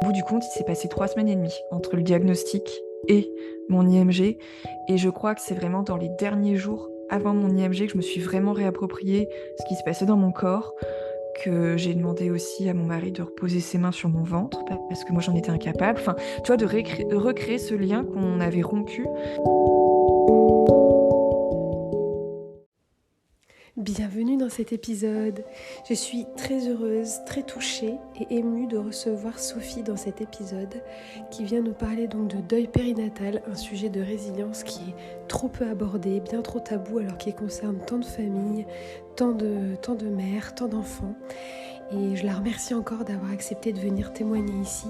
Au bout du compte, il s'est passé 3 semaines et demie entre le diagnostic et mon IMG. Et je crois que c'est vraiment dans les derniers jours avant mon IMG que je me suis vraiment réapproprié ce qui se passait dans mon corps, que j'ai demandé aussi à mon mari de reposer ses mains sur mon ventre parce que moi j'en étais incapable. Enfin, tu vois, de recréer ce lien qu'on avait rompu. Bienvenue dans cet épisode. Je suis très heureuse, très touchée et émue de recevoir Sophie dans cet épisode qui vient nous parler donc de deuil périnatal, un sujet de résilience qui est trop peu abordé, bien trop tabou alors qu'il concerne tant de familles, tant de mères, tant d'enfants. Et je la remercie encore d'avoir accepté de venir témoigner ici.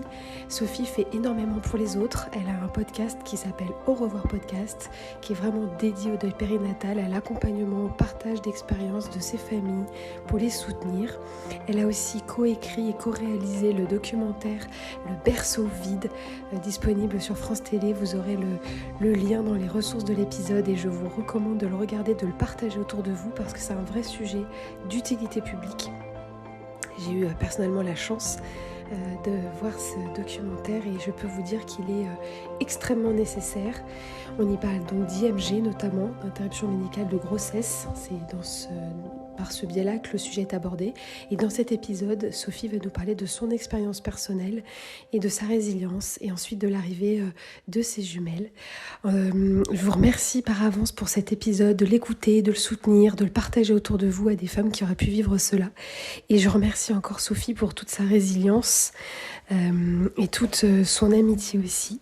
Sophie fait énormément pour les autres. Elle a un podcast qui s'appelle Au revoir podcast, qui est vraiment dédié au deuil périnatal, à l'accompagnement, au partage d'expériences de ses familles pour les soutenir. Elle a aussi coécrit et co-réalisé le documentaire Le berceau vide, disponible sur France Télé. Vous aurez le lien dans les ressources de l'épisode et je vous recommande de le regarder, de le partager autour de vous parce que c'est un vrai sujet d'utilité publique. J'ai eu personnellement la chance de voir ce documentaire et je peux vous dire qu'il est extrêmement nécessaire. On y parle donc d'IMG notamment, d'interruption médicale de grossesse. C'est par ce biais-là que le sujet est abordé. Et dans cet épisode, Sophie va nous parler de son expérience personnelle et de sa résilience et ensuite de l'arrivée de ses jumelles. Je vous remercie par avance pour cet épisode, de l'écouter, de le soutenir, de le partager autour de vous à des femmes qui auraient pu vivre cela. Et je remercie encore Sophie pour toute sa résilience et toute son amitié aussi.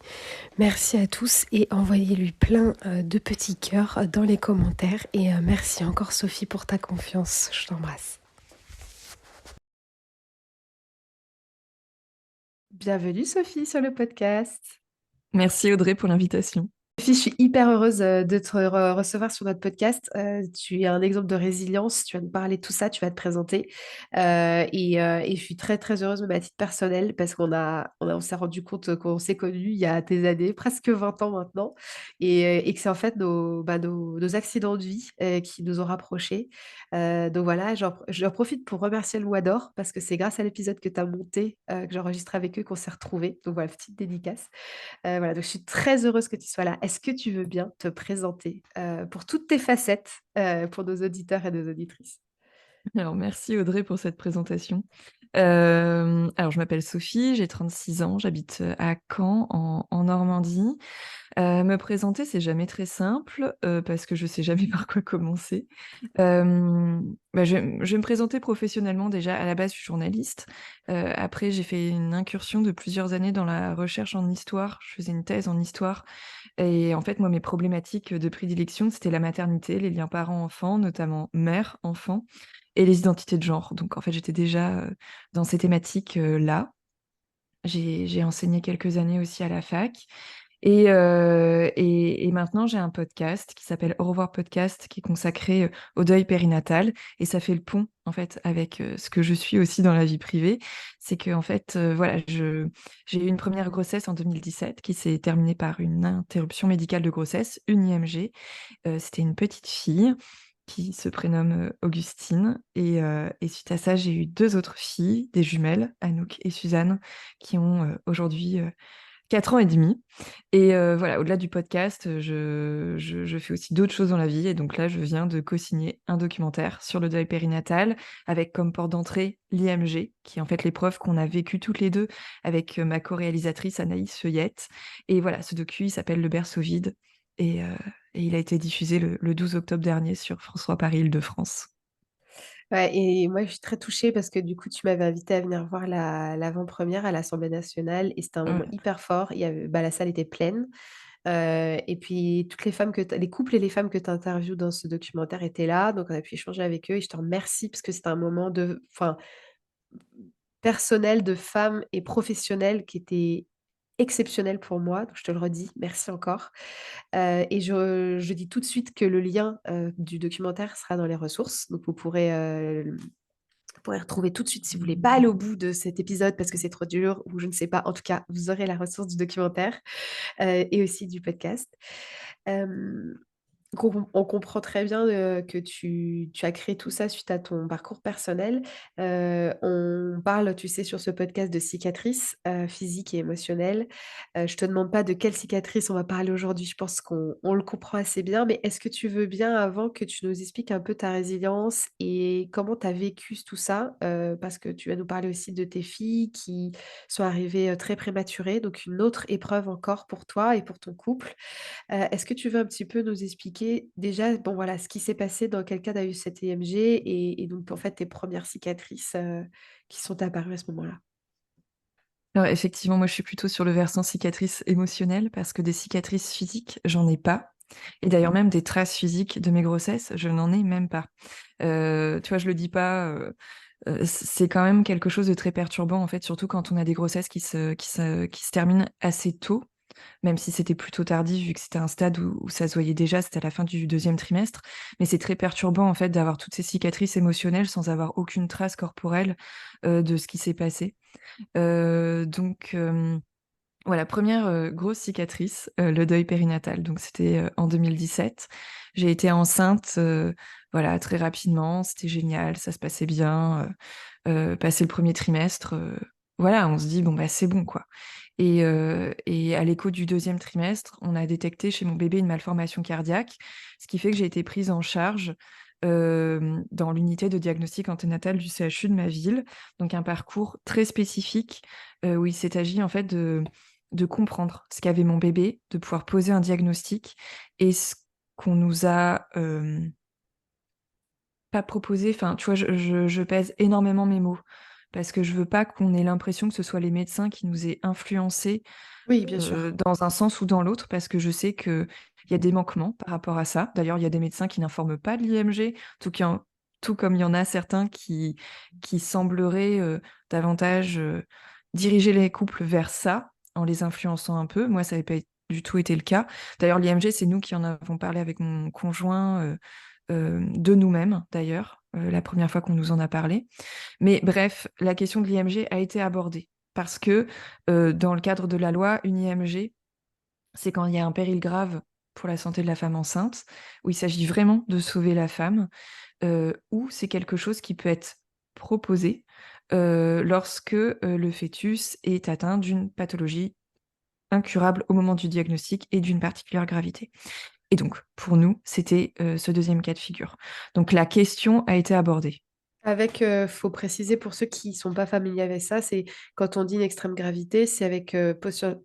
Merci à tous et envoyez-lui plein de petits cœurs dans les commentaires. Et merci encore Sophie pour ta confiance. Je t'embrasse. Bienvenue Sophie sur le podcast. Merci Audrey pour l'invitation. Sophie, je suis hyper heureuse de te recevoir sur notre podcast. Tu es un exemple de résilience. Tu vas nous parler de tout ça, tu vas te présenter. Et je suis très, très heureuse de ma titre personnelle parce on s'est rendu compte qu'on s'est connus il y a des années, presque 20 ans maintenant. Et que c'est en fait nos accidents de vie qui nous ont rapprochés. Donc voilà, j'en profite pour remercier le Wador parce que c'est grâce à l'épisode que tu as monté, que j'ai enregistré avec eux, qu'on s'est retrouvés. Donc voilà, petite dédicace. Voilà, donc je suis très heureuse que tu sois là. Est-ce que tu veux bien te présenter pour toutes tes facettes pour nos auditeurs et nos auditrices? Alors, merci Audrey pour cette présentation. Alors, je m'appelle Sophie, j'ai 36 ans, j'habite à Caen, en Normandie. Me présenter, c'est jamais très simple parce que je sais jamais par quoi commencer. Je vais me présenter professionnellement déjà. À la base, je suis journaliste. Après, j'ai fait une incursion de plusieurs années dans la recherche en histoire. Je faisais une thèse en histoire. Et en fait, moi, mes problématiques de prédilection, c'était la maternité, les liens parents-enfants, notamment mère-enfant, et les identités de genre. Donc, en fait, j'étais déjà dans ces thématiques-là. J'ai enseigné quelques années aussi à la fac. Et maintenant, j'ai un podcast qui s'appelle Au revoir podcast, qui est consacré au deuil périnatal. Et ça fait le pont, en fait, avec ce que je suis aussi dans la vie privée. C'est que, en fait, voilà, j'ai eu une première grossesse en 2017 qui s'est terminée par une interruption médicale de grossesse, une IMG. C'était une petite fille qui se prénomme Augustine. Et suite à ça, j'ai eu deux autres filles, des jumelles, Anouk et Suzanne, qui ont aujourd'hui 4 ans et demi. Et voilà, au-delà du podcast, je fais aussi d'autres choses dans la vie. Et donc là, je viens de co-signer un documentaire sur le deuil périnatal avec comme porte d'entrée l'IMG, qui est en fait l'épreuve qu'on a vécue toutes les deux avec ma co-réalisatrice Anaïs Feuillette. Et voilà, ce docu, il s'appelle Le berceau vide. Et, euh, et il a été diffusé le 12 octobre dernier sur France 3 Paris Île-de-France. Ouais, et moi, je suis très touchée parce que du coup, tu m'avais invitée à venir voir l'avant-première à l'Assemblée nationale et c'était un moment Ouais. hyper fort. La salle était pleine. Et puis, toutes les femmes les couples et les femmes que tu interviews dans ce documentaire étaient là. Donc, on a pu échanger avec eux et je te remercie parce que c'était un moment enfin, personnel de femme et professionnel qui était exceptionnel pour moi. Donc, je te le redis, merci encore. Et je dis tout de suite que le lien du documentaire sera dans les ressources. Donc, vous pourrez retrouver tout de suite si vous voulez pas aller au bout de cet épisode parce que c'est trop dur ou je ne sais pas. En tout cas, vous aurez la ressource du documentaire et aussi du podcast. Euh, On comprend très bien, que tu as créé tout ça suite à ton parcours personnel. On parle, tu sais, sur ce podcast de cicatrices, physiques et émotionnelles. Je te demande pas de quelle cicatrice on va parler aujourd'hui, je pense qu'on le comprend assez bien, mais est-ce que tu veux bien, avant, que tu nous expliques un peu ta résilience et comment tu as vécu tout ça? Parce que tu vas nous parler aussi de tes filles qui sont arrivées, très prématurées, donc une autre épreuve encore pour toi et pour ton couple. Est-ce que tu veux un petit peu nous expliquer déjà, bon voilà, ce qui s'est passé, dans quel cas tu as eu cette IMG et donc en fait tes premières cicatrices, qui sont apparues à ce moment-là? Alors effectivement, moi je suis plutôt sur le versant cicatrices émotionnelles parce que des cicatrices physiques, j'en ai pas et d'ailleurs même des traces physiques de mes grossesses, je n'en ai même pas. Tu vois, je le dis pas, c'est quand même quelque chose de très perturbant en fait, surtout quand on a des grossesses qui se terminent assez tôt. Même si c'était plutôt tardif, vu que c'était un stade où ça se voyait déjà, c'était à la fin du deuxième trimestre. Mais c'est très perturbant, en fait, d'avoir toutes ces cicatrices émotionnelles sans avoir aucune trace corporelle, de ce qui s'est passé. Donc, voilà, première grosse cicatrice, le deuil périnatal. Donc c'était, en 2017. J'ai été enceinte, voilà, très rapidement, c'était génial, ça se passait bien, passé le premier trimestre, voilà, on se dit: «Bon, bah, c'est bon, quoi». Et à l'écho du deuxième trimestre, on a détecté chez mon bébé une malformation cardiaque, ce qui fait que j'ai été prise en charge, dans l'unité de diagnostic anténatal du CHU de ma ville. Donc un parcours très spécifique, où il s'est agi en fait de comprendre ce qu'avait mon bébé, de pouvoir poser un diagnostic et ce qu'on nous a, pas proposé, enfin, tu vois, je pèse énormément mes mots parce que je veux pas qu'on ait l'impression que ce soit les médecins qui nous aient influencés, Oui, bien sûr. dans un sens ou dans l'autre, parce que je sais qu'il y a des manquements par rapport à ça. D'ailleurs, il y a des médecins qui n'informent pas de l'IMG, tout comme il y en a certains qui sembleraient, davantage, diriger les couples vers ça, en les influençant un peu. Moi, ça n'avait pas du tout été le cas. D'ailleurs, l'IMG, c'est nous qui en avons parlé avec mon conjoint, de nous-mêmes d'ailleurs, la première fois qu'on nous en a parlé. Mais bref, la question de l'IMG a été abordée parce que, dans le cadre de la loi, une IMG, c'est quand il y a un péril grave pour la santé de la femme enceinte, où il s'agit vraiment de sauver la femme, ou c'est quelque chose qui peut être proposé, lorsque, le fœtus est atteint d'une pathologie incurable au moment du diagnostic et d'une particulière gravité. Et donc, pour nous, c'était, ce deuxième cas de figure. Donc la question a été abordée. Avec, faut préciser pour ceux qui sont pas familiers avec ça, c'est quand on dit une extrême gravité, c'est avec,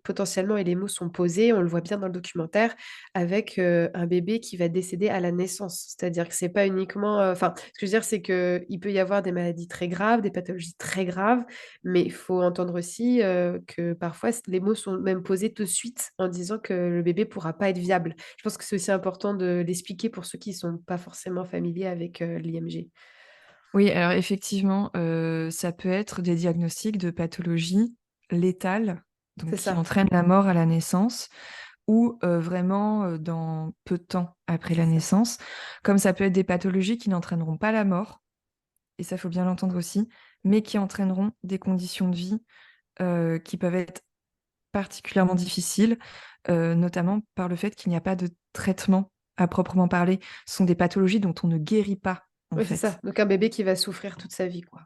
potentiellement et les mots sont posés, on le voit bien dans le documentaire, avec, un bébé qui va décéder à la naissance. C'est-à-dire que c'est pas uniquement, enfin, ce que je veux dire, c'est qu'il peut y avoir des maladies très graves, des pathologies très graves, mais il faut entendre aussi, que parfois les mots sont même posés tout de suite en disant que le bébé pourra pas être viable. Je pense que c'est aussi important de l'expliquer pour ceux qui sont pas forcément familiers avec, l'IMG. Oui, alors effectivement, ça peut être des diagnostics de pathologies létales, donc C'est qui ça. entraînent la mort à la naissance ou, vraiment, dans peu de temps après la C'est ça. naissance. Comme ça peut être des pathologies qui n'entraîneront pas la mort, et ça, faut bien l'entendre aussi, mais qui entraîneront des conditions de vie, qui peuvent être particulièrement difficiles, notamment par le fait qu'il n'y a pas de traitement à proprement parler. Ce sont des pathologies dont on ne guérit pas, en Oui, c'est ça. fait. Donc un bébé qui va souffrir toute sa vie, quoi.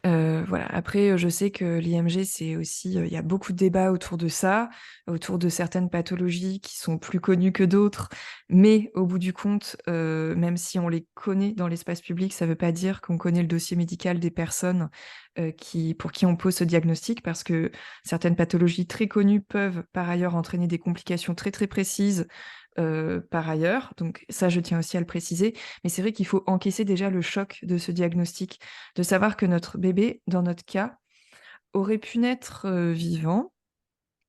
Voilà, après, je sais que l'IMG, c'est aussi, il y a beaucoup de débats autour de ça, autour de certaines pathologies qui sont plus connues que d'autres. Mais au bout du compte, même si on les connaît dans l'espace public, ça ne veut pas dire qu'on connaît le dossier médical des personnes, pour qui on pose ce diagnostic. Parce que certaines pathologies très connues peuvent, par ailleurs, entraîner des complications très, très précises, par ailleurs. Donc ça, je tiens aussi à le préciser. Mais c'est vrai qu'il faut encaisser déjà le choc de ce diagnostic. De savoir que notre bébé, dans notre cas, aurait pu naître, vivant,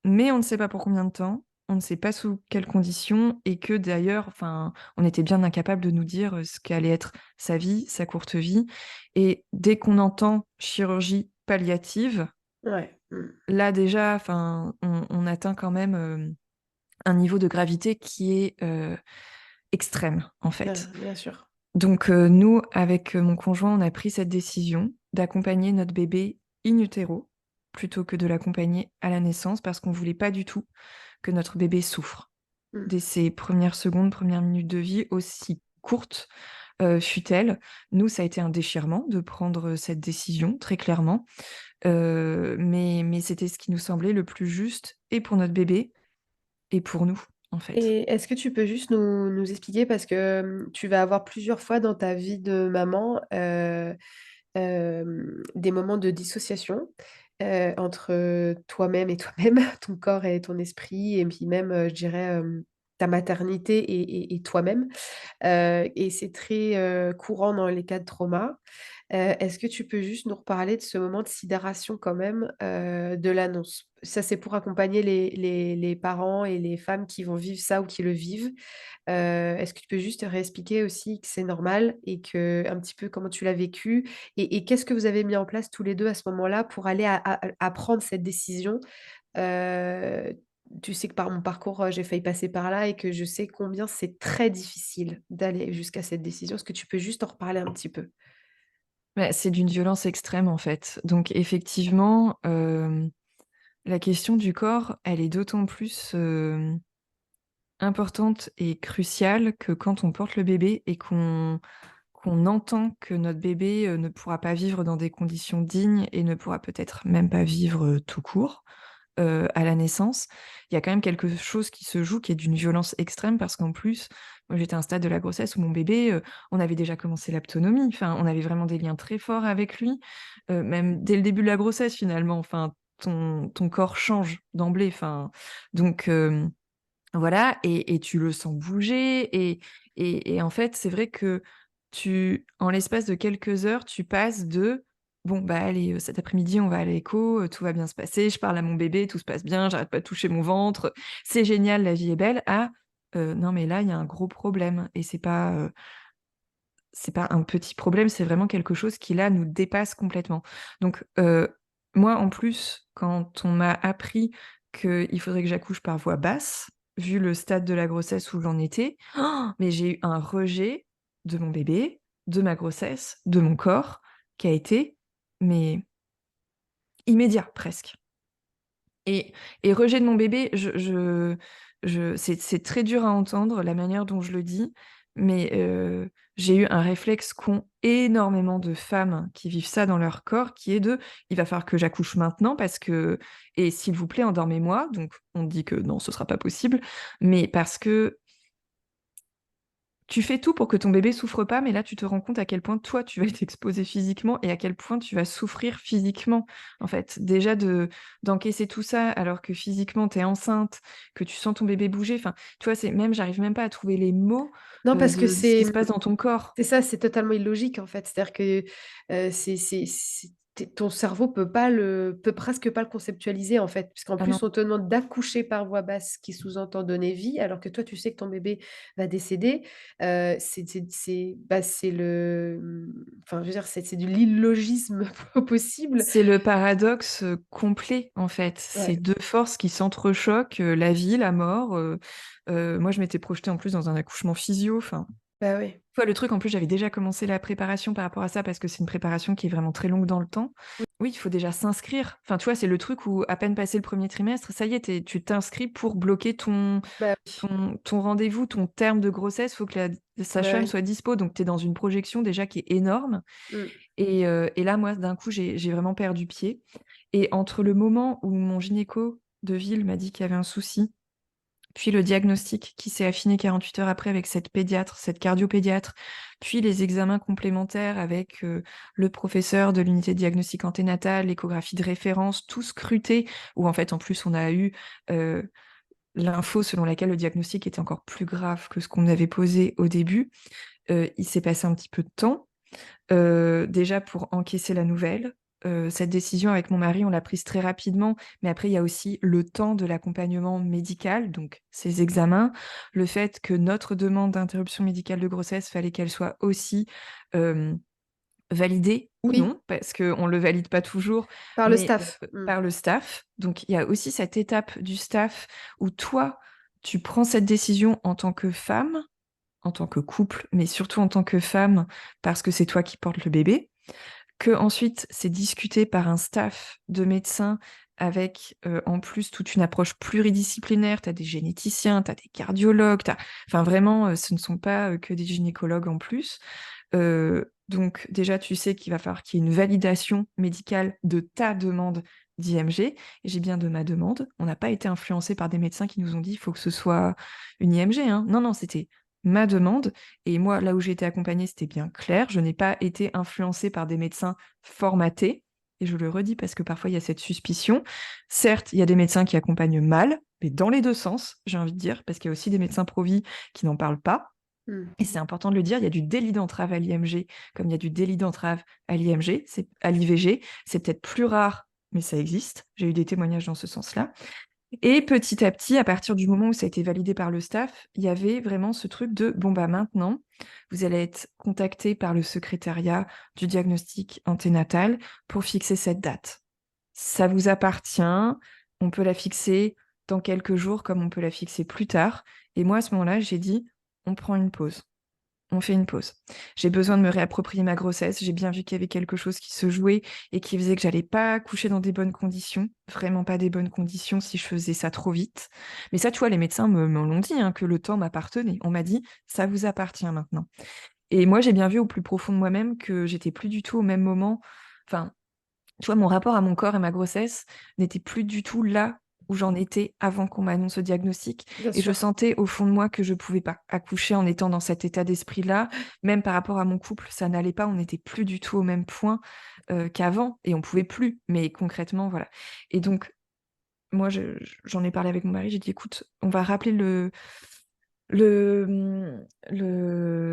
mais on ne sait pas pour combien de temps, on ne sait pas sous quelles conditions et que d'ailleurs, enfin, on était bien incapable de nous dire, ce qu'allait être sa vie, sa courte vie. Et dès qu'on entend chirurgie palliative, Ouais, mmh. là déjà, enfin, on atteint quand même, un niveau de gravité qui est, extrême, en fait. Bien sûr. Donc, nous, avec, mon conjoint, on a pris cette décision d'accompagner notre bébé in utero, plutôt que de l'accompagner à la naissance, parce qu'on voulait pas du tout que notre bébé souffre. Mm. dès ses premières secondes, premières minutes de vie, aussi courtes fut-elle. Nous, ça a été un déchirement de prendre cette décision, très clairement. Mais c'était ce qui nous semblait le plus juste, et pour notre bébé, et pour nous, en fait. Et est-ce que tu peux juste nous expliquer, parce que tu vas avoir plusieurs fois dans ta vie de maman des moments de dissociation entre toi-même et toi-même, ton corps et ton esprit, et puis même, je dirais, ta maternité et toi-même. Et c'est très courant dans les cas de trauma. Est-ce que tu peux juste nous reparler de ce moment de sidération quand même, de l'annonce? Ça, c'est pour accompagner les parents et les femmes qui vont vivre ça ou qui le vivent. Est-ce que tu peux juste réexpliquer aussi que c'est normal et que un petit peu comment tu l'as vécu? Et qu'est-ce que vous avez mis en place tous les 2 à ce moment-là pour aller à prendre cette décision? Heu, Tu sais que par mon parcours, j'ai failli passer par là et que je sais combien c'est très difficile d'aller jusqu'à cette décision. Est-ce que tu peux juste en reparler un petit peu? Bah, c'est d'une violence extrême, en fait. Donc effectivement, la question du corps, elle est d'autant plus, importante et cruciale que quand on porte le bébé et qu'on entend que notre bébé, ne pourra pas vivre dans des conditions dignes et ne pourra peut-être même pas vivre, tout court, à la naissance. Il y a quand même quelque chose qui se joue qui est d'une violence extrême parce qu'en plus, moi j'étais à un stade de la grossesse où mon bébé, on avait déjà commencé l'aptonomie, enfin on avait vraiment des liens très forts avec lui, même dès le début de la grossesse finalement, enfin ton corps change d'emblée, enfin donc voilà et tu le sens bouger et en fait, c'est vrai que en l'espace de quelques heures, tu passes de: «Bon, bah, allez, cet après-midi, on va à l'écho, tout va bien se passer, je parle à mon bébé, tout se passe bien, j'arrête pas de toucher mon ventre, c'est génial, la vie est belle», à: «Non, mais là, il y a un gros problème» et c'est pas un petit problème, c'est vraiment quelque chose qui, là, nous dépasse complètement. Donc moi, en plus, quand on m'a appris qu'il faudrait que j'accouche par voie basse, vu le stade de la grossesse où j'en étais, mais j'ai eu un rejet de mon bébé, de ma grossesse, de mon corps, qui a été, mais immédiat presque. Et rejet de mon bébé, c'est très dur à entendre la manière dont je le dis, mais j'ai eu un réflexe qu'ont énormément de femmes qui vivent ça dans leur corps, qui est de: «Il va falloir que j'accouche maintenant parce que et s'il vous plaît, endormez-moi». Donc on dit que non, ce sera pas possible, mais parce que tu fais tout pour que ton bébé souffre pas, mais là, tu te rends compte à quel point toi, tu vas être exposé physiquement et à quel point tu vas souffrir physiquement, en fait. Déjà d'encaisser tout ça alors que physiquement, tu es enceinte, que tu sens ton bébé bouger, enfin, tu vois, j'arrive même pas à trouver les mots, Non, parce que de ce qui se passe dans ton corps. c'est ça, c'est totalement illogique, en fait. C'est-à-dire que, c'est ton cerveau peut presque pas le conceptualiser, en fait, puisqu'en Ah non, plus, on te demande d'accoucher par voie basse, ce qui sous-entend donner vie, alors que toi, tu sais que ton bébé va décéder. C'est enfin, je veux dire, c'est de l'illogisme possible. c'est le paradoxe, complet, en fait. C'est Ouais, 2 forces qui s'entrechoquent, la vie, la mort, moi, je m'étais projetée en plus dans un accouchement physio, enfin. bah, ouais. Tu vois, le truc, en plus, j'avais déjà commencé la préparation par rapport à ça parce que c'est une préparation qui est vraiment très longue dans le temps. Oui, il faut déjà s'inscrire. Enfin, tu vois, c'est le truc où à peine passé le premier trimestre, ça y est, tu t'inscris pour bloquer Bah, oui. ton rendez-vous, ton terme de grossesse. Il faut que la Bah, sage-femme oui. soit dispo. Donc, tu es dans une projection déjà qui est énorme. Mmh. Et là, moi, d'un coup, j'ai vraiment perdu pied. Et entre le moment où mon gynéco de ville m'a dit qu'il y avait un souci puis le diagnostic qui s'est affiné 48 heures après avec cette pédiatre, cette cardiopédiatre, puis les examens complémentaires avec, le professeur de l'unité de diagnostic anténatal, l'échographie de référence, tout scruté, où en fait, en plus, on a eu, l'info selon laquelle le diagnostic était encore plus grave que ce qu'on avait posé au début. Il s'est passé un petit peu de temps. Déjà pour encaisser la nouvelle, cette décision avec mon mari, on l'a prise très rapidement, mais après il y a aussi le temps de l'accompagnement médical, donc ces examens, le fait que notre demande d'interruption médicale de grossesse, fallait qu'elle soit aussi, hem, validée ou Oui, non, parce qu'on le valide pas toujours, par le mais staff. Mmh. par le staff. Donc il y a aussi cette étape du staff où toi, tu prends cette décision en tant que femme, en tant que couple, mais surtout en tant que femme, parce que c'est toi qui portes le bébé, que ensuite c'est discuté par un staff de médecins avec en plus toute une approche pluridisciplinaire. Tu as des généticiens, tu as des cardiologues, enfin vraiment, ce ne sont pas que des gynécologues en plus. Donc déjà, tu sais qu'il va falloir qu'il y ait une validation médicale de ta demande d'IMG. Et j'ai bien de ma demande. On n'a pas été influencé par des médecins qui nous ont dit il faut que ce soit une IMG, hein. Non, non, c'était ma demande. Et moi, là où j'ai été accompagnée, c'était bien clair. Je n'ai pas été influencée par des médecins formatés. Et je le redis parce que parfois il y a cette suspicion. Certes, il y a des médecins qui accompagnent mal, mais dans les deux sens, j'ai envie de dire, parce qu'il y a aussi des médecins pro-vie qui n'en parlent pas. Et c'est important de le dire, il y a du délit d'entrave à l'IMG, comme il y a du délit d'entrave à l'IMG, à l'IVG. C'est peut-être plus rare, mais ça existe. J'ai eu des témoignages dans ce sens-là. Et petit à petit, à partir du moment où ça a été validé par le staff, il y avait vraiment ce truc de bon bah maintenant, vous allez être contacté par le secrétariat du diagnostic anténatal pour fixer cette date. Ça vous appartient, on peut la fixer dans quelques jours comme on peut la fixer plus tard. Et moi, à ce moment-là, j'ai dit, on prend une pause. On fait une pause. J'ai besoin de me réapproprier ma grossesse. J'ai bien vu qu'il y avait quelque chose qui se jouait et qui faisait que j'allais pas accoucher dans des bonnes conditions. Vraiment pas des bonnes conditions si je faisais ça trop vite. Mais ça, tu vois, les médecins me l'ont dit, hein, que le temps m'appartenait. On m'a dit, ça vous appartient maintenant. Et moi, j'ai bien vu au plus profond de moi-même que j'étais plus du tout au même moment. Enfin, tu vois, mon rapport à mon corps et ma grossesse n'était plus du tout là où j'en étais avant qu'on m'annonce le diagnostic. Bien Et je sûr. sentais au fond de moi que je pouvais pas accoucher en étant dans cet état d'esprit-là. Même par rapport à mon couple, ça n'allait pas. On n'était plus du tout au même point qu'avant et on pouvait plus. Mais concrètement, voilà. Et donc, moi, j'en ai parlé avec mon mari. J'ai dit, écoute, on va rappeler le, le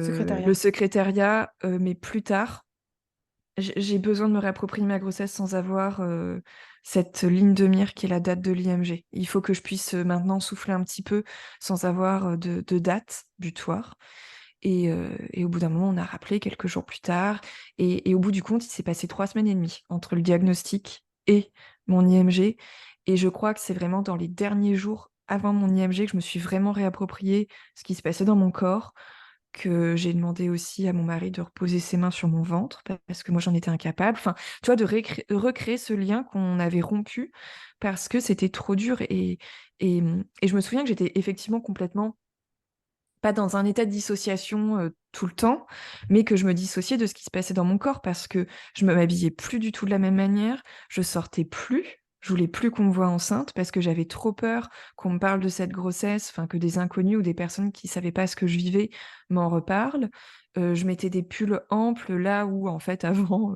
Secrétariat. secrétariat, mais plus tard. J'ai besoin de me réapproprier ma grossesse sans avoir cette ligne de mire qui est la date de l'IMG. Il faut que je puisse maintenant souffler un petit peu sans avoir de date butoir. Et au bout d'un moment, on a rappelé quelques jours plus tard. Et au bout du compte, il s'est passé 3 semaines et demie entre le diagnostic et mon IMG. Et je crois que c'est vraiment dans les derniers jours avant mon IMG que je me suis vraiment réapproprié ce qui se passait dans mon corps, que j'ai demandé aussi à mon mari de reposer ses mains sur mon ventre parce que moi j'en étais incapable. Enfin, tu vois, de recréer ce lien qu'on avait rompu parce que c'était trop dur. Et je me souviens que j'étais effectivement complètement pas dans un état de dissociation tout le temps, mais que je me dissociais de ce qui se passait dans mon corps parce que je me m'habillais plus du tout de la même manière, je sortais plus, je voulais plus qu'on me voie enceinte parce que j'avais trop peur qu'on me parle de cette grossesse, enfin que des inconnus ou des personnes qui savaient pas ce que je vivais m'en reparlent. Je mettais des pulls amples là où en fait avant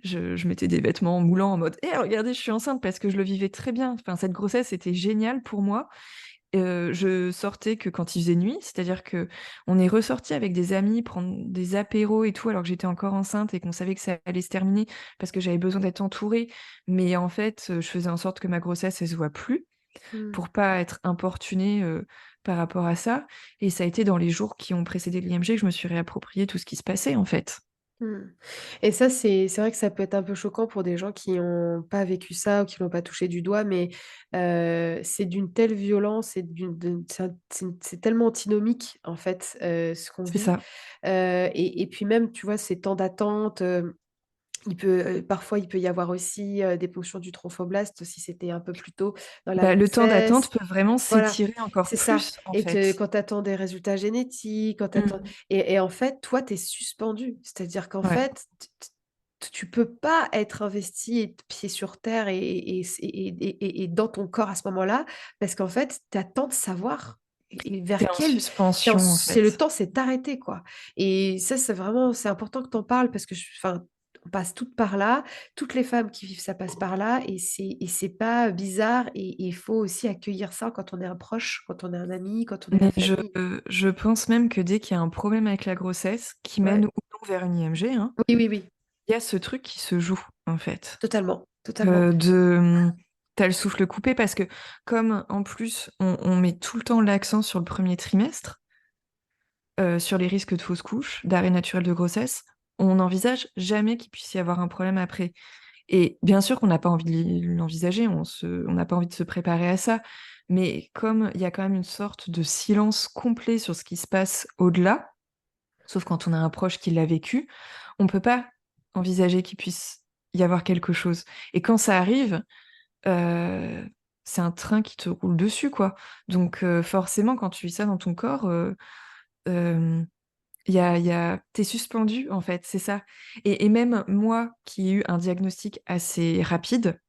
je mettais des vêtements moulants en mode «Eh regardez, je suis enceinte» parce que je le vivais très bien. Enfin cette grossesse était géniale pour moi. Je sortais que quand il faisait nuit, c'est-à-dire qu'on est ressortis avec des amis prendre des apéros et tout, alors que j'étais encore enceinte et qu'on savait que ça allait se terminer parce que j'avais besoin d'être entourée. Mais en fait, je faisais en sorte que ma grossesse, elle se voit plus Mmh. pour pas être importunée, par rapport à ça. Et ça a été dans les jours qui ont précédé l'IMG que je me suis réapproprié tout ce qui se passait, en fait. Mmh. Et ça, c'est vrai que ça peut être un peu choquant pour des gens qui ont pas vécu ça ou qui l'ont pas touché du doigt, mais c'est d'une telle violence et c'est tellement antinomique, en fait, ce qu'on C'est vit. ça. Et puis même, tu vois, ces temps d'attente, parfois, il peut y avoir aussi, des ponctions du trophoblast si c'était un peu plus tôt dans la Bah, le temps grossesse. d'attente peut vraiment Voilà, s'étirer encore c'est ça. plus, en Et que fait. quand tu attends des résultats génétiques, quand tu attends Mmh. et en fait, toi, tu es suspendu. C'est-à-dire qu'en Ouais. fait, tu peux pas être investi et pied sur terre et dans ton corps à ce moment-là, parce qu'en fait, tu attends de savoir et Tu vers en quel tu en suspension, en c'est le fait. temps s'est arrêté, quoi. Et ça, c'est important que tu en parles parce que enfin, on passe toutes par là. Toutes les femmes qui vivent ça passent par là et c'est pas bizarre et il faut aussi accueillir ça quand on est un proche, quand on est un ami, quand on est la Mais famille. je pense même que dès qu'il y a un problème avec la grossesse, qui mène Ouais. ou non vers une IMG, hein, Oui, oui, oui, il y a ce truc qui se joue, en fait. totalement, totalement. Tu le souffle coupé parce que comme en plus on met tout le temps l'accent sur le premier trimestre, sur les risques de fausse couche, d'arrêt naturel de grossesse, on n'envisage jamais qu'il puisse y avoir un problème après. Et bien sûr qu'on n'a pas envie de l'envisager, on n'a pas envie de se préparer à ça, mais comme il y a quand même une sorte de silence complet sur ce qui se passe au-delà, sauf quand on a un proche qui l'a vécu, on peut pas envisager qu'il puisse y avoir quelque chose. Et quand ça arrive, euh, c'est un train qui te roule dessus, quoi. Donc forcément, quand tu vis ça dans ton corps, euh, t'es suspendu, en fait, c'est ça. Et même moi, qui ai eu un diagnostic assez rapide,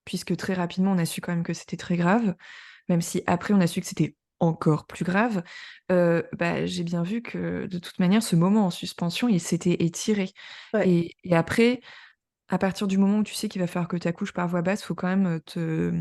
puisque très rapidement, on a su quand même que c'était très grave, même si après, on a su que c'était encore plus grave, bah, j'ai bien vu que de toute manière, ce moment en suspension, il s'était étiré. Ouais. Et après, à partir du moment où tu sais qu'il va falloir que tu accouches par voie basse, faut quand même te,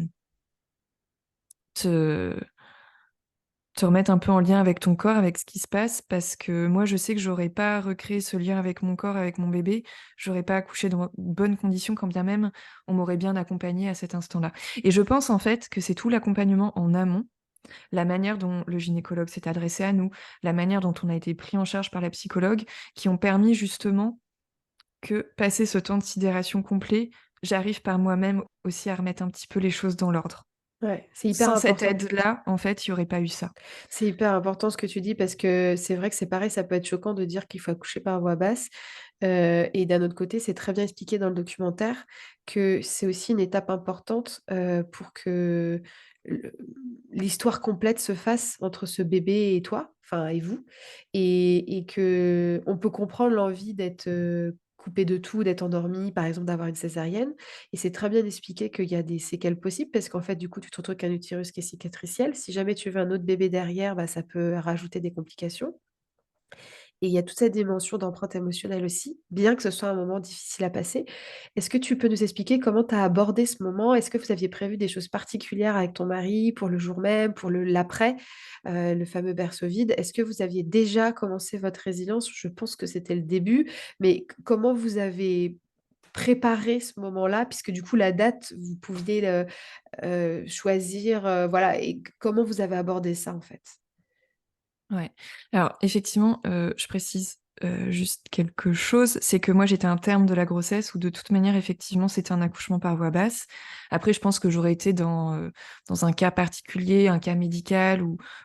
te remettre un peu en lien avec ton corps, avec ce qui se passe, parce que moi, je sais que j'aurais pas recréé ce lien avec mon corps, avec mon bébé, j'aurais pas accouché dans de bonnes conditions, quand bien même on m'aurait bien accompagnée à cet instant-là. Et je pense en fait que c'est tout l'accompagnement en amont, la manière dont le gynécologue s'est adressé à nous, la manière dont on a été pris en charge par la psychologue, qui ont permis justement que, passé ce temps de sidération complet, j'arrive par moi-même aussi à remettre un petit peu les choses dans l'ordre. Ouais, c'est hyper Sans cette important. aide-là, en fait, il n'y aurait pas eu ça. C'est hyper important ce que tu dis parce que c'est vrai que c'est pareil, ça peut être choquant de dire qu'il faut accoucher par voie basse. Et d'un autre côté, c'est très bien expliqué dans le documentaire que c'est aussi une étape importante pour que le- l'histoire complète se fasse entre ce bébé et toi, enfin et vous, et que on peut comprendre l'envie d'être coupé de tout, d'être endormi, par exemple d'avoir une césarienne. Et c'est très bien expliqué qu'il y a des séquelles possibles parce qu'en fait, du coup, tu te retrouves avec un utérus qui est cicatriciel. Si jamais tu veux un autre bébé derrière, bah, ça peut rajouter des complications. Et il y a toute cette dimension d'empreinte émotionnelle aussi, bien que ce soit un moment difficile à passer. Est-ce que tu peux nous expliquer comment tu as abordé ce moment? Est-ce que vous aviez prévu des choses particulières avec ton mari pour le jour même, pour l'après, le fameux berceau vide? Est-ce que vous aviez déjà commencé votre résilience? Je pense que c'était le début, mais comment vous avez préparé ce moment-là? Puisque du coup, la date, vous pouviez choisir, voilà, et comment vous avez abordé ça en fait? Ouais. Alors, effectivement, je précise juste quelque chose, c'est que moi j'étais à un terme de la grossesse où de toute manière, effectivement, c'était un accouchement par voie basse. Après, je pense que j'aurais été dans un cas particulier, un cas médical,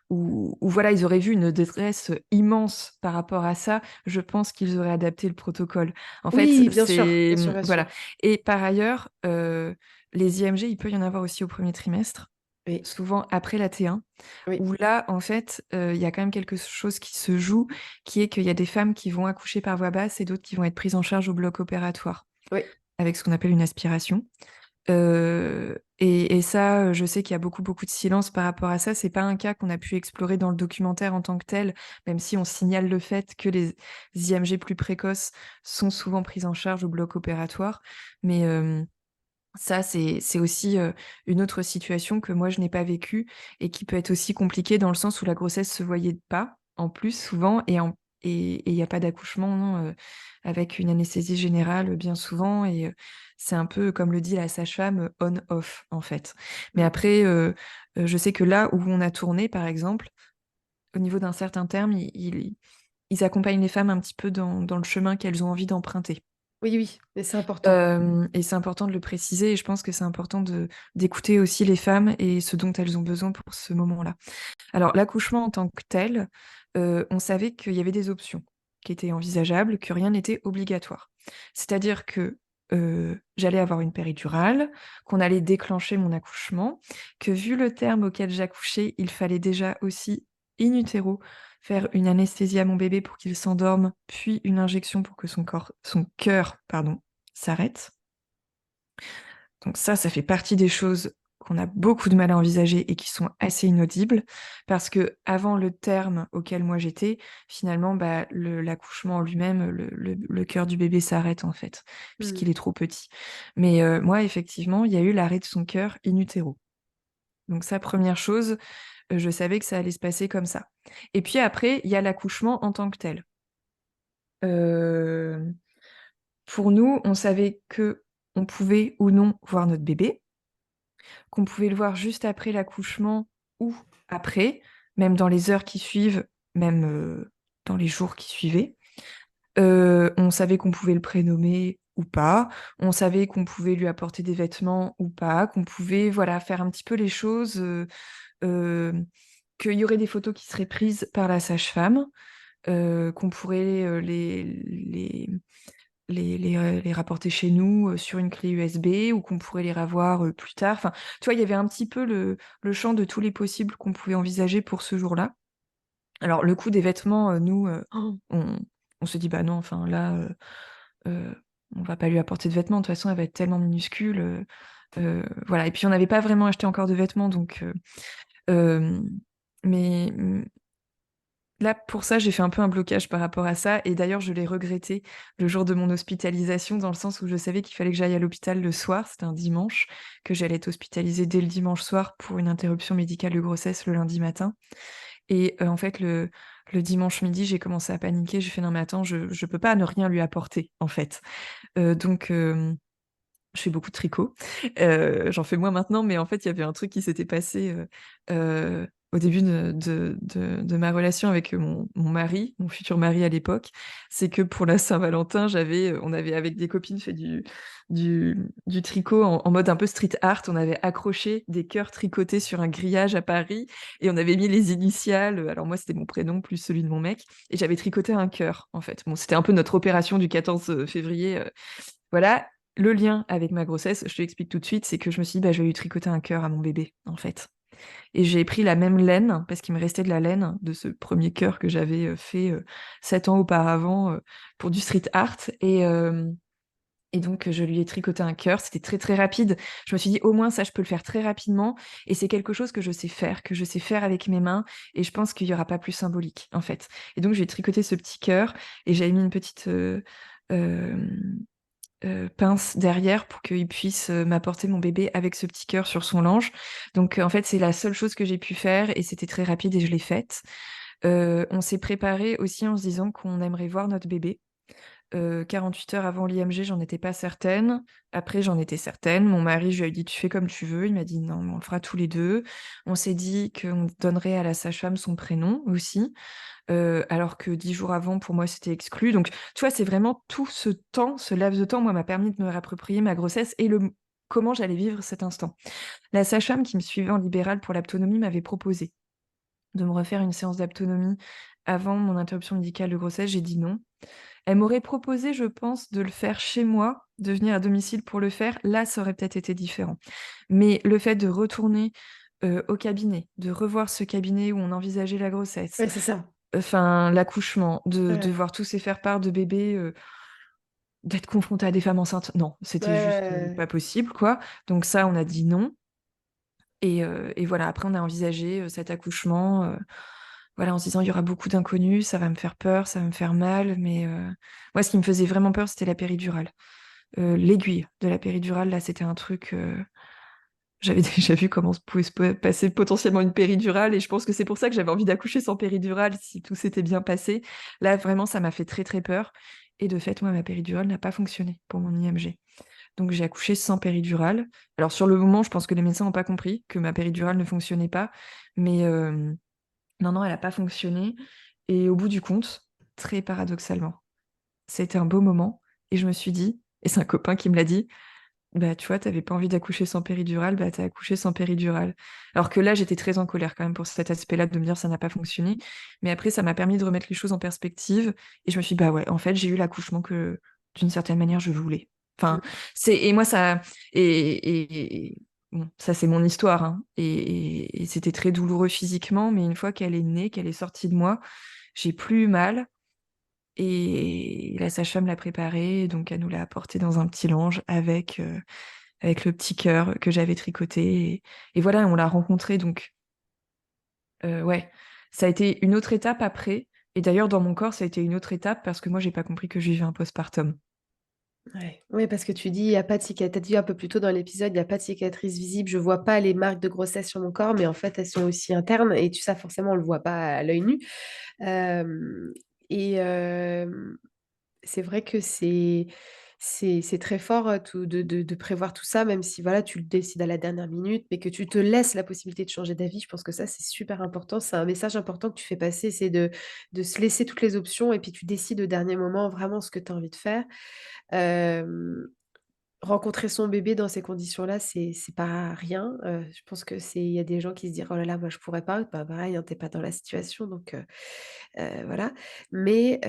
où voilà, ils auraient vu une détresse immense par rapport à ça. Je pense qu'ils auraient adapté le protocole. En fait, Oui, bien sûr, c'est bien sûr, bien voilà. sûr. Et par ailleurs, les IMG, il peut y en avoir aussi au premier trimestre, Oui, souvent après la T1 oui, où là, en fait, il y a quand même quelque chose qui se joue, qui est qu'il y a des femmes qui vont accoucher par voie basse et d'autres qui vont être prises en charge au bloc opératoire, oui. avec ce qu'on appelle une aspiration. Et ça, je sais qu'il y a beaucoup, beaucoup de silence par rapport à ça. C'est pas un cas qu'on a pu explorer dans le documentaire en tant que tel, même si on signale le fait que les IMG plus précoces sont souvent prises en charge au bloc opératoire. Mais ça, c'est aussi une autre situation que moi, je n'ai pas vécue et qui peut être aussi compliquée dans le sens où la grossesse se voyait pas, en plus, souvent, et il n'y a pas d'accouchement, non, avec une anesthésie générale, bien souvent. Et c'est un peu, comme le dit la sage-femme, on-off, en fait. Mais Mmh. après, je sais que là où on a tourné, par exemple, au niveau d'un certain terme, ils accompagnent les femmes un petit peu dans le chemin qu'elles ont envie d'emprunter. Oui, oui, mais c'est important. Et c'est important de le préciser et je pense que c'est important d'écouter aussi les femmes et ce dont elles ont besoin pour ce moment-là. Alors l'accouchement en tant que tel, on savait qu'il y avait des options qui étaient envisageables, que rien n'était obligatoire. C'est-à-dire que, j'allais avoir une péridurale, qu'on allait déclencher mon accouchement, que vu le terme auquel j'accouchais, il fallait déjà aussi in utero faire une anesthésie à mon bébé pour qu'il s'endorme, puis une injection pour que son cœur, pardon, s'arrête. Donc ça fait partie des choses qu'on a beaucoup de mal à envisager et qui sont assez inaudibles, parce que avant le terme auquel moi j'étais, finalement, bah, l'accouchement en lui-même, le cœur du bébé s'arrête en fait, Mmh. puisqu'il est trop petit. Mais moi, effectivement, il y a eu l'arrêt de son cœur in utero. Donc ça, première chose, je savais que ça allait se passer comme ça. Et puis après, il y a l'accouchement en tant que tel. Euh, pour nous, on savait que on pouvait ou non voir notre bébé, qu'on pouvait le voir juste après l'accouchement ou après, même dans les heures qui suivent, même dans les jours qui suivaient. On savait qu'on pouvait le prénommer ou pas, on savait qu'on pouvait lui apporter des vêtements ou pas, qu'on pouvait voilà, faire un petit peu les choses, euh, qu'il y aurait des photos qui seraient prises par la sage-femme, qu'on pourrait les rapporter chez nous sur une clé USB ou qu'on pourrait les revoir plus tard. Enfin, tu vois, il y avait un petit peu le champ de tous les possibles qu'on pouvait envisager pour ce jour-là. Alors, le coût des vêtements, nous, on se dit, bah non, enfin là, on va pas lui apporter de vêtements. De toute façon, elle va être tellement minuscule. Voilà. Et puis, on n'avait pas vraiment acheté encore de vêtements, donc, euh, mais là, pour ça, j'ai fait un peu un blocage par rapport à ça. Et d'ailleurs, je l'ai regretté le jour de mon hospitalisation, dans le sens où je savais qu'il fallait que j'aille à l'hôpital le soir. C'était un dimanche, que j'allais être hospitalisée dès le dimanche soir pour une interruption médicale de grossesse le lundi matin. Et en fait, le dimanche midi, j'ai commencé à paniquer. J'ai fait: «Non mais attends, je peux pas ne rien lui apporter, en fait». Donc je fais beaucoup de tricot. J'en fais moins maintenant, mais en fait, il y avait un truc qui s'était passé, au début de ma relation avec, mon mari, mon futur mari à l'époque. C'est que pour la Saint-Valentin, on avait avec des copines fait du tricot en mode un peu street art. On avait accroché des cœurs tricotés sur un grillage à Paris et on avait mis les initiales, alors moi, c'était mon prénom plus celui de mon mec et j'avais tricoté un cœur, en fait. Bon, c'était un peu notre opération du 14 février, voilà. Le lien avec ma grossesse, je te l'explique tout de suite, c'est que je me suis dit: «Bah, je vais lui tricoter un cœur à mon bébé», en fait. Et j'ai pris la même laine, parce qu'il me restait de la laine de ce premier cœur que j'avais, fait, 7 ans auparavant, pour du street art et donc je lui ai tricoté un cœur. C'était très, très rapide. Je me suis dit: «Au moins ça, je peux le faire très rapidement et c'est quelque chose que je sais faire avec mes mains et je pense qu'il y aura pas plus symbolique», en fait. Et donc j'ai tricoté ce petit cœur et j'avais mis une petite, hem pince derrière pour qu'il puisse, m'apporter mon bébé avec ce petit cœur sur son lange. Donc, en fait, c'est la seule chose que j'ai pu faire et c'était très rapide et je l'ai faite. On s'est préparé aussi en se disant qu'on aimerait voir notre bébé. 48 heures avant l'IMG, j'en étais pas certaine. Après, j'en étais certaine. Mon mari, je lui ai dit: «Tu fais comme tu veux». Il m'a dit: «Non, mais on le fera tous les 2». On s'est dit qu'on donnerait à la sage-femme son prénom aussi. Alors que 10 jours avant, pour moi, c'était exclu. Donc, tu vois, c'est vraiment tout ce temps, ce laps de temps, moi, m'a permis de me réapproprier ma grossesse et comment j'allais vivre cet instant. La sage-femme qui me suivait en libéral pour l'aptonomie m'avait proposé de me refaire une séance d'aptonomie avant mon interruption médicale de grossesse. J'ai dit non. Elle m'aurait proposé, je pense, de le faire chez moi, de venir à domicile pour le faire. Là, ça aurait peut-être été différent. Mais le fait de retourner, au cabinet, de revoir ce cabinet où on envisageait la grossesse, Ouais, c'est ça. enfin, l'accouchement, de Ouais. voir tous ces faire-part de bébés, d'être confronté à des femmes enceintes, non, Ouais, c'était juste, ouais, pas possible, quoi. Donc ça, on a dit non et voilà, après on a envisagé, cet accouchement, voilà, en se disant: «Il y aura beaucoup d'inconnus, ça va me faire peur, ça va me faire mal», mais moi, ce qui me faisait vraiment peur, c'était la péridurale. L'aiguille de la péridurale, là, c'était un truc, j'avais déjà vu comment se pouvait passer potentiellement une péridurale et je pense que c'est pour ça que j'avais envie d'accoucher sans péridurale si tout s'était bien passé. Là, vraiment, ça m'a fait très, très peur et de fait, moi, ma péridurale n'a pas fonctionné pour mon IMG. Donc j'ai accouché sans péridurale. Alors sur le moment, je pense que les médecins n'ont pas compris que ma péridurale ne fonctionnait pas, mais non, non, elle a pas fonctionné et au bout du compte, très paradoxalement, c'était un beau moment et je me suis dit et c'est un copain qui me l'a dit: «Bah, tu vois, tu avais pas envie d'accoucher sans péridurale, bah, tu as accouché sans péridurale». Alors que là, j'étais très en colère quand même pour cet aspect-là de me dire: «Ça n'a pas fonctionné». Mais après, ça m'a permis de remettre les choses en perspective et je me suis dit: «Bah, ouais, en fait, j'ai eu l'accouchement que, d'une certaine manière, je voulais». Enfin, ouais. c'est et moi ça et bon, ça, c'est mon histoire, hein et c'était très douloureux physiquement, mais une fois qu'elle est née, qu'elle est sortie de moi, j'ai plus eu mal et la sage-femme l'a préparée, donc elle nous l'a apportée dans un petit lange avec le petit cœur que j'avais tricoté et voilà, on l'a rencontré donc ouais, ça a été une autre étape après et d'ailleurs dans mon corps, ça a été une autre étape parce que moi j'ai pas compris que je vivais un postpartum. Ouais. Oui, parce que tu dis: «Il y a pas de cica» tu as dit un peu plus tôt dans l'épisode: «Il y a pas de cicatrices visibles, je vois pas les marques de grossesse sur mon corps», mais en fait, elles sont aussi internes et ça, forcément, on le voit pas à l'œil nu. Hem et c'est vrai que c'est très fort, tout de prévoir tout ça, même si, voilà, tu le décides à la dernière minute, mais que tu te laisses la possibilité de changer d'avis. Je pense que ça, c'est super important. C'est un message important que tu fais passer, c'est de se laisser toutes les options et puis tu décides au dernier moment vraiment ce que tu as envie de faire. Hem, rencontrer son bébé dans ces conditions-là, c'est pas rien. Je pense que il y a des gens qui se disent: «Oh là là, moi je pourrais pas». Bah, pareil, hein, tu pas dans la situation donc voilà. Mais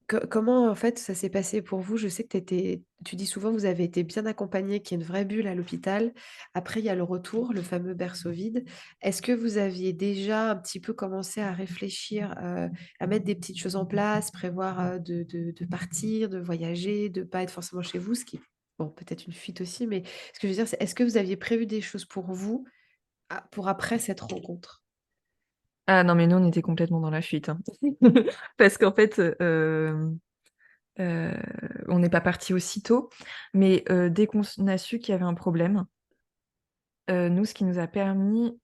Comment en fait ça s'est passé pour vous? Je sais que tu dis souvent que vous avez été bien accompagnés, qu'il y a une vraie bulle à l'hôpital. Après, il y a le retour, le fameux berceau vide. Est-ce que vous aviez déjà un petit peu commencé à réfléchir, à mettre des petites choses en place, prévoir, de partir, de voyager, de pas être forcément chez vous? Ce qui bon, peut-être une fuite aussi, mais ce que je veux dire, c'est est-ce que vous aviez prévu des choses pour vous, pour après cette rencontre? Ah non, mais nous, on était complètement dans la fuite, hein. Parce qu'en fait, euh, on n'est pas parti aussitôt, mais dès qu'on a su qu'il y avait un problème, nous, ce qui nous a permis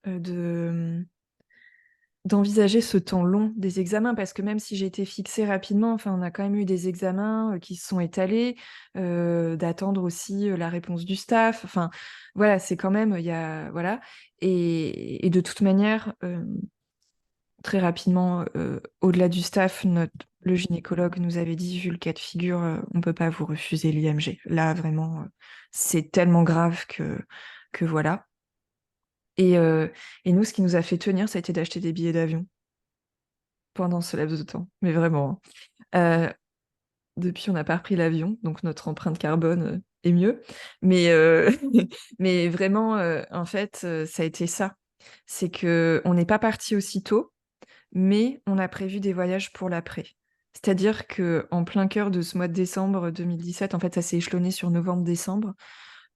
d'envisager ce temps long des examens, parce que même si j'ai été fixée rapidement, enfin, on a quand même eu des examens qui se sont étalés, d'attendre aussi la réponse du staff. Enfin, voilà, c'est quand même, il y a, voilà. Et de toute manière, très rapidement, au-delà du staff, le gynécologue nous avait dit, vu le cas de figure, on ne peut pas vous refuser l'IMG. Là, vraiment, c'est tellement grave que voilà. Et, euh, et nous, ce qui nous a fait tenir, ça a été d'acheter des billets d'avion pendant ce laps de temps. Mais vraiment, hein. Depuis, on n'a pas repris l'avion, donc notre empreinte carbone est mieux. Mais, mais vraiment, en fait, ça a été ça. C'est que on n'est pas parti aussitôt, mais on a prévu des voyages pour l'après. C'est-à-dire que en plein cœur de ce mois de décembre 2017, en fait, ça s'est échelonné sur novembre-décembre.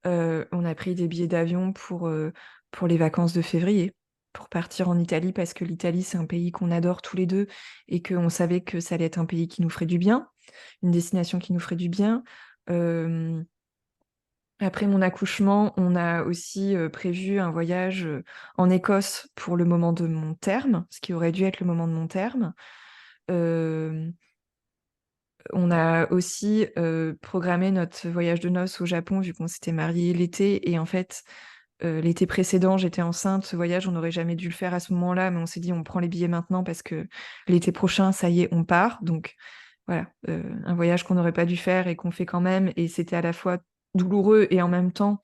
On a pris des billets d'avion pour les vacances de février, pour partir en Italie, parce que l'Italie, c'est un pays qu'on adore tous les deux et qu'on savait que ça allait être un pays qui nous ferait du bien, une destination qui nous ferait du bien. Euh, Après mon accouchement, on a aussi prévu un voyage en Écosse pour le moment de mon terme, ce qui aurait dû être le moment de mon terme. Euh, on a aussi programmé notre voyage de noces au Japon, vu qu'on s'était mariés l'été. Et en fait, l'été précédent, j'étais enceinte. Ce voyage, on n'aurait jamais dû le faire à ce moment-là, mais on s'est dit, on prend les billets maintenant parce que l'été prochain, ça y est, on part. Donc voilà, un voyage qu'on n'aurait pas dû faire et qu'on fait quand même. Et c'était à la fois douloureux et en même temps,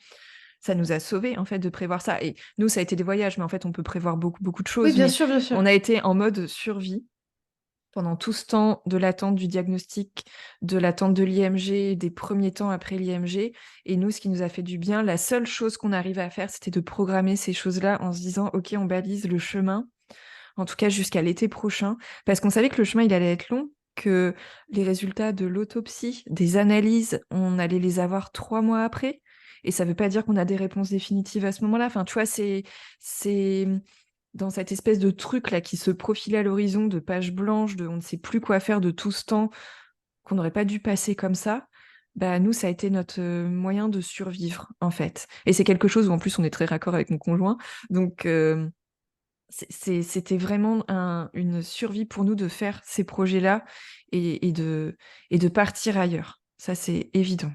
ça nous a sauvés en fait de prévoir ça. Et nous, ça a été des voyages, mais en fait, on peut prévoir beaucoup, beaucoup de Oui, choses. bien Mais sûr, bien sûr. on a été en mode survie pendant tout ce temps de l'attente du diagnostic, de l'attente de l'IMG, des premiers temps après l'IMG. Et nous, ce qui nous a fait du bien, la seule chose qu'on arrivait à faire, c'était de programmer ces choses-là en se disant, OK, on balise le chemin, en tout cas jusqu'à l'été prochain, parce qu'on savait que le chemin, il allait être long, que les résultats de l'autopsie, des analyses, on allait les avoir 3 mois après. Et ça ne veut pas dire qu'on a des réponses définitives à ce moment-là. Enfin, tu vois, c'est dans cette espèce de truc là qui se profilait à l'horizon, de page blanche, de on ne sait plus quoi faire de tout ce temps qu'on n'aurait pas dû passer comme ça. Bah nous, ça a été notre moyen de survivre en fait. Et c'est quelque chose où en plus on est très raccord avec mon conjoint. Donc c'était vraiment une survie pour nous de faire ces projets-là et de partir ailleurs. Ça, c'est évident.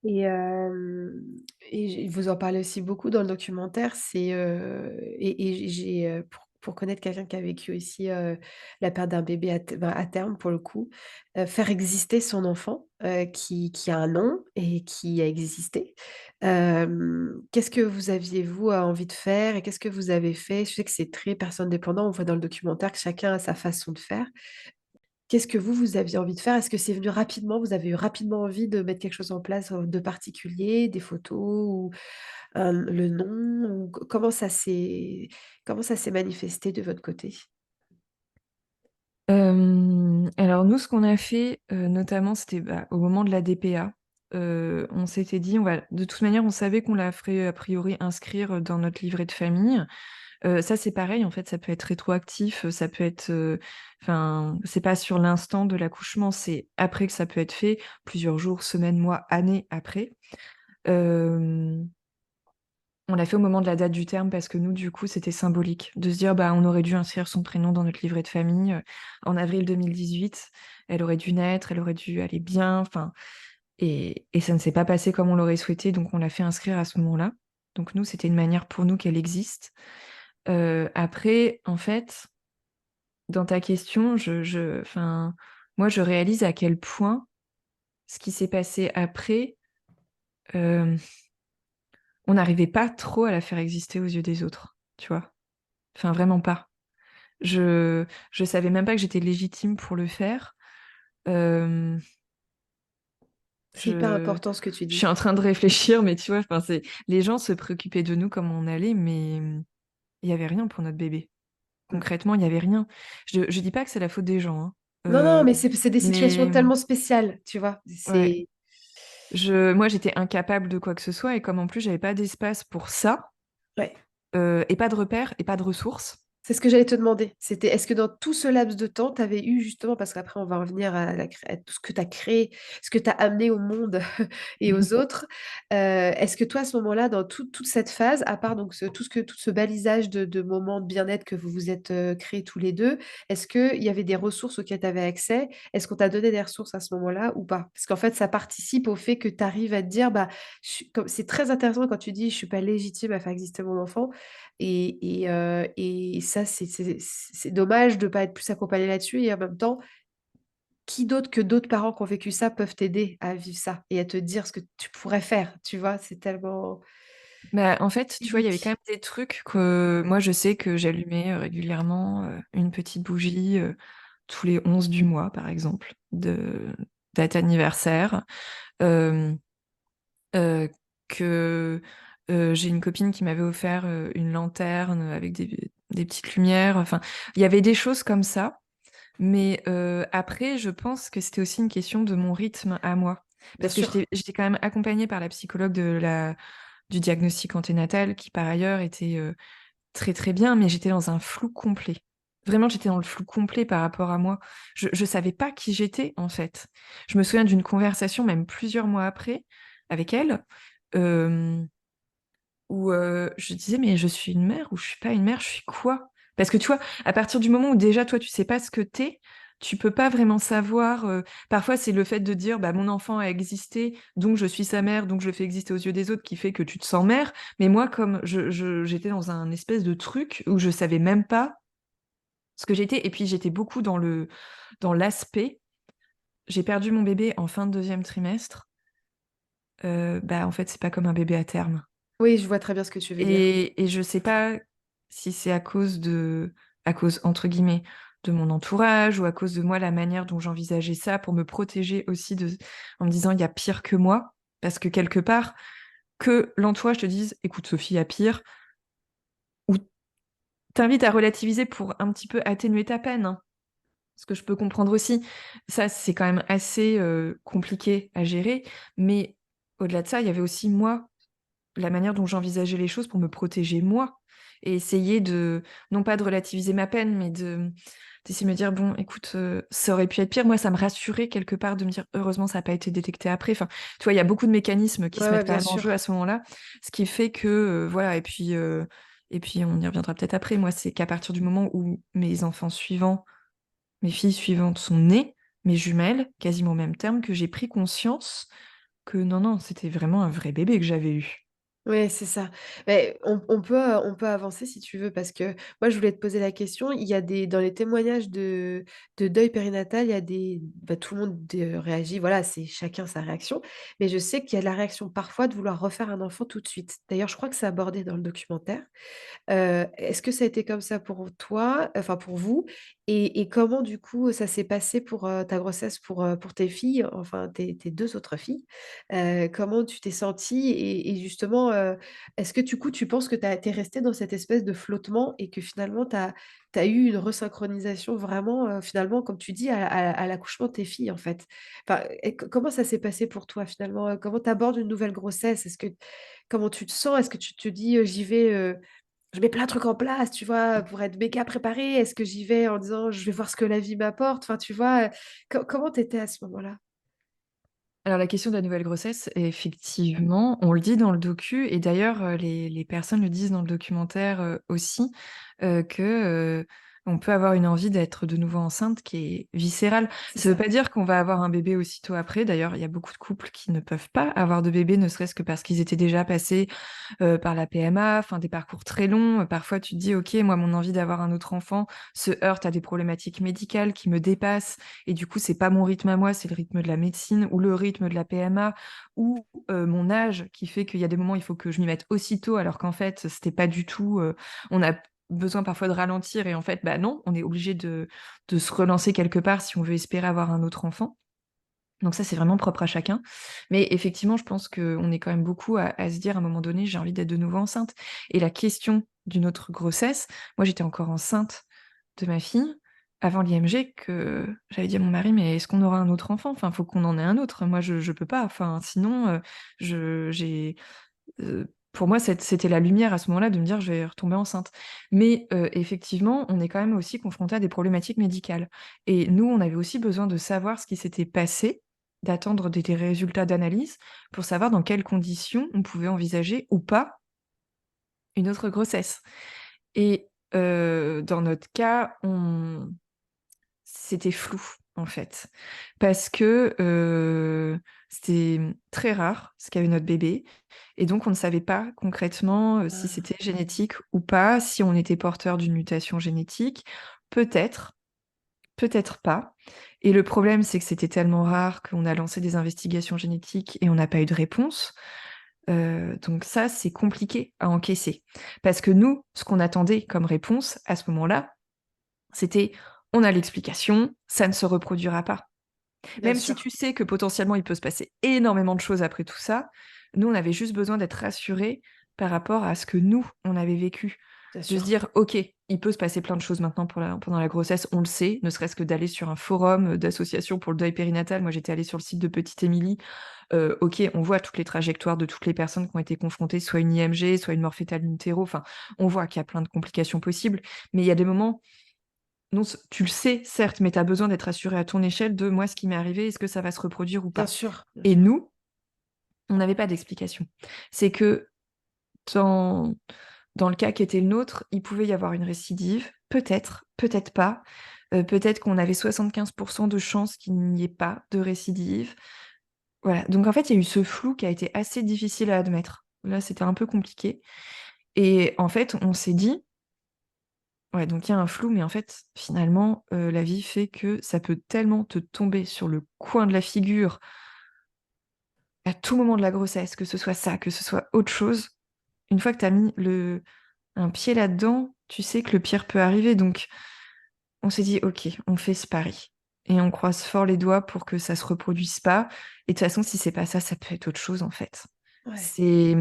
Et, vous en parlez aussi beaucoup dans le documentaire, et j'ai, pour connaître quelqu'un qui a vécu aussi, la perte d'un bébé à terme pour le coup, faire exister son enfant, qui a un nom et qui a existé. Qu'est-ce que vous aviez vous, envie de faire et qu'est-ce que vous avez fait? Je sais que c'est très personne dépendant, on voit dans le documentaire que chacun a sa façon de faire. Qu'est-ce que vous aviez envie de faire? Est-ce que c'est venu rapidement? Vous avez eu rapidement envie de mettre quelque chose en place, de particulier, des photos ou, le nom? Ou comment ça s'est manifesté de votre côté? Alors nous, ce qu'on a fait, notamment, c'était au moment de la DPA. On s'était dit, de toute manière, on savait qu'on la ferait a priori inscrire dans notre livret de famille. Ça, c'est pareil, en fait, ça peut être rétroactif, ça peut être, enfin, c'est pas sur l'instant de l'accouchement, c'est après que ça peut être fait, plusieurs jours, semaines, mois, années après. Euh, on l'a fait au moment de la date du terme parce que nous, du coup, c'était symbolique de se dire, bah, on aurait dû inscrire son prénom dans notre livret de famille en avril 2018. Elle aurait dû naître, elle aurait dû aller bien, enfin, et ça ne s'est pas passé comme on l'aurait souhaité, donc on l'a fait inscrire à ce moment-là. Donc nous, c'était une manière pour nous qu'elle existe. Après, en fait, dans ta question, enfin, moi, je réalise à quel point ce qui s'est passé après, euh, on n'arrivait pas trop à la faire exister aux yeux des autres, tu vois. Enfin, vraiment pas. Je savais même pas que j'étais légitime pour le faire. Euh, C'est hyper je... important ce que tu je suis dis. en train de réfléchir, mais tu vois, enfin, les gens se préoccupaient de nous comme on allait, mais il n'y avait rien pour notre bébé. Mm. Concrètement, il n'y avait rien. Je dis pas que c'est la faute des gens, hein. Non, non, Euh, mais c'est des situations mais tellement spéciales, tu vois. ouais, C'est moi, j'étais incapable de quoi que ce soit, et comme en plus, j'avais pas d'espace pour ça, ouais. et pas de repères, et pas de ressources. C'est ce que j'allais te demander. C'était, est-ce que dans tout ce laps de temps, tu avais eu justement, parce qu'après on va revenir à tout ce que tu as créé, ce que tu as amené au monde et aux autres, est-ce que toi, à ce moment-là, dans toute cette phase, à part donc tout ce balisage de moments de bien-être que vous vous êtes créés tous les deux, est-ce qu'il y avait des ressources auxquelles tu avais accès? Est-ce qu'on t'a donné des ressources à ce moment-là ou pas? Parce qu'en fait, ça participe au fait que tu arrives à te dire, bah, c'est très intéressant quand tu dis, je suis pas légitime à faire exister mon enfant. Et ça, c'est dommage de ne pas être plus accompagné là-dessus. Et en même temps, qui d'autre que d'autres parents qui ont vécu ça peuvent t'aider à vivre ça et à te dire ce que tu pourrais faire, tu vois, c'est tellement Bah, en fait, tu vois, il y avait quand unique. même des trucs que moi, je sais que j'allumais régulièrement une petite bougie tous les 11 du mois, par exemple, de date anniversaire. Euh, euh, que j'ai une copine qui m'avait offert une lanterne avec des petites lumières. Enfin, il y avait des choses comme ça. Mais après, je pense que c'était aussi une question de mon rythme à moi. Bien Parce que sûr. j'étais quand même accompagnée par la psychologue du diagnostic anténatal, qui par ailleurs était très très bien, mais j'étais dans un flou complet. Vraiment, j'étais dans le flou complet par rapport à moi. Je savais pas qui j'étais, en fait. Je me souviens d'une conversation, même plusieurs mois après, avec elle, euh, où je disais, mais je suis une mère ou je suis pas une mère, je suis quoi? Parce que tu vois, à partir du moment où déjà toi tu sais pas ce que t'es, tu peux pas vraiment savoir. Parfois c'est le fait de dire, bah mon enfant a existé, donc je suis sa mère, donc je le fais exister aux yeux des autres, qui fait que tu te sens mère. Mais moi, comme j'étais dans un espèce de truc où je savais même pas ce que j'étais, et puis j'étais beaucoup dans l'aspect. J'ai perdu mon bébé en fin de deuxième trimestre. Bah en fait c'est pas comme un bébé à terme. Oui, je vois très bien ce que tu veux dire. Et je sais pas si c'est à cause, entre guillemets, de mon entourage ou à cause de moi, la manière dont j'envisageais ça pour me protéger aussi en me disant il y a pire que moi. Parce que quelque part, que l'entourage te dise, écoute Sophie, il y a pire, ou t'invite à relativiser pour un petit peu atténuer ta peine, hein. Ce que je peux comprendre aussi. Ça, c'est quand même assez compliqué à gérer. Mais au-delà de ça, il y avait aussi moi, la manière dont j'envisageais les choses pour me protéger moi et essayer non pas de relativiser ma peine, mais d'essayer de me dire, bon, écoute, ça aurait pu être pire. Moi, ça me rassurait quelque part de me dire, heureusement, ça n'a pas été détecté après. Enfin, tu vois, il y a beaucoup de mécanismes qui Ouais, se ouais, mettent quand bien même en jeu à sûr. ce moment-là, ce qui fait que, voilà, et puis on y reviendra peut-être après. Moi, c'est qu'à partir du moment où mes enfants suivants, mes filles suivantes sont nées, mes jumelles, quasiment au même terme, que j'ai pris conscience que non, non, c'était vraiment un vrai bébé que j'avais eu. Oui, c'est ça. Mais on peut avancer si tu veux, parce que moi, je voulais te poser la question. Il y a dans les témoignages de deuil périnatal, il y a tout le monde réagit, voilà, c'est chacun sa réaction. Mais je sais qu'il y a la réaction parfois de vouloir refaire un enfant tout de suite. D'ailleurs, je crois que c'est abordé dans le documentaire. Est-ce que ça a été comme ça pour toi, enfin pour vous? Et comment du coup ça s'est passé pour, ta grossesse pour tes filles, enfin tes 2 autres filles? Comment tu t'es sentie? Et justement, est-ce que du coup tu penses que tu es restée dans cette espèce de flottement et que finalement tu as eu une resynchronisation vraiment, finalement comme tu dis à l'accouchement de tes filles en fait? Enfin, et comment ça s'est passé pour toi finalement? Comment tu abordes une nouvelle grossesse? Comment tu te sens? Est-ce que tu te dis, «J'y vais, je mets plein de trucs en place, tu vois, pour être méga préparée. Est-ce que j'y vais en disant: «Je vais voir ce que la vie m'apporte», enfin, tu vois? Comment tu étais à ce moment-là? Alors la question de la nouvelle grossesse, effectivement, on le dit dans le docu, et d'ailleurs les personnes le disent dans le documentaire aussi, que on peut avoir une envie d'être de nouveau enceinte qui est viscérale. C'est Ça ne veut ça. pas dire qu'on va avoir un bébé aussitôt après. D'ailleurs, il y a beaucoup de couples qui ne peuvent pas avoir de bébé, ne serait-ce que parce qu'ils étaient déjà passés par la PMA, enfin des parcours très longs. Parfois, tu te dis, OK, moi, mon envie d'avoir un autre enfant se heurte à des problématiques médicales qui me dépassent. Et du coup, c'est pas mon rythme à moi, c'est le rythme de la médecine ou le rythme de la PMA ou mon âge qui fait qu'il y a des moments, il faut que je m'y mette aussitôt, alors qu'en fait, c'était pas du tout. On a besoin parfois de ralentir et en fait, bah non, on est obligé de se relancer quelque part si on veut espérer avoir un autre enfant. Donc ça, c'est vraiment propre à chacun. Mais effectivement, je pense qu'on est quand même beaucoup à se dire à un moment donné: «J'ai envie d'être de nouveau enceinte» et la question d'une autre grossesse, moi, j'étais encore enceinte de ma fille avant l'IMG que j'avais dit à mon mari: «Mais est-ce qu'on aura un autre enfant? Enfin, faut qu'on en ait un autre. Moi, je peux pas. Enfin, sinon, je j'ai» pour moi, c'était la lumière à ce moment-là de me dire: «Je vais retomber enceinte». Mais effectivement, on est quand même aussi confrontés à des problématiques médicales et nous, on avait aussi besoin de savoir ce qui s'était passé, d'attendre des résultats d'analyse pour savoir dans quelles conditions on pouvait envisager ou pas une autre grossesse et dans notre cas, on c'était flou, en fait, parce que, c'était, très rare ce qu'avait notre bébé et donc on ne savait pas concrètement, si Ah, c'était génétique ou pas, si on était porteur d'une mutation génétique. Peut-être, peut-être pas et le problème, c'est que c'était tellement rare qu'on a lancé des investigations génétiques et on n'a pas eu de réponse. Donc ça, c'est compliqué à encaisser parce que nous, ce qu'on attendait comme réponse à ce moment-là, c'était: «On a l'explication, ça ne se reproduira pas». bien Même si sûr, tu sais que potentiellement il peut se passer énormément de choses après tout ça, nous, on avait juste besoin d'être rassurés par rapport à ce que nous, on avait vécu. bien De se sûr. dire: «OK, il peut se passer plein de choses maintenant pendant la grossesse», on le sait, ne serait-ce que d'aller sur un forum, d'associations pour le deuil périnatal. Moi, j'étais allée sur le site de Petite Émilie. OK, on voit toutes les trajectoires de toutes les personnes qui ont été confrontées, soit une IMG, soit une mort fœtale in utero, enfin, on voit qu'il y a plein de complications possibles. Mais il y a des moments non, tu le sais, certes, mais tu as besoin d'être assuré à ton échelle de: «Moi, ce qui m'est arrivé, est-ce que ça va se reproduire ou Bien pas?» sûr, bien et sûr. nous, on n'avait pas d'explication. C'est que dans dans le cas qui était le nôtre, il pouvait y avoir une récidive, peut-être, peut-être pas. Peut-être qu'on avait 75 de chances qu'il n'y ait pas de récidive. Voilà, donc en fait, il y a eu ce flou qui a été assez difficile à admettre. Là, c'était un peu compliqué et en fait, on s'est dit ouais, donc il y a un flou, mais en fait, finalement, la vie fait que ça peut tellement te tomber sur le coin de la figure à tout moment de la grossesse, que ce soit ça, que ce soit autre chose. Une fois que tu as mis un pied là-dedans, tu sais que le pire peut arriver. Donc on s'est dit: «OK, on fait ce pari et on croise fort les doigts pour que ça se reproduise pas et de toute façon, si c'est pas ça, ça peut être autre chose, en fait». Ouais. C'est,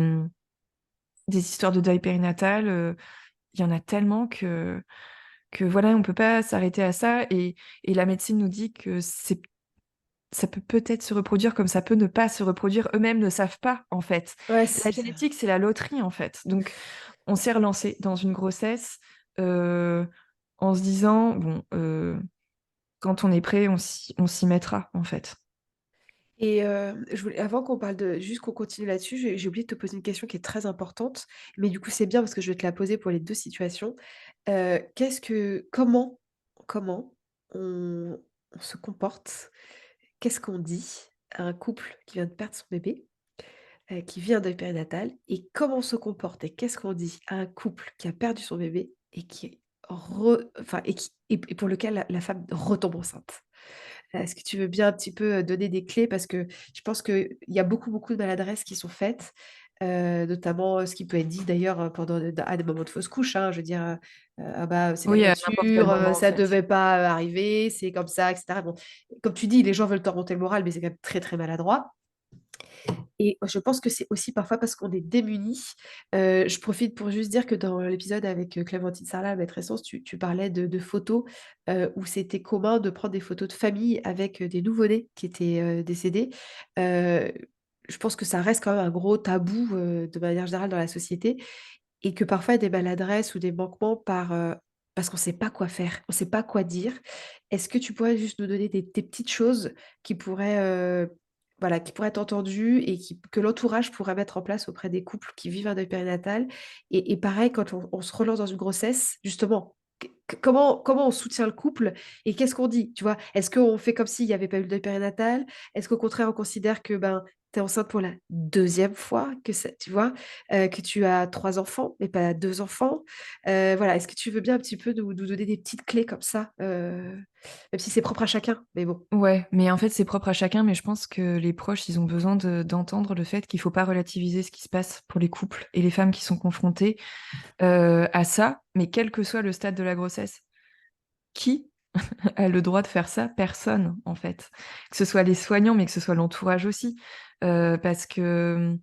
des histoires de deuil périnatal, il y en a tellement que voilà, on peut pas s'arrêter à ça et la médecine nous dit que ça peut peut-être se reproduire comme ça peut ne pas se reproduire. Eux-mêmes ne savent pas, en fait. Ouais, La c'est ça. génétique, c'est la loterie, en fait. Donc on s'est relancé dans une grossesse, heu, en se disant: «Bon, quand on est prêt, on s'y mettra», en fait. Et je voulais avant qu'on parle de juste qu'on continue là-dessus, j'ai oublié de te poser une question qui est très importante, mais du coup, c'est bien parce que je vais te la poser pour les 2 situations. Qu'est-ce que comment on on se comporte? Qu'est-ce qu'on dit à un couple qui vient de perdre son bébé, qui vit un deuil périnatal et comment on se comporte et qu'est-ce qu'on dit à un couple qui a perdu son bébé et qui enfin et pour lequel la femme retombe enceinte? Est-ce que tu veux bien un petit peu, donner des clés? Parce que je pense qu'il y a beaucoup, beaucoup de maladresses qui sont faites, notamment, ce qui peut être dit d'ailleurs, pendant à des moments de fausse couche, hein. Je veux dire, «Ah bah, c'est la Oui, à n'importe quel nature, moment, en ça fait. devait pas, arriver, c'est comme ça» et cetera. Bon, comme tu dis, les gens veulent te remonter le moral, mais c'est quand même très, très maladroit. Et je pense que c'est aussi parfois parce qu'on est démunis. Je profite pour juste dire que dans l'épisode avec, Clémentine Sarlat, Maître Essence, tu parlais de photos, où c'était commun de prendre des photos de famille avec, des nouveau-nés qui étaient, décédés. Heu, je pense que ça reste quand même un gros tabou, de manière générale dans la société et que parfois des maladresses ou des manquements parce qu'on ne sait pas quoi faire, on ne sait pas quoi dire. Est-ce que tu pourrais juste nous donner des petites choses qui pourraient, voilà, qui pourraient être entendues et que l'entourage pourrait mettre en place auprès des couples qui vivent un deuil périnatal? Et pareil, quand on se relance dans une grossesse, justement, comment on soutient le couple et qu'est-ce qu'on dit? Tu vois? Est-ce qu'on fait comme s'il n'y avait pas eu le deuil périnatal? Est-ce qu'au contraire on considère que, ben, tu es enceinte pour la deuxième fois, que ça tu vois? Que tu as 3 enfants, mais pas 2 enfants. Voilà, est-ce que tu veux bien un petit peu nous donner des petites clés comme ça? Même si c'est propre à chacun, mais bon. Ouais, mais en fait, c'est propre à chacun, mais je pense que les proches, ils ont besoin d'entendre le fait qu'il faut pas relativiser ce qui se passe pour les couples et les femmes qui sont confrontées, à ça, mais quel que soit le stade de la grossesse. Qui a le droit de faire ça? Personne, en fait. Que ce soit les soignants, mais que ce soit l'entourage aussi, parce que,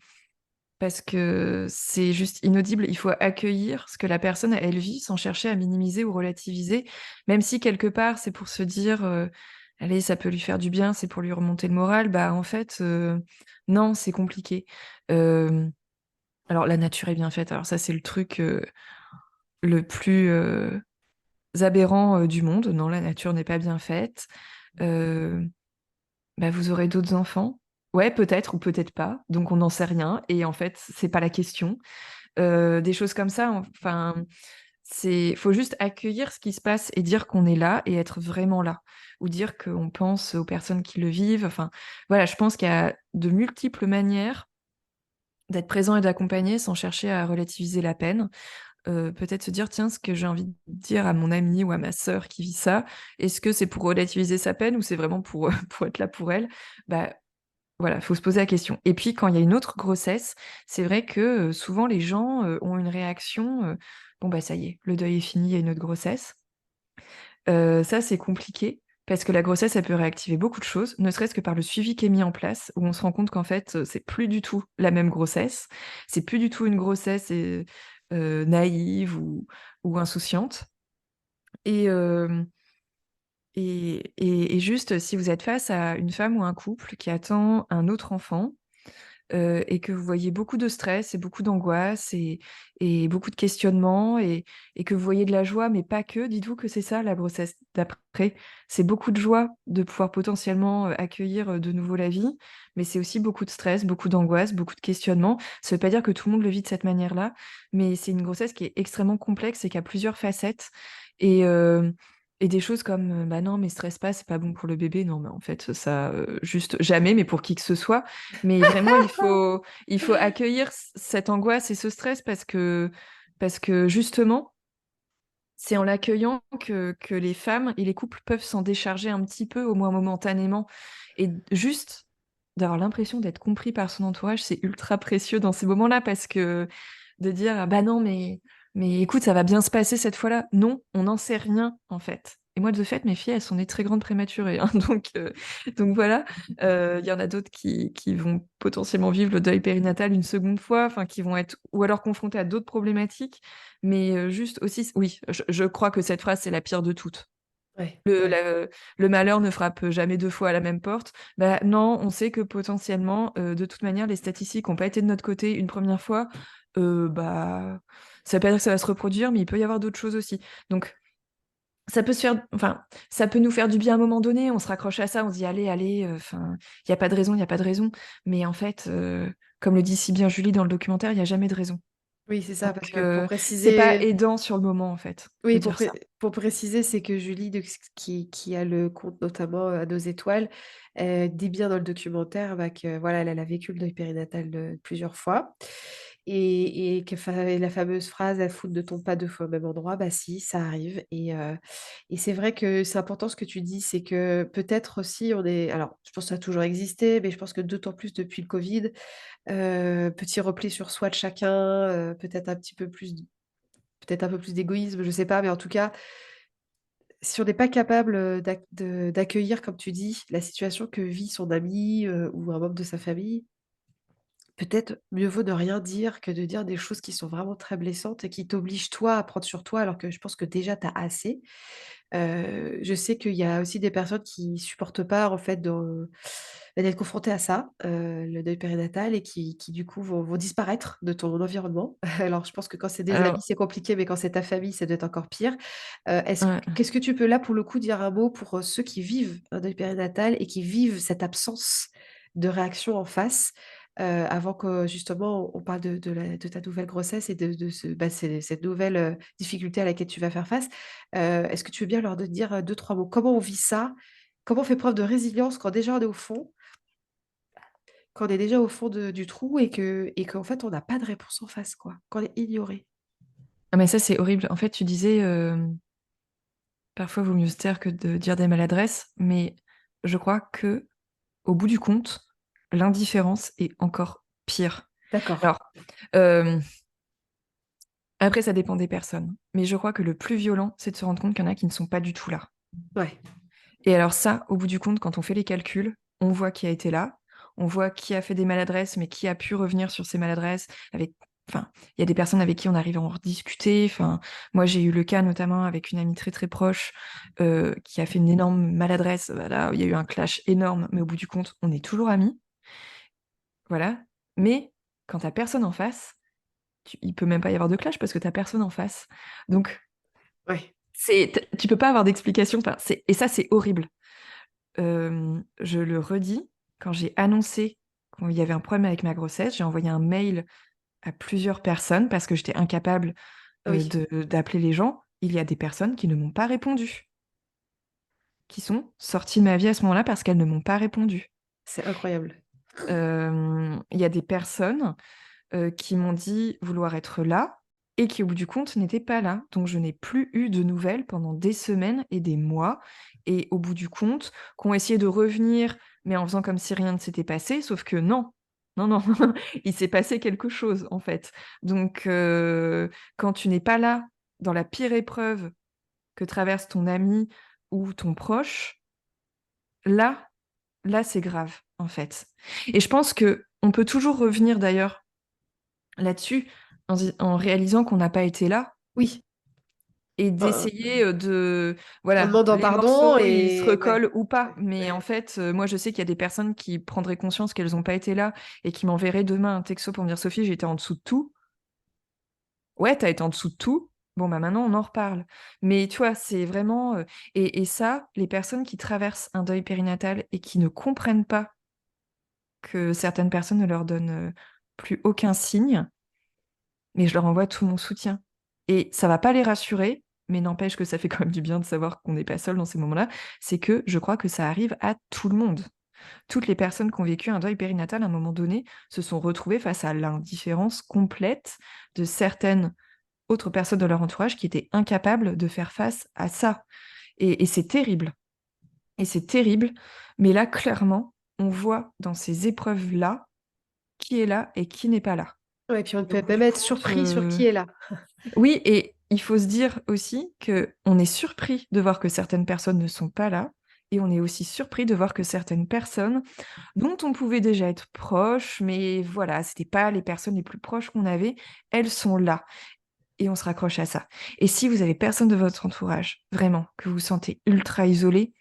c'est juste inaudible. Il faut accueillir ce que la personne, elle vit sans chercher à minimiser ou relativiser, même si quelque part, c'est pour se dire, «Allez, ça peut lui faire du bien, c'est pour lui remonter le moral». Bah, en fait, non, c'est compliqué. Hem, alors la nature est bien faite, alors ça, c'est le truc, le plus, aberrant, du monde. Non, la nature n'est pas bien faite. Heu, bah, vous aurez d'autres enfants? Ouais, peut-être ou peut-être pas, donc on n'en sait rien et en fait, c'est pas la question. Des choses comme ça, enfin, faut juste accueillir ce qui se passe et dire qu'on est là et être vraiment là. Ou dire qu'on pense aux personnes qui le vivent, enfin, voilà, je pense qu'il y a de multiples manières d'être présent et d'accompagner sans chercher à relativiser la peine. Peut-être se dire: «Tiens, ce que j'ai envie de dire à mon amie ou à ma sœur qui vit ça, est-ce que c'est pour relativiser sa peine ou c'est vraiment pour, pour être là pour elle?» Bah, voilà, faut se poser la question et puis quand il y a une autre grossesse, c'est vrai que, souvent les gens, ont une réaction, «Bon, bah, ça y est, le deuil est fini, il y a une autre grossesse». Ça, c'est compliqué parce que la grossesse, elle peut réactiver beaucoup de choses, ne serait-ce que par le suivi qui est mis en place, où on se rend compte qu'en fait, c'est plus du tout la même grossesse. C'est plus du tout une grossesse naïve ou insouciante et hem et juste, si vous êtes face à une femme ou un couple qui attend un autre enfant, et que vous voyez beaucoup de stress et beaucoup d'angoisse et beaucoup de questionnements et que vous voyez de la joie, mais pas que. Dites-vous que c'est ça la grossesse d'après. C'est beaucoup de joie de pouvoir potentiellement, accueillir, de nouveau la vie, mais c'est aussi beaucoup de stress, beaucoup d'angoisse, beaucoup de questionnements. Ça veut pas dire que tout le monde le vit de cette manière-là, mais c'est une grossesse qui est extrêmement complexe et qui a plusieurs facettes et et des choses comme, «Bah non, mais stresse pas, c'est pas bon pour le bébé». Non, mais en fait, ça, juste jamais, mais pour qui que ce soit. Mais vraiment, il faut accueillir cette angoisse et ce stress parce que justement, c'est en l'accueillant que les femmes et les couples peuvent s'en décharger un petit peu, au moins momentanément et juste d'avoir l'impression d'être compris par son entourage, c'est ultra précieux dans ces moments-là parce que de dire: «Ah bah non, mais écoute, ça va bien se passer cette fois-là». Non, on n'en sait rien, en fait et moi, de fait, mes filles, elles sont nées très grandes prématurées, hein, donc voilà. Il y en a d'autres qui vont potentiellement vivre le deuil périnatal une seconde fois, enfin qui vont être ou alors confrontées à d'autres problématiques, mais juste aussi oui, je crois que cette phrase, c'est la pire de toutes. Ouais, Le ouais. la le malheur ne frappe jamais 2 fois à la même porte. Bah, non, on sait que potentiellement, de toute manière, les statistiques ont pas été de notre côté une première fois, bah, ça veut pas dire que ça va se reproduire, mais il peut y avoir d'autres choses aussi. Donc ça peut se faire enfin, ça peut nous faire du bien à un moment donné, on se raccroche à ça, on se dit: «Allez, allez, enfin, il y a pas de raison, il y a pas de raison». Mais en fait, comme le dit si bien Julie dans le documentaire, il y a jamais de raison. Oui, c'est ça, parce Donc que pour c'est pas préciser aidant sur le moment, en fait, de oui, dire ça. pour préciser, c'est que Julie, donc c qui a le compte notamment, à Nos étoiles, dit bien dans le documentaire, bah, que voilà, elle a vécu le deuil périnatal, plusieurs fois et que la fameuse phrase: «La foudre ne tombe pas 2 fois au même endroit», bah si, ça arrive et c'est vrai que c'est important ce que tu dis, c'est que peut-être aussi on est alors je pense que ça a toujours existé, mais je pense que d'autant plus depuis le Covid, petit repli sur soi de chacun, peut-être un peu plus d'égoïsme, je sais pas, mais en tout cas, si on n'est pas capable, d'accueillir, comme tu dis, la situation que vit son ami, ou un membre de sa famille, peut-être mieux vaut ne rien dire que de dire des choses qui sont vraiment très blessantes et qui t'obligent toi à prendre sur toi alors que je pense que déjà tu as assez. Je sais qu'il y a aussi des personnes qui supportent pas en fait d'être confrontées à ça, le deuil périnatal et qui du coup vont disparaître de ton environnement. Alors je pense que quand c'est des amis, Alors c'est compliqué, mais quand c'est ta famille, ça doit être encore pire. ouais. Qu'est-ce que tu peux là pour le coup dire un mot pour, ceux qui vivent un deuil périnatal et qui vivent cette absence de réaction en face, avant que justement on parle de ta nouvelle grossesse et de cette nouvelle, difficulté à laquelle tu vas faire face? Est-ce que tu veux bien leur de dire, 2-3 mots? Comment on vit ça? Comment on fait preuve de résilience quand déjà on est au fond? Quand on est déjà au fond du trou et qu'en fait, on n'a pas de réponse en face, quoi. Qu'on est ignoré. Ah, mais ça, c'est horrible. En fait, tu disais, parfois, vaut mieux se taire que de dire des maladresses, mais je crois que, au bout du compte, l'indifférence est encore pire. D'accord. Alors, après, ça dépend des personnes, mais je crois que le plus violent, c'est de se rendre compte qu'il y en a qui ne sont pas du tout là. Ouais. Et alors ça, au bout du compte, quand on fait les calculs, on voit qui a été là, on voit qui a fait des maladresses, mais qui a pu revenir sur ces maladresses avec... Enfin, il y a des personnes avec qui on arrive à en rediscuter. Enfin, moi, j'ai eu le cas notamment avec une amie très très proche qui a fait une énorme maladresse. Voilà, il y a eu un clash énorme, mais au bout du compte, on est toujours amis. Voilà. Mais quand t'as personne en face, il peut même pas y avoir de clash parce que t'as personne en face. Donc, Ouais. tu peux pas avoir d'explication. Enfin, et ça, c'est horrible. Je le redis, quand j'ai annoncé qu'il y avait un problème avec ma grossesse, j'ai envoyé un mail à plusieurs personnes parce que j'étais incapable Oui. d'appeler les gens. Il y a des personnes qui ne m'ont pas répondu, qui sont sorties de ma vie à ce moment-là parce qu'elles ne m'ont pas répondu. C'est incroyable. Il y a des personnes qui m'ont dit vouloir être là et qui, au bout du compte, n'étaient pas là. Donc, je n'ai plus eu de nouvelles pendant des semaines et des mois. Et au bout du compte, qu'on essayé de revenir, mais en faisant comme si rien ne s'était passé, sauf que non. Non, non, il s'est passé quelque chose, en fait. Donc, quand tu n'es pas là, dans la pire épreuve que traverse ton ami ou ton proche, là, là, c'est grave, en fait. Et je pense que on peut toujours revenir, d'ailleurs, là-dessus en réalisant qu'on n'a pas été là Oui. et En, d'essayer de... en Voilà, demandant les pardon morceaux, ils se et ouais. recollent ou pas. Ouais. Mais en Ouais. fait, moi, je sais qu'il y a des personnes qui prendraient conscience qu'elles n'ont pas été là et qui m'enverraient demain un texto pour me dire, Sophie, j'étais en dessous de tout. Ouais, t'as été en dessous de tout. Bon, bah maintenant, on en reparle. Mais tu vois, c'est vraiment... et ça, les personnes qui traversent un deuil périnatal et qui ne comprennent pas que certaines personnes ne leur donnent plus aucun signe, mais je leur envoie tout mon soutien. Et ça va pas les rassurer, mais n'empêche que ça fait quand même du bien de savoir qu'on n'est pas seul dans ces moments-là, c'est que je crois que ça arrive à tout le monde. Toutes les personnes qui ont vécu un deuil périnatal à un moment donné se sont retrouvées face à l'indifférence complète de certaines autres personnes de leur entourage qui étaient incapables de faire face à ça. Et c'est terrible. Et c'est terrible. Mais là, clairement, on voit dans ces épreuves-là qui est là et qui n'est pas là. Ouais, et puis on Et au peut bout même du être compte, surpris sur qui est là. oui, et il faut se dire aussi que on est surpris de voir que certaines personnes ne sont pas là, et on est aussi surpris de voir que certaines personnes dont on pouvait déjà être proche, mais voilà, c'était pas les personnes les plus proches qu'on avait, elles sont là, et on se raccroche à ça. Et si vous avez personne de votre entourage, vraiment, que vous vous sentez ultra isolé,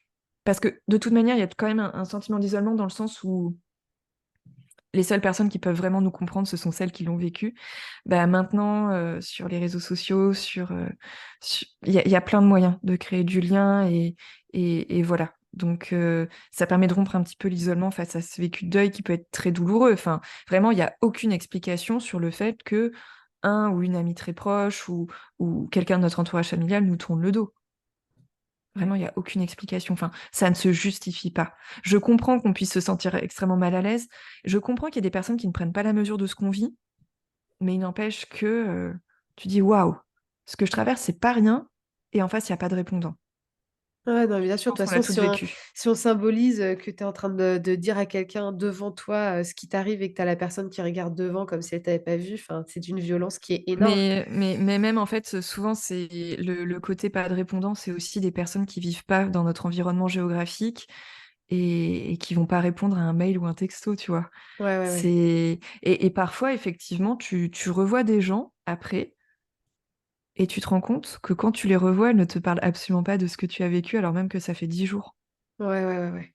parce que de toute manière, il y a quand même un sentiment d'isolement dans le sens où les seules personnes qui peuvent vraiment nous comprendre, ce sont celles qui l'ont vécu. Bah, maintenant, sur les réseaux sociaux, il y a plein de moyens de créer du lien et voilà. Donc, ça permet de rompre un petit peu l'isolement face à ce vécu de deuil qui peut être très douloureux. Enfin, vraiment, il y a aucune explication sur le fait que un ou une amie très proche ou quelqu'un de notre entourage familial nous tourne le dos. Vraiment, Ouais. il y a aucune explication. Enfin, ça ne se justifie pas. Je comprends qu'on puisse se sentir extrêmement mal à l'aise. Je comprends qu'il y a des personnes qui ne prennent pas la mesure de ce qu'on vit, mais il n'empêche que, tu dis: «Waouh, ce que je traverse, c'est pas rien» et en face, il y a pas de répondant. Ouais, non, mais bien Je sûr, de pense toute qu'on l'a façon, toutes vécu. si on symbolise que tu es en train de dire à quelqu'un devant toi ce qui t'arrive et que tu as la personne qui regarde devant comme si elle t'avait pas vu, enfin, c'est d'une violence qui est énorme. Mais même en fait, souvent, c'est le côté pas de répondant, c'est aussi des personnes qui vivent pas dans notre environnement géographique et qui vont pas répondre à un mail ou un texto, tu vois? Ouais, ouais, ouais. Et parfois, effectivement, tu revois des gens après et tu te rends compte que quand tu les revois, elles ne te parlent absolument pas de ce que tu as vécu alors même que ça fait 10 jours. Ouais, ouais, ouais, ouais.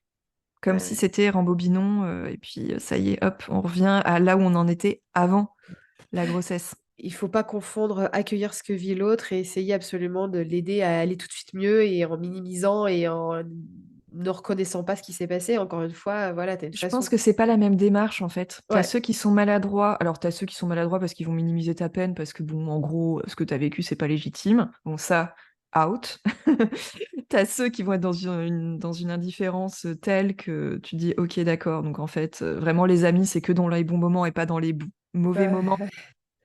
Comme Ouais, si ouais. c'était rembobinons, et puis, ça y est, hop, on revient à là où on en était avant la grossesse. Il faut pas confondre accueillir ce que vit l'autre et essayer absolument de l'aider à aller tout de suite mieux et en minimisant et en ne reconnaissant pas ce qui s'est passé. Encore une fois, voilà, tu as une Je façon. pense que c'est pas la même démarche, en fait. Tu as Ouais, ceux qui sont maladroits alors tu as ceux qui sont maladroits parce qu'ils vont minimiser ta peine parce que bon, en gros, ce que tu as vécu, c'est pas légitime. Bon ça, out. T'as ceux qui vont être dans une indifférence telle que tu dis, ok, d'accord. Donc en fait, vraiment, les amis, c'est que dans les bons moments et pas dans les mauvais Ouais, moments,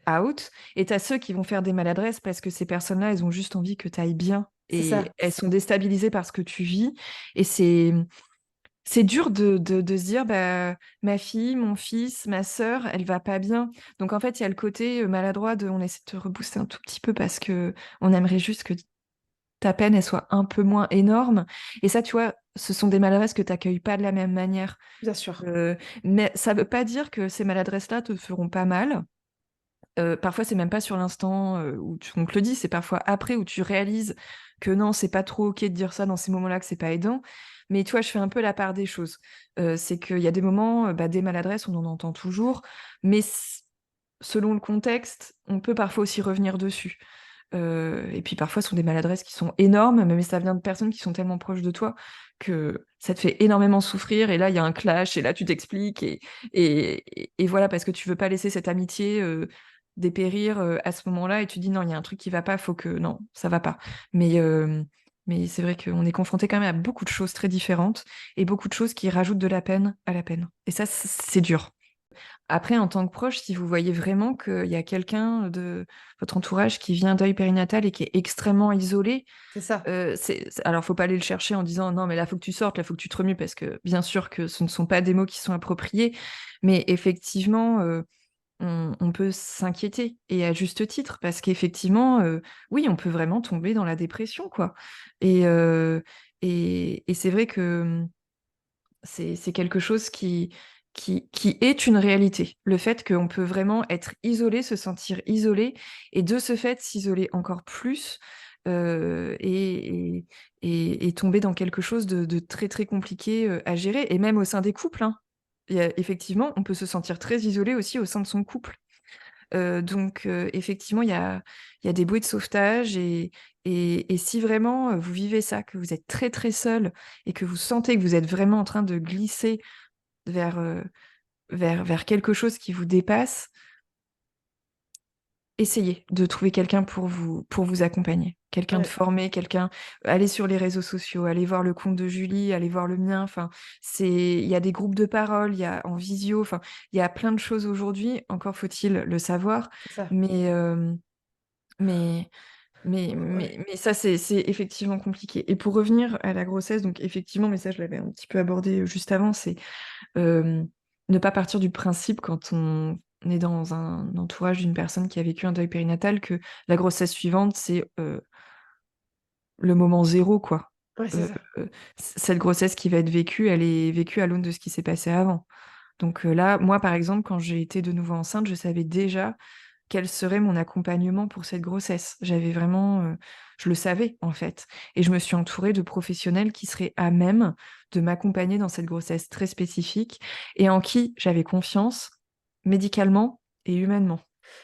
out. Et t'as ceux qui vont faire des maladresses parce que ces personnes-là, elles ont juste envie que tu ailles bien. c'est Et ça. elles sont déstabilisées par ce que tu vis. Et c'est dur de se dire, bah, ma fille, mon fils, ma sœur, elle va pas bien. Donc en fait, il y a le côté maladroit de on essaie de te rebooster un tout petit peu parce que on aimerait juste que ta peine elle soit un peu moins énorme. Et ça, tu vois, ce sont des maladresses que tu n'accueilles pas de la même manière. Bien sûr. Mais ça veut pas dire que ces maladresses-là te feront pas mal. Parfois, c'est même pas sur l'instant où on te le dit, c'est parfois après où tu réalises que non, c'est pas trop ok de dire ça dans ces moments-là, que c'est pas aidant. Mais tu vois, je fais un peu la part des choses. C'est qu'il y a des moments, bah, des maladresses, on en entend toujours, mais selon le contexte, on peut parfois aussi revenir dessus. Et puis parfois, ce sont des maladresses qui sont énormes, mais ça vient de personnes qui sont tellement proches de toi que ça te fait énormément souffrir. Et là, il y a un clash, et là, tu t'expliques. Et voilà, parce que tu veux pas laisser cette amitié dépérir à ce moment-là. Et tu dis, non, il y a un truc qui va pas, faut que... Non, ça va pas. Mais, euh, mais c'est vrai qu'on est confronté quand même à beaucoup de choses très différentes et beaucoup de choses qui rajoutent de la peine à la peine. Et ça, c'est dur. Après, en tant que proche, si vous voyez vraiment qu'il y a quelqu'un de votre entourage qui vient deuil périnatal et qui est extrêmement isolé, C'est ça. alors faut pas aller le chercher en disant non, mais là, faut que tu sortes, là, faut que tu te remues, parce que bien sûr que ce ne sont pas des mots qui sont appropriés, mais effectivement, on peut s'inquiéter et à juste titre, parce qu'effectivement, oui, on peut vraiment tomber dans la dépression, quoi. Et, euh, et c'est vrai que c'est quelque chose qui est une réalité. Le fait qu'on peut vraiment être isolé, se sentir isolé, et de ce fait s'isoler encore plus et tomber dans quelque chose de très très compliqué à gérer, et même au sein des couples, hein. Effectivement, on peut se sentir très isolé aussi au sein de son couple. Donc, effectivement, il y a des bouées de sauvetage et si vraiment vous vivez ça, que vous êtes très très seul et que vous sentez que vous êtes vraiment en train de glisser vers, vers quelque chose qui vous dépasse, essayez de trouver quelqu'un pour vous accompagner. Quelqu'un de Ouais, formé, quelqu'un. Allez sur les réseaux sociaux, allez voir le compte de Julie, allez voir le mien. Enfin, il y a des groupes de parole, il y a en visio, enfin, il y a plein de choses aujourd'hui. Encore faut-il le savoir. c'est ça. Mais, mais, Ouais. mais ça, c'est effectivement compliqué. Et pour revenir à la grossesse, donc effectivement, mais ça, je l'avais un petit peu abordé juste avant, c'est euh, ne pas partir du principe quand on est dans un entourage d'une personne qui a vécu un deuil périnatal que la grossesse suivante, c'est le moment zéro, quoi. Ouais, c'est Euh, ça. cette grossesse qui va être vécue, elle est vécue à l'aune de ce qui s'est passé avant. Donc là, moi, par exemple, quand j'ai été de nouveau enceinte, je savais déjà quel serait mon accompagnement pour cette grossesse. J'avais vraiment, je le savais en fait. Et je me suis entourée de professionnels qui seraient à même de m'accompagner dans cette grossesse très spécifique et en qui j'avais confiance médicalement et humainement.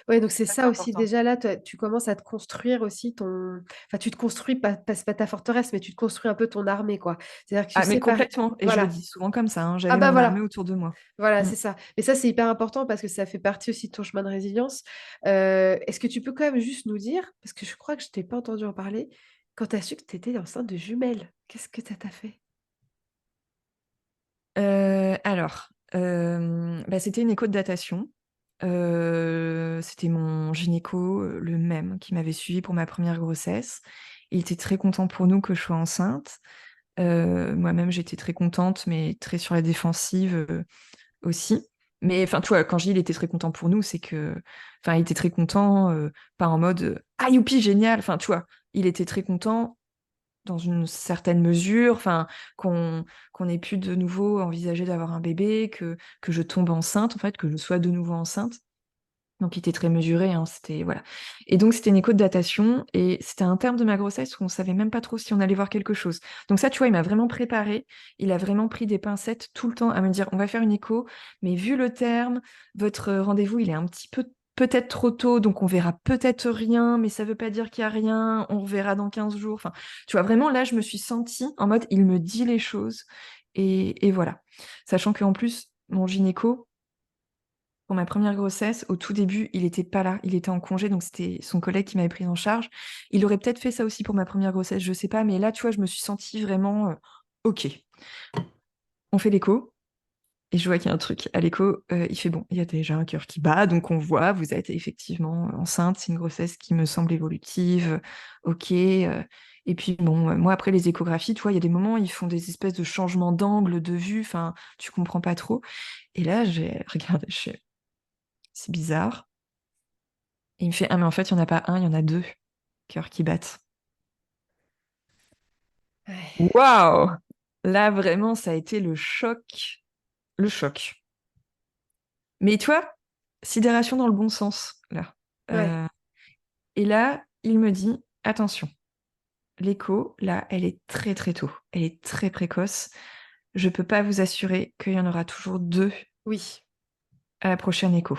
Ouais, donc c'est Ça, ça c'est aussi important. déjà là, tu commences à te construire aussi ton enfin tu te construis pas c'est pas ta forteresse, mais tu te construis un peu ton armée quoi. C'est-à-dire que tu Ah, mais sais par complètement. Et je le voilà. dis souvent comme ça, hein, Ah j'avais bah mon armée voilà, autour de moi. voilà, Mm. c'est ça. Mais ça, c'est hyper important parce que ça fait partie aussi de ton chemin de résilience. Est-ce que tu peux quand même juste nous dire, parce que je crois que je t'ai pas entendu en parler, quand tu as su que tu étais enceinte de jumelles, qu'est-ce que ça t'a fait? Alors, bah, c'était une écho de datation. C'était mon gynéco, le même, qui m'avait suivi pour ma première grossesse. Il était très content pour nous que je sois enceinte. Moi-même, j'étais très contente, mais très sur la défensive aussi. Mais enfin, tu vois, quand je dis il était très content pour nous, c'est que, enfin, il était très content, pas en mode ah youpi génial. Enfin, tu vois, il était très content dans une certaine mesure, enfin, qu'on ait pu de nouveau envisager d'avoir un bébé, que je tombe enceinte, en fait, que je sois de nouveau enceinte. Donc, il était très mesuré, hein, c'était, voilà. Et donc, c'était une écho de datation, et c'était un terme de ma grossesse où on savait même pas trop si on allait voir quelque chose. Donc ça, tu vois, il m'a vraiment préparé, il a vraiment pris des pincettes tout le temps à me dire, on va faire une écho, mais vu le terme, votre rendez-vous, il est un petit peu peut-être trop tôt, donc on verra peut-être rien, mais ça veut pas dire qu'il y a rien, on reverra dans 15 jours. Enfin, tu vois, vraiment, là, je me suis sentie en mode, il me dit les choses, et voilà. Sachant qu'en plus, mon gynéco, Pour ma première grossesse, au tout début, il était pas là, il était en congé, donc c'était son collègue qui m'avait prise en charge. Il aurait peut-être fait ça aussi pour ma première grossesse, je sais pas, mais là, tu vois, je me suis sentie vraiment OK. On fait l'écho et je vois qu'il y a un truc. À l'écho, il fait bon, il y a déjà un cœur qui bat, donc on voit, vous êtes effectivement enceinte, c'est une grossesse qui me semble évolutive, OK. Et puis bon, moi après les échographies, tu vois, il y a des moments, ils font des espèces de changements d'angle, de vue, enfin, tu comprends pas trop. Et là, j'ai regardé, je fais, c'est bizarre. Et il me fait, ah mais en fait, il n'y en a pas un, il y en a deux cœurs qui battent. Ouais. Waouh! Là, vraiment, ça a été le choc. Le choc. Mais tu vois, sidération dans le bon sens, là. Ouais. Euh, et là, il me dit, attention, l'écho, là, elle est très très tôt. Elle est très précoce. Je peux pas vous assurer qu'il y en aura toujours deux Oui. à la prochaine écho.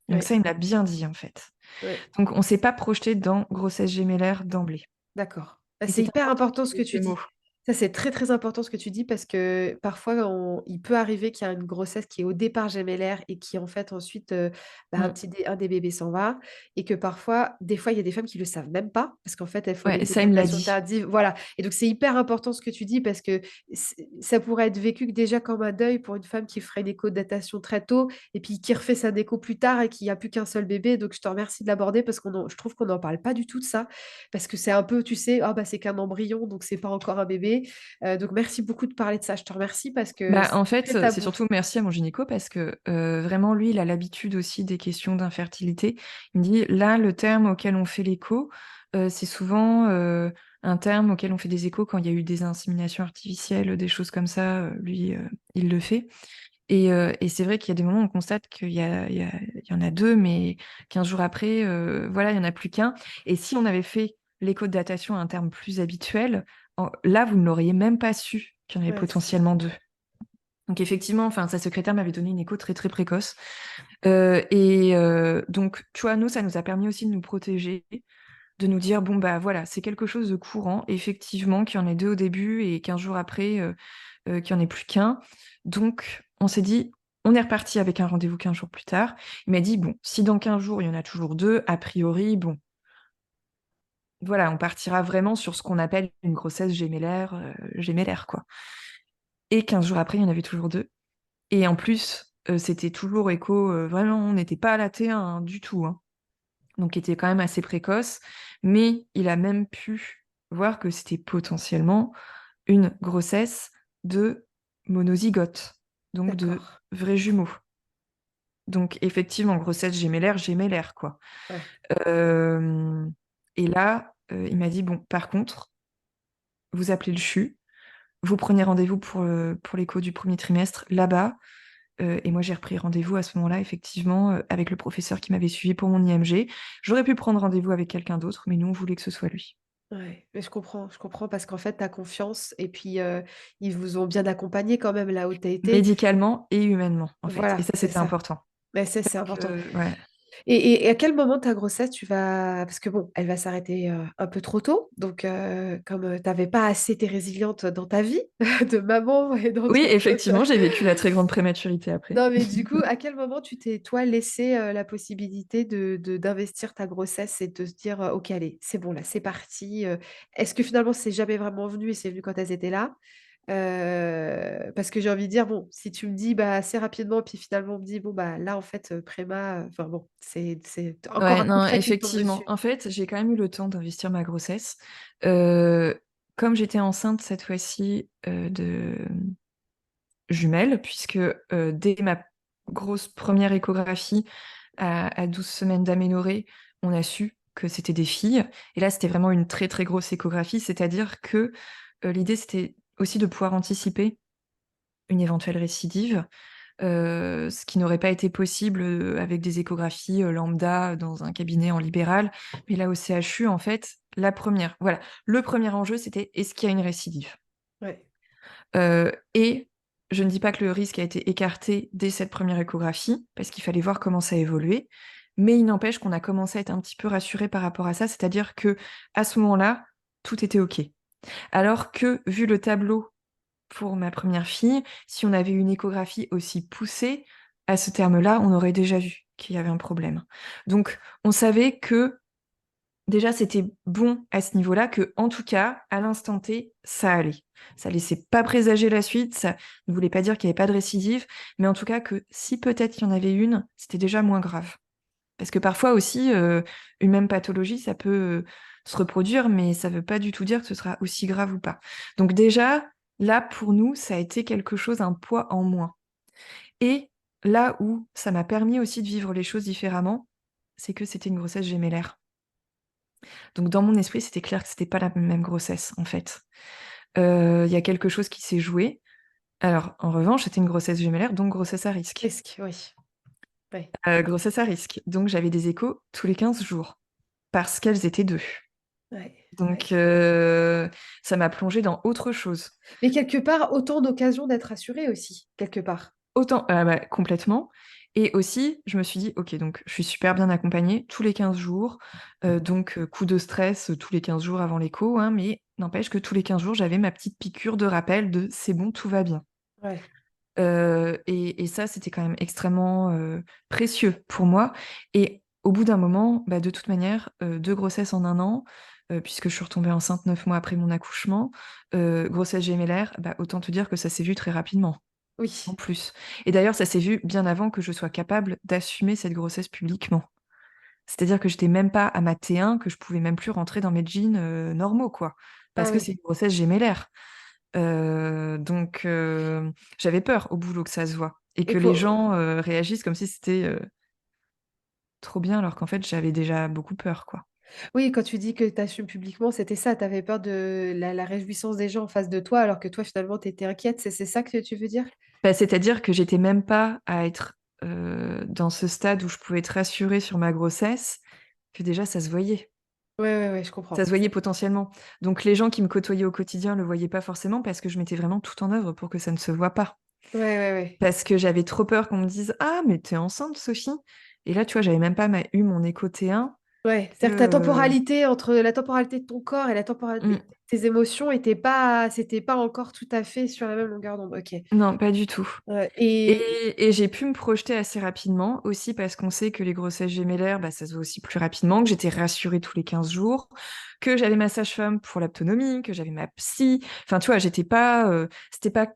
Donc ça, Ouais. il me l'a bien dit, en fait. Ouais. Donc on s'est pas projeté dans grossesse gémellaire d'emblée. D'accord. Bah, Et c'est c'était hyper important important ce qu'il que y ait tu ce mot. dis. Ça, c'est très très important ce que tu dis parce que parfois, il peut arriver qu'il y a une grossesse qui est au départ gémellaire et qui en fait ensuite, Mm. un des bébés s'en va et que parfois, des fois, il y a des femmes qui le savent même pas parce qu'en fait, elles font Ouais, l'écho de ça, il me l'a datation dit. tardive. Voilà. Et donc, c'est hyper important ce que tu dis parce que ça pourrait être vécu que déjà comme un deuil pour une femme qui ferait une écho de datation très tôt et puis qui refait sa déco plus tard et qui a plus qu'un seul bébé. Donc, je te remercie de l'aborder parce je trouve qu'on n'en parle pas du tout de ça parce que c'est un peu, tu sais, ah bah c'est qu'un embryon, donc c'est pas encore un bébé. Donc merci beaucoup de parler de ça. Je te remercie parce que Bah, c'est en fait, très c'est tabou. surtout merci à mon gynéco parce que vraiment, lui, il a l'habitude aussi des questions d'infertilité. Il me dit, là, le terme auquel on fait l'écho, c'est souvent un terme auquel on fait des échos quand il y a eu des inséminations artificielles, des choses comme ça. Lui, il le fait. Et c'est vrai qu'il y a des moments où on constate qu'il y en a deux, mais 15 jours après, voilà, il n'y en a plus qu'un. Et si on avait fait l'écho de datation à un terme plus habituel, là, vous ne l'auriez même pas su qu'il y en avait Ouais, c'est ça. potentiellement deux. Donc effectivement, enfin, sa secrétaire m'avait donné une écho très très précoce. Donc, tu vois, nous, ça nous a permis aussi de nous protéger, de nous dire, bon, bah voilà, c'est quelque chose de courant, effectivement, qu'il y en ait deux au début et 15 jours après, qu'il n'y en ait plus qu'un. Donc, on s'est dit, on est reparti avec un rendez-vous 15 jours plus tard. Il m'a dit, bon, si dans 15 jours, il y en a toujours deux, a priori, bon, voilà, on partira vraiment sur ce qu'on appelle une grossesse gémellaire, quoi. Et 15 jours après, il y en avait toujours deux. Et en plus, c'était toujours écho, vraiment, on n'était pas à la T1 hein, du tout, hein. Donc, il était quand même assez précoce. Mais il a même pu voir que c'était potentiellement une grossesse de monozygote, donc de D'accord. vrais jumeaux. Donc, effectivement, grossesse gémellaire, quoi. Ouais. Euh, et là, il m'a dit, bon, par contre, vous appelez le CHU, vous prenez rendez-vous pour l'écho du premier trimestre là-bas. Et moi, j'ai repris rendez-vous à ce moment-là, effectivement, avec le professeur qui m'avait suivi pour mon IMG. J'aurais pu prendre rendez-vous avec quelqu'un d'autre, mais nous, on voulait que ce soit lui. Ouais. Mais je comprends parce qu'en fait, tu as confiance et puis ils vous ont bien accompagné quand même là où tu as été. Médicalement et humainement, en fait. Et Voilà, ça, c'est c'était ça. important. Mais c'est Parce important. que, ouais. Et à quel moment de ta grossesse tu vas parce que bon, elle va s'arrêter, un peu trop tôt, donc comme, tu avais pas assez été résiliente dans ta vie de maman et dans Oui, ton poste. effectivement, j'ai vécu la très grande prématurité après. Non, mais du coup, à quel moment tu t'es, toi, laissé, la possibilité d'investir ta grossesse et de se dire: «OK, allez, c'est bon là, c'est parti», est-ce que finalement c'est jamais vraiment venu et c'est venu quand elles étaient là? Parce que j'ai envie de dire, bon, si tu me dis, bah, assez rapidement, puis finalement on me dit: «Bon, bah, là, en fait, préma», enfin bon, c'est encore Ouais, un coup non, près qui me tombe effectivement. dessus. En fait, j'ai quand même eu le temps d'investir ma grossesse. Euh, Comme j'étais enceinte cette fois-ci de jumelles, puisque dès ma grosse première échographie à 12 semaines d'aménorrhée, on a su que c'était des filles. Et là, c'était vraiment une très très grosse échographie, c'est-à-dire que l'idée, c'était aussi de pouvoir anticiper une éventuelle récidive, ce qui n'aurait pas été possible avec des échographies lambda dans un cabinet en libéral. Mais là, au CHU, en fait, voilà, le premier enjeu, c'était est-ce qu'il y a une récidive? Ouais, Et je ne dis pas que le risque a été écarté dès cette première échographie, parce qu'il fallait voir comment ça évoluait, mais il n'empêche qu'on a commencé à être un petit peu rassuré par rapport à ça, c'est-à-dire que à ce moment-là, tout était OK. Alors que, vu le tableau pour ma première fille, si on avait une échographie aussi poussée, à ce terme-là, on aurait déjà vu qu'il y avait un problème. Donc, on savait que déjà, c'était bon à ce niveau-là, que en tout cas, à l'instant T, ça allait. Ça laissait pas présager la suite, ça ne voulait pas dire qu'il n'y avait pas de récidive, mais en tout cas que si peut-être il y en avait une, c'était déjà moins grave. Parce que parfois aussi, une même pathologie, ça peut se reproduire, mais ça ne veut pas du tout dire que ce sera aussi grave ou pas. Donc déjà, là, pour nous, ça a été quelque chose, un poids en moins. Et là où ça m'a permis aussi de vivre les choses différemment, c'est que c'était une grossesse gémellaire. Donc dans mon esprit, c'était clair que c'était pas la même grossesse, en fait. Il y a quelque chose qui s'est joué. Alors, en revanche, c'était une grossesse gémellaire, donc grossesse à risque. Risque, oui. Ouais. Grossesse à risque. Donc j'avais des échos tous les 15 jours, parce qu'elles étaient deux. Ouais. Ouais. Donc ça m'a plongée dans autre chose. Mais quelque part, autant d'occasions d'être rassurée aussi, quelque part. Autant, bah, complètement. Et aussi, je me suis dit, ok, donc je suis super bien accompagnée tous les 15 jours. Donc, coup de stress tous les 15 jours avant l'écho, hein, mais n'empêche que tous les 15 jours, j'avais ma petite piqûre de rappel de c'est bon, tout va bien. Ouais. Et ça, c'était quand même extrêmement précieux pour moi. Et au bout d'un moment, bah, de toute manière, 2 grossesses en un an, puisque je suis retombée enceinte 9 mois après mon accouchement, grossesse gémellaire, bah, autant te dire que ça s'est vu très rapidement, en Oui. plus. Et d'ailleurs, ça s'est vu bien avant que je sois capable d'assumer cette grossesse publiquement. C'est-à-dire que j'étais même pas à ma T1, que je pouvais même plus rentrer dans mes jeans normaux, quoi. Ah Parce que oui. c'est une grossesse gémellaire. Donc, j'avais peur au boulot que ça se voit et Et que les pour... gens réagissent comme si c'était trop bien, alors qu'en fait, j'avais déjà beaucoup peur, quoi. Oui, quand tu dis que tu assumes publiquement, c'était ça. Tu avais peur de la réjouissance des gens en face de toi, alors que toi, finalement, tu étais inquiète. C'est ça que tu veux dire? Bah, c'est-à-dire que j'étais même pas à être dans ce stade où je pouvais être rassurée sur ma grossesse, que déjà ça se voyait. Ouais, ouais, ouais, je Ça comprends. se voyait potentiellement. Donc les gens qui me côtoyaient au quotidien le voyaient pas forcément parce que je mettais vraiment tout en œuvre pour que ça ne se voit pas. Ouais, ouais, ouais. Parce que j'avais trop peur qu'on me dise: «Ah, mais t'es enceinte, Sophie?» Et là, tu vois, j'avais même pas eu mon écho T1 Ouais, que, c'est-à-dire que ta temporalité entre la temporalité de ton corps et la temporalité de mmh, tes émotions était pas, c'était pas encore tout à fait sur la même longueur d'onde. Ok. non, pas du tout. Ouais, Et j'ai pu me projeter assez rapidement, aussi parce qu'on sait que les grossesses gémellaires, bah, ça se voit aussi plus rapidement, que j'étais rassurée tous les 15 jours, que j'avais ma sage-femme pour l'autonomie, que j'avais ma psy. Enfin, tu vois, j'étais pas, c'était pas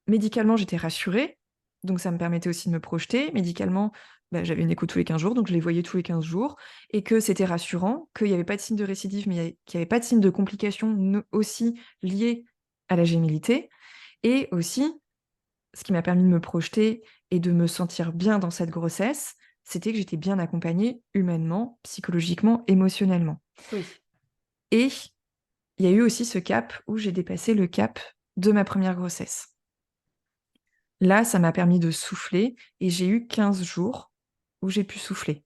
médicalement, j'étais rassurée, donc ça me permettait aussi de me projeter. Médicalement, bah, j'avais une écho tous les 15 jours, donc je les voyais tous les 15 jours, et que c'était rassurant, qu'il n'y avait pas de signe de récidive, mais qu'il n'y avait pas de signe de complications aussi liées à la gémilité. Et aussi, ce qui m'a permis de me projeter et de me sentir bien dans cette grossesse, c'était que j'étais bien accompagnée humainement, psychologiquement, émotionnellement. oui. Et il y a eu aussi ce cap où j'ai dépassé le cap de ma première grossesse. Là, ça m'a permis de souffler et j'ai eu 15 jours où j'ai pu souffler.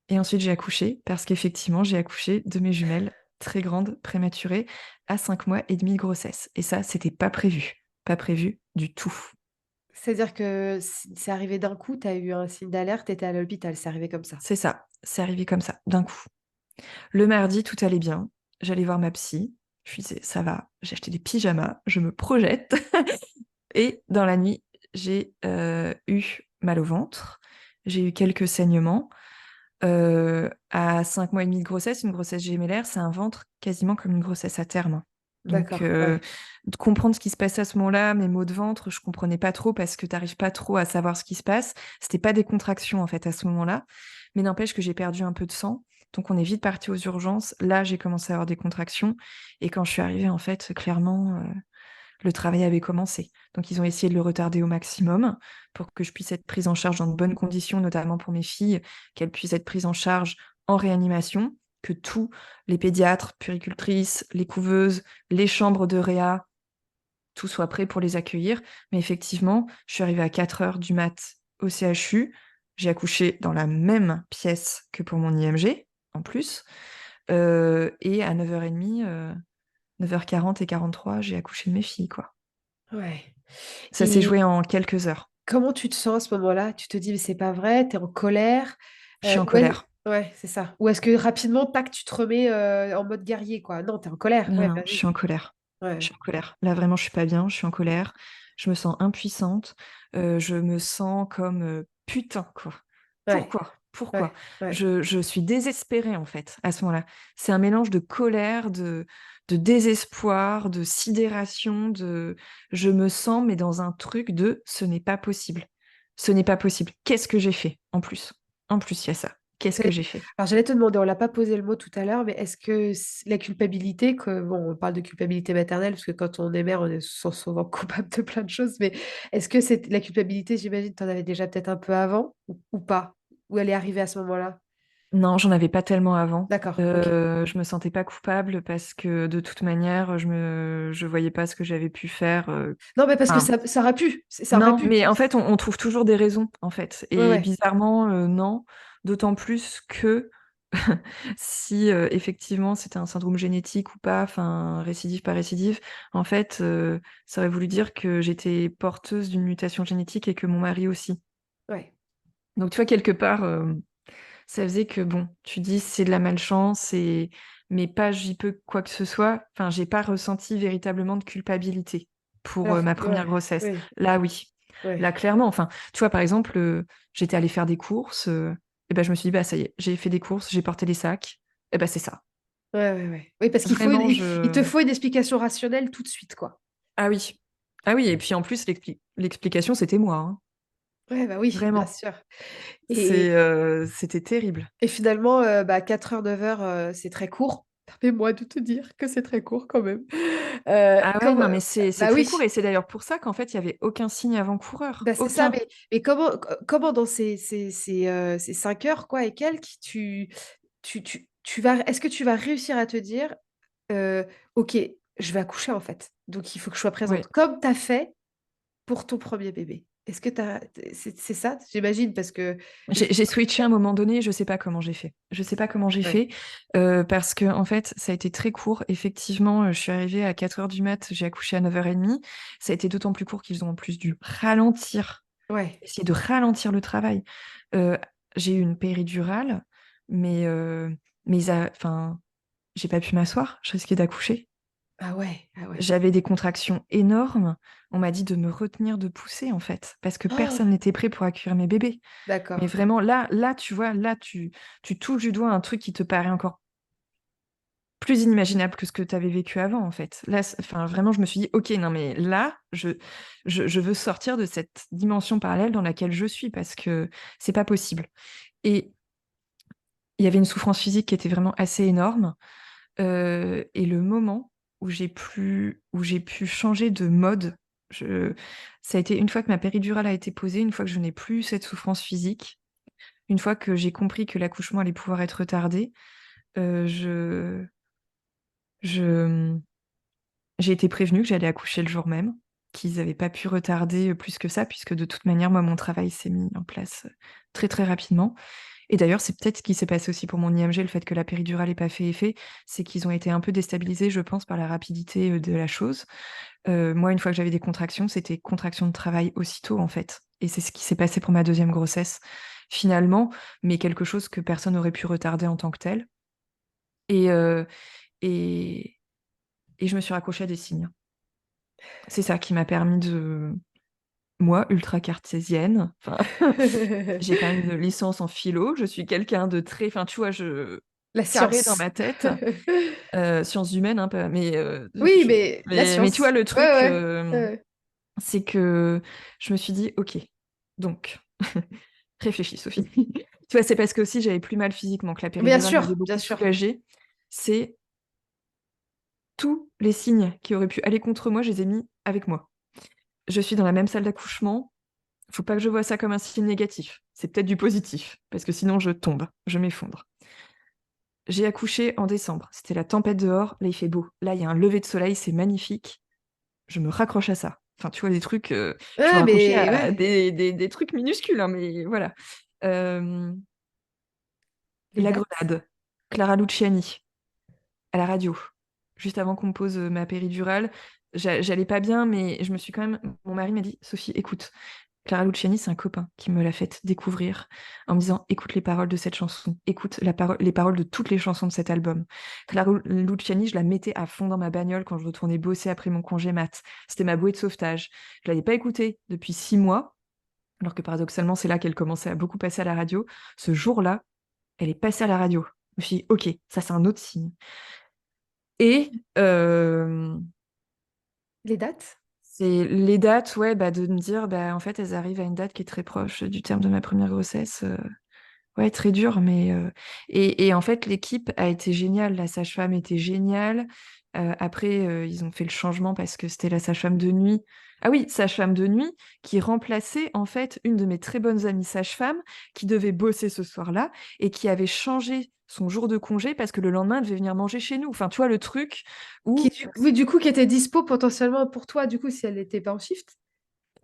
Et ensuite, j'ai accouché parce qu'effectivement, j'ai accouché de mes jumelles très grandes, prématurées, à 5 mois et demi de grossesse. Et ça, c'était pas prévu. Pas prévu du tout. C'est-à-dire que c'est arrivé d'un coup, tu as eu un signe d'alerte, tu étais à l'hôpital, c'est arrivé comme ça. C'est ça. C'est arrivé comme ça, d'un coup. Le mardi, tout allait bien. J'allais voir ma psy. Je lui disais, ça va, j'ai acheté des pyjamas, je me projette. Et dans la nuit, j'ai eu mal au ventre. J'ai eu quelques saignements. À 5 mois et demi de grossesse, une grossesse gémellaire, c'est un ventre quasiment comme une grossesse à terme. Donc, D'accord, ouais. de comprendre ce qui se passait à ce moment-là, mes maux de ventre, je comprenais pas trop parce que tu n'arrives pas trop à savoir ce qui se passe. C'était pas des contractions en fait à ce moment-là, mais n'empêche que j'ai perdu un peu de sang. Donc on est vite parti aux urgences. Là, j'ai commencé à avoir des contractions et quand je suis arrivée, en fait, clairement, le travail avait commencé. Donc ils ont essayé de le retarder au maximum pour que je puisse être prise en charge dans de bonnes conditions, notamment pour mes filles, qu'elles puissent être prises en charge en réanimation, que tous les pédiatres, puéricultrices, les couveuses, les chambres de réa, tout soit prêt pour les accueillir. Mais effectivement, je suis arrivée à 4 heures du mat au CHU. J'ai accouché dans la même pièce que pour mon IMG, en plus. Et à 9h30, 9h40 et 43, j'ai accouché de mes filles, quoi. Ouais. Ça s'est Et joué en quelques heures. comment tu te sens à ce moment-là? Tu te dis: «Mais c'est pas vrai», tu es en colère? Je suis en Ou colère. ouais, c'est ça. Ou est-ce que rapidement, tac, tu te remets, en mode guerrier, quoi? Non, tu es en colère. Non, Ouais, non, je vas-y. suis en colère. Je Ouais. suis en colère. Là, vraiment, je suis pas bien, je suis en colère. je me sens impuissante, je me sens comme putain, quoi. Ouais, Pourquoi? Pourquoi? ouais, ouais. Je suis désespérée, en fait, à ce moment-là. C'est un mélange de colère, de désespoir, de sidération, je me sens, mais dans un truc de ce n'est pas possible. Ce n'est pas possible. Qu'est-ce que j'ai fait en plus? En plus, il y a ça. Qu'est-ce que j'ai fait? Alors, j'allais te demander, on l'a pas posé le mot tout à l'heure, mais est-ce que la culpabilité, bon, on parle de culpabilité maternelle, parce que quand on est mère, on est souvent coupable de plein de choses, mais est-ce que c'est la culpabilité, j'imagine, tu en avais déjà peut-être un peu avant, ou pas? Ou elle est arrivée à ce moment-là? Non, j'en avais pas tellement avant. D'accord, ok. Je me sentais pas coupable parce que de toute manière, je voyais pas ce que j'avais pu faire. Non, mais parce que Enfin, ça aurait pu, ça aurait non, pu. mais en fait, on trouve toujours des raisons, en fait. Ouais, Et ouais, bizarrement, non. D'autant plus que si effectivement c'était un syndrome génétique ou pas, enfin récidive, pas récidive, en fait, ça aurait voulu dire que j'étais porteuse d'une mutation génétique et que mon mari aussi. ouais. Donc tu vois, quelque part, ça faisait que bon, tu dis c'est de la malchance mais pas j'y peux quoi que ce soit. Enfin, j'ai pas ressenti véritablement de culpabilité pour Alors, ma première ouais, grossesse. oui, Là, oui. Là, ouais, clairement. Enfin, tu vois, par exemple, j'étais allée faire des courses. Et ben, je me suis dit, bah ça y est, j'ai fait des courses, j'ai porté les sacs. Et ben, c'est ça. ouais, ouais, ouais. Oui, parce qu'il faut Vraiment, il te faut une explication rationnelle tout de suite, quoi. Ah oui. Ah oui, et puis en plus, l'explication, c'était moi, hein. Ouais, bah oui, bien Vraiment. sûr. Et, C'était terrible. et finalement, 4 heures, 9 heures, c'est très court. Permets-moi de te dire que c'est très court quand même. Ah ouais, Comme, non, mais c'est bah très oui, court et c'est d'ailleurs pour ça qu'en fait, il n'y avait aucun signe avant-coureur. bah c'est ça, Aucun. mais comment dans ces 5 heures, quoi, et quelques, est-ce que tu vas réussir à te dire, ok, je vais accoucher en fait, donc il faut que je sois Oui. présente, comme tu as fait pour ton premier bébé. Est-ce que c'est ça, j'imagine, parce que J'ai switché à un moment donné, je sais pas comment j'ai fait. Je sais pas comment j'ai ouais, fait parce que en fait, ça a été très court. Effectivement, je suis arrivée à 4 heures du mat, j'ai accouché à 9h30. Ça a été d'autant plus court qu'ils ont en plus dû ralentir, ouais. essayer de ralentir le travail. Euh, j'ai eu une péridurale, mais, enfin, j'ai pas pu m'asseoir, je risquais d'accoucher. Ah ouais, ah ouais. J'avais des contractions énormes. On m'a dit de me retenir de pousser, en fait, parce que Oh, personne n'était prêt pour accueillir mes bébés. Mais d'accord. vraiment, là, tu vois, là, tu touches du doigt un truc qui te paraît encore plus inimaginable que ce que tu avais vécu avant, en fait. Là, enfin, vraiment, je me suis dit, OK, non, mais là, je veux sortir de cette dimension parallèle dans laquelle je suis, parce que c'est pas possible. Et il y avait une souffrance physique qui était vraiment assez énorme. Et le moment où j'ai pu changer de mode, je ça a été une fois que ma péridurale a été posée, une fois que je n'ai plus cette souffrance physique, une fois que j'ai compris que l'accouchement allait pouvoir être retardé, je je, j'ai été prévenue que j'allais accoucher le jour même, qu'ils avaient pas pu retarder, plus que ça, puisque de toute manière, moi, mon travail s'est mis en place, très, très rapidement. Et d'ailleurs, c'est peut-être ce qui s'est passé aussi pour mon IMG, le fait que la péridurale ait pas fait effet, c'est qu'ils ont été un peu déstabilisés, je pense, par la rapidité, de la chose. Moi, une fois que j'avais des contractions, c'était contractions de travail aussitôt, en fait. Et c'est ce qui s'est passé pour ma deuxième grossesse, finalement, mais quelque chose que personne n'aurait pu retarder en tant que tel. Et et et je me suis raccrochée à des signes. C'est ça qui m'a permis de moi, ultra cartésienne, enfin, j'ai quand même une licence en philo, je suis quelqu'un de très enfin, tu vois, La carré dans science. ma tête. Sciences humaines, hein, pas mais Oui, je mais la mais tu vois, science. le Ouais, truc, ouais. Ouais. c'est que je me suis dit: «OK, donc réfléchis Sophie». Tu vois, c'est parce qu'aussi j'avais plus mal physiquement que la Bien péridurale m'avait sûr, bien beaucoup sûr. soulagée. C'est tous les signes qui auraient pu aller contre moi, je les ai mis avec moi. Je suis dans la même salle d'accouchement, faut pas que je voie ça comme un signe négatif. C'est peut-être du positif, parce que sinon je tombe, je m'effondre. J'ai accouché en décembre, c'était la tempête dehors, là il fait beau. Là, il y a un lever de soleil, c'est magnifique. Je me raccroche à ça. Enfin, tu vois, des trucs, je me Ouais, raccrochais mais à ouais. des trucs minuscules, hein, mais voilà. Hem, Les la dates? grenade, Clara Luciani, à la radio, juste avant qu'on me pose, ma péridurale. J'allais pas bien, mais je me suis quand même mon mari m'a dit: «Sophie, écoute». Clara Luciani, c'est un copain qui me l'a fait découvrir en me disant écoute les paroles de cette chanson, écoute les paroles de toutes les chansons de cet album. Clara Luciani, je la mettais à fond dans ma bagnole quand je retournais bosser après mon congé mat. C'était ma bouée de sauvetage. Je l'avais pas écoutée depuis 6 mois, alors que paradoxalement, c'est là qu'elle commençait à beaucoup passer à la radio. Ce jour-là, elle est passée à la radio. Je me suis dit ok, ça c'est un autre signe. Et Les dates? c'est les dates, ouais, bah, de me dire, bah, en fait, elles arrivent à une date qui est très proche du terme de ma première grossesse. Ouais, très dur, mais et en fait, l'équipe a été géniale. La sage-femme était géniale. Après, ils ont fait le changement parce que c'était la sage-femme de nuit. Ah oui, sage-femme de nuit qui remplaçait en fait une de mes très bonnes amies sage-femme qui devait bosser ce soir-là et qui avait changé son jour de congé parce que le lendemain, elle devait venir manger chez nous. Enfin, tu vois, le truc où Oui, du coup, qui était dispo potentiellement pour toi, du coup, si elle n'était pas en shift?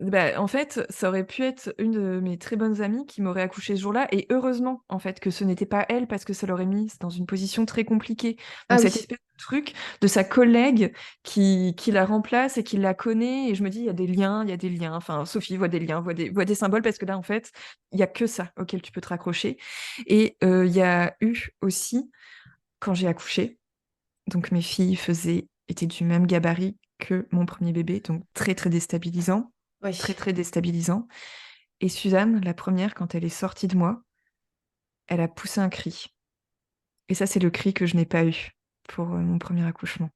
bah, en fait, ça aurait pu être une de mes très bonnes amies qui m'aurait accouché ce jour-là, et heureusement, en fait, que ce n'était pas elle, parce que ça l'aurait mise dans une position très compliquée. Ah Donc, cette oui. espèce de truc de sa collègue qui la remplace et qui la connaît, et je me dis, il y a des liens, il y a des liens. Enfin, Sophie voit des liens, voit des symboles, parce que là, en fait, il y a que ça auquel tu peux te raccrocher. Et il y a eu aussi, quand j'ai accouché, donc mes filles étaient du même gabarit que mon premier bébé, donc très, très déstabilisant. Très, Oui. très déstabilisant. Et Suzanne, la première, quand elle est sortie de moi, elle a poussé un cri. Et ça, c'est le cri que je n'ai pas eu pour mon premier accouchement.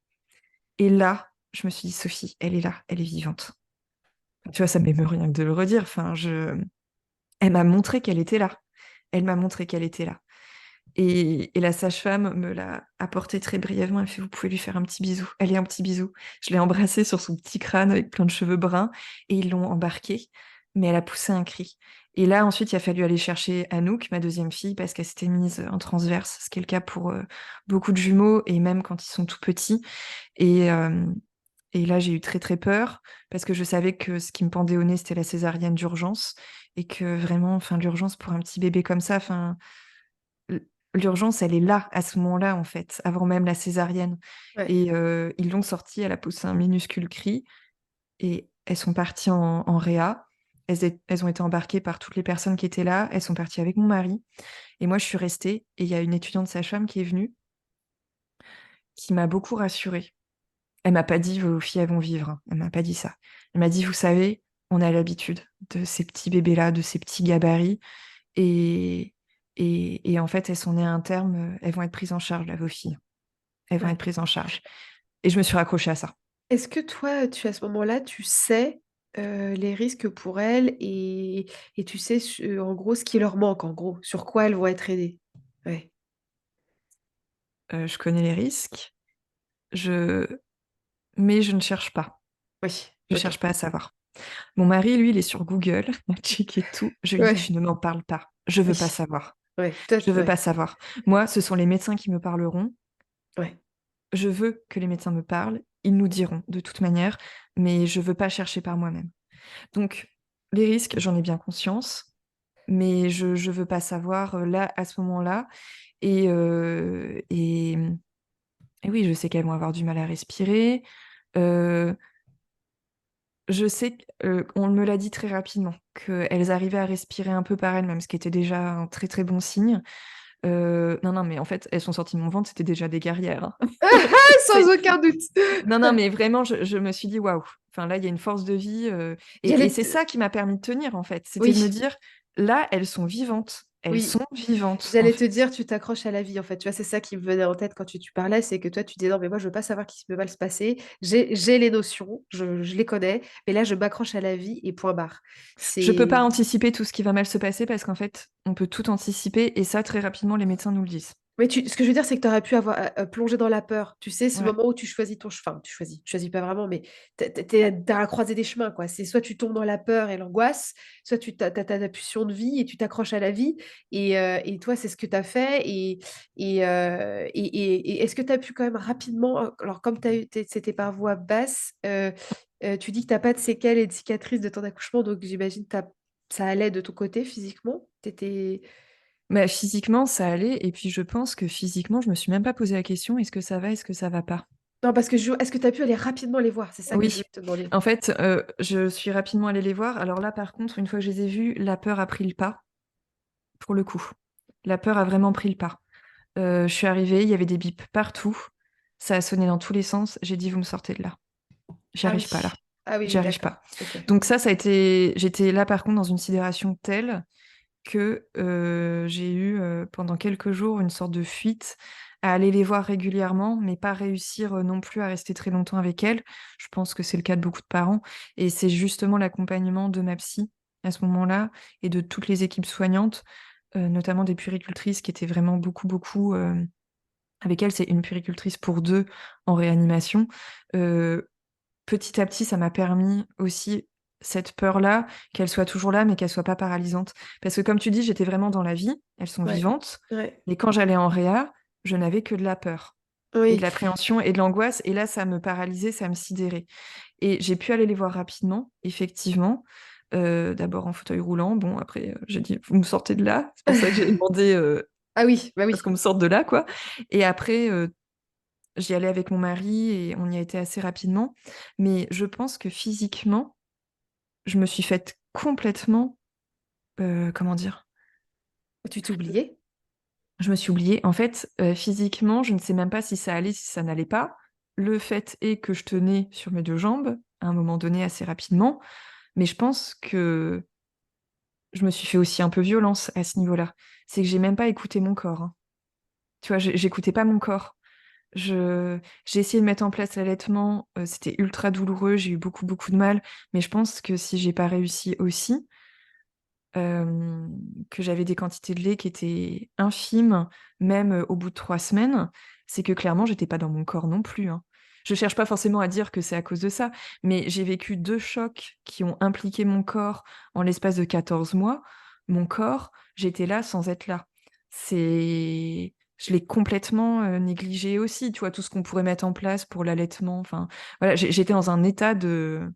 Et là, je me suis dit, Sophie, elle est là, elle est vivante. Tu vois, ça m'émeut rien que de le redire. Elle m'a montré qu'elle était là. Elle m'a montré qu'elle était là. Et la sage-femme me l'a apporté très brièvement. Elle fait, vous pouvez lui faire un petit bisou. Allez, un petit bisou. Je l'ai embrassée sur son petit crâne avec plein de cheveux bruns et ils l'ont embarquée. Mais elle a poussé un cri. Et là, ensuite, il a fallu aller chercher Anouk, ma deuxième fille, parce qu'elle s'était mise en transverse, ce qui est le cas pour beaucoup de jumeaux, et même quand ils sont tout petits. Et, euh, et là, j'ai eu très très peur, parce que je savais que ce qui me pendait au nez, c'était la césarienne d'urgence, et que vraiment, enfin, l'urgence pour un petit bébé comme ça, enfin, l'urgence, elle est là, à ce moment-là, en fait, avant même la césarienne. Ouais. Et ils l'ont sortie, elle a poussé un minuscule cri, et elles sont parties en réa. Elles ont été embarquées par toutes les personnes qui étaient là. Elles sont parties avec mon mari. Et moi, je suis restée. Et il y a une étudiante sage-femme qui est venue, qui m'a beaucoup rassurée. Elle m'a pas dit, vos filles, elles vont vivre, hein. Elle m'a pas dit ça. Elle m'a dit, vous savez, on a l'habitude de ces petits bébés-là, de ces petits gabarits. Et, et en fait, elles sont nées à un terme, elles vont être prises en charge, là, vos filles. Elles vont Ouais. être prises en charge. Et je me suis raccrochée à ça. Est-ce que toi, à ce moment-là, tu sais les risques pour elles et tu sais en gros ce qui leur manque, en gros, sur quoi elles vont être aidées? Ouais. Je connais les risques, je... mais je ne cherche pas. Oui, Je ok. cherche pas à savoir. Mon mari, lui, il est sur Google, il a checké tout. Je lui dis, tu Ouais, ne m'en parles pas. Je veux pas oui, savoir. ouais, toi, Je veux pas ouais, savoir. Moi, ce sont les médecins qui me parleront. ouais, Je veux que les médecins me parlent. Ils nous diront de toute manière, mais je veux pas chercher par moi-même. Donc, les risques, j'en ai bien conscience, mais je veux pas savoir là, à ce moment-là. Et, euh, et, et oui, je sais qu'elles vont avoir du mal à respirer. Euh, je sais qu'on me l'a dit très rapidement, qu'elles arrivaient à respirer un peu par elles-mêmes, ce qui était déjà un très très bon signe. Non, non, mais en fait, elles sont sorties de mon ventre, c'était déjà des guerrières, hein. sans aucun doute. Non, non, mais vraiment, je me suis dit, waouh, enfin là, il y a une force de vie. Et J'allais c'est te- ça qui m'a permis de tenir, en fait. C'était de me Oui, dire, là, elles sont vivantes. Elles oui. sont vivantes, en J'allais fait. te dire, tu t'accroches à la vie, en fait. Tu vois, c'est ça qui me venait en tête quand tu parlais, c'est que toi, tu dis, non, mais moi, je veux pas savoir qui peut mal se passer. J'ai les notions, je les connais, mais là, je m'accroche à la vie et point barre. Je peux pas C'est... anticiper tout ce qui va mal se passer parce qu'en fait, on peut tout anticiper et ça, très rapidement, les médecins nous le disent. Mais ce que je veux dire, c'est que tu aurais pu avoir plongé dans la peur. Tu sais, ce Ouais. moment où tu choisis ton chemin. Enfin, tu choisis pas vraiment, mais t'es à la croisée des chemins, quoi. C'est soit tu tombes dans la peur et l'angoisse, soit tu as ta pulsion de vie et tu t'accroches à la vie. Et toi, c'est ce que tu as fait. Et est-ce que tu as pu quand même rapidement, alors comme c'était par voie basse, tu dis que tu n'as pas de séquelles et de cicatrices de ton accouchement, donc j'imagine que ça allait de ton côté physiquement. T'étais... Mais physiquement, ça allait. Et puis, je pense que physiquement, je me suis même pas posé la question, est-ce que ça va, est-ce que ça va pas? Non, parce que est-ce que tu as pu aller rapidement les voir? C'est ça que je Oui, voulais te demander. en fait, je suis rapidement allée les voir. Alors là, par contre, une fois que je les ai vus, la peur a pris le pas, pour le coup. La peur a vraiment pris le pas. Je suis arrivée, il y avait des bips partout, ça a sonné dans tous les sens. J'ai dit: «Vous me sortez de là. J'y Ah arrive pas oui. là, Ah oui, j'y oui, arrive d'accord. pas». OK. Donc ça a été j'étais là, par contre, dans une sidération telle que, j'ai eu, pendant quelques jours, une sorte de fuite à aller les voir régulièrement, mais pas réussir, non plus à rester très longtemps avec elles. Je pense que c'est le cas de beaucoup de parents et c'est justement l'accompagnement de ma psy, à ce moment-là et de toutes les équipes soignantes, notamment des puéricultrices qui étaient vraiment beaucoup, beaucoup, avec elles, c'est une puéricultrice pour 2 en réanimation. Heu, Petit à petit, ça m'a permis aussi cette peur-là, qu'elle soit toujours là, mais qu'elle soit pas paralysante. Parce que comme tu dis, j'étais vraiment dans la vie, elles sont Ouais. vivantes, Ouais. mais quand j'allais en réa, je n'avais que de la peur et de Oui. l'appréhension et de l'angoisse et là, ça me paralysait, ça me sidérait et j'ai pu aller les voir rapidement, effectivement, d'abord en fauteuil roulant. Bon après, j'ai dit: «Vous me sortez de là». C'est pour ça que j'ai demandé, Ah oui, bah à ce oui. qu'on me sorte de là, quoi et après, j'y allais avec mon mari et on y a été assez rapidement. Mais je pense que physiquement, je me suis faite complètement, comment dire? Tu t'es oubliée? Je me suis oubliée. En fait, physiquement, je ne sais même pas si ça allait, si ça n'allait pas. Le fait est que je tenais sur mes 2 jambes, à un moment donné assez rapidement, mais je pense que je me suis fait aussi un peu violence à ce niveau-là. C'est que j'ai même pas écouté mon corps, hein. Tu vois? J'écoutais pas mon corps. Je J'ai essayé de mettre en place l'allaitement, c'était ultra douloureux, j'ai eu beaucoup, beaucoup de mal, mais je pense que si j'ai pas réussi aussi, que j'avais des quantités de lait qui étaient infimes, même, au bout de 3 semaines, c'est que clairement j'étais pas dans mon corps non plus, hein. Je cherche pas forcément à dire que c'est à cause de ça, mais j'ai vécu 2 chocs qui ont impliqué mon corps en l'espace de 14 mois. Mon corps, j'étais là sans être là. C'est Je l'ai complètement, négligé aussi, tu vois? Tout ce qu'on pourrait mettre en place pour l'allaitement, enfin, voilà, j'étais dans un état Mais de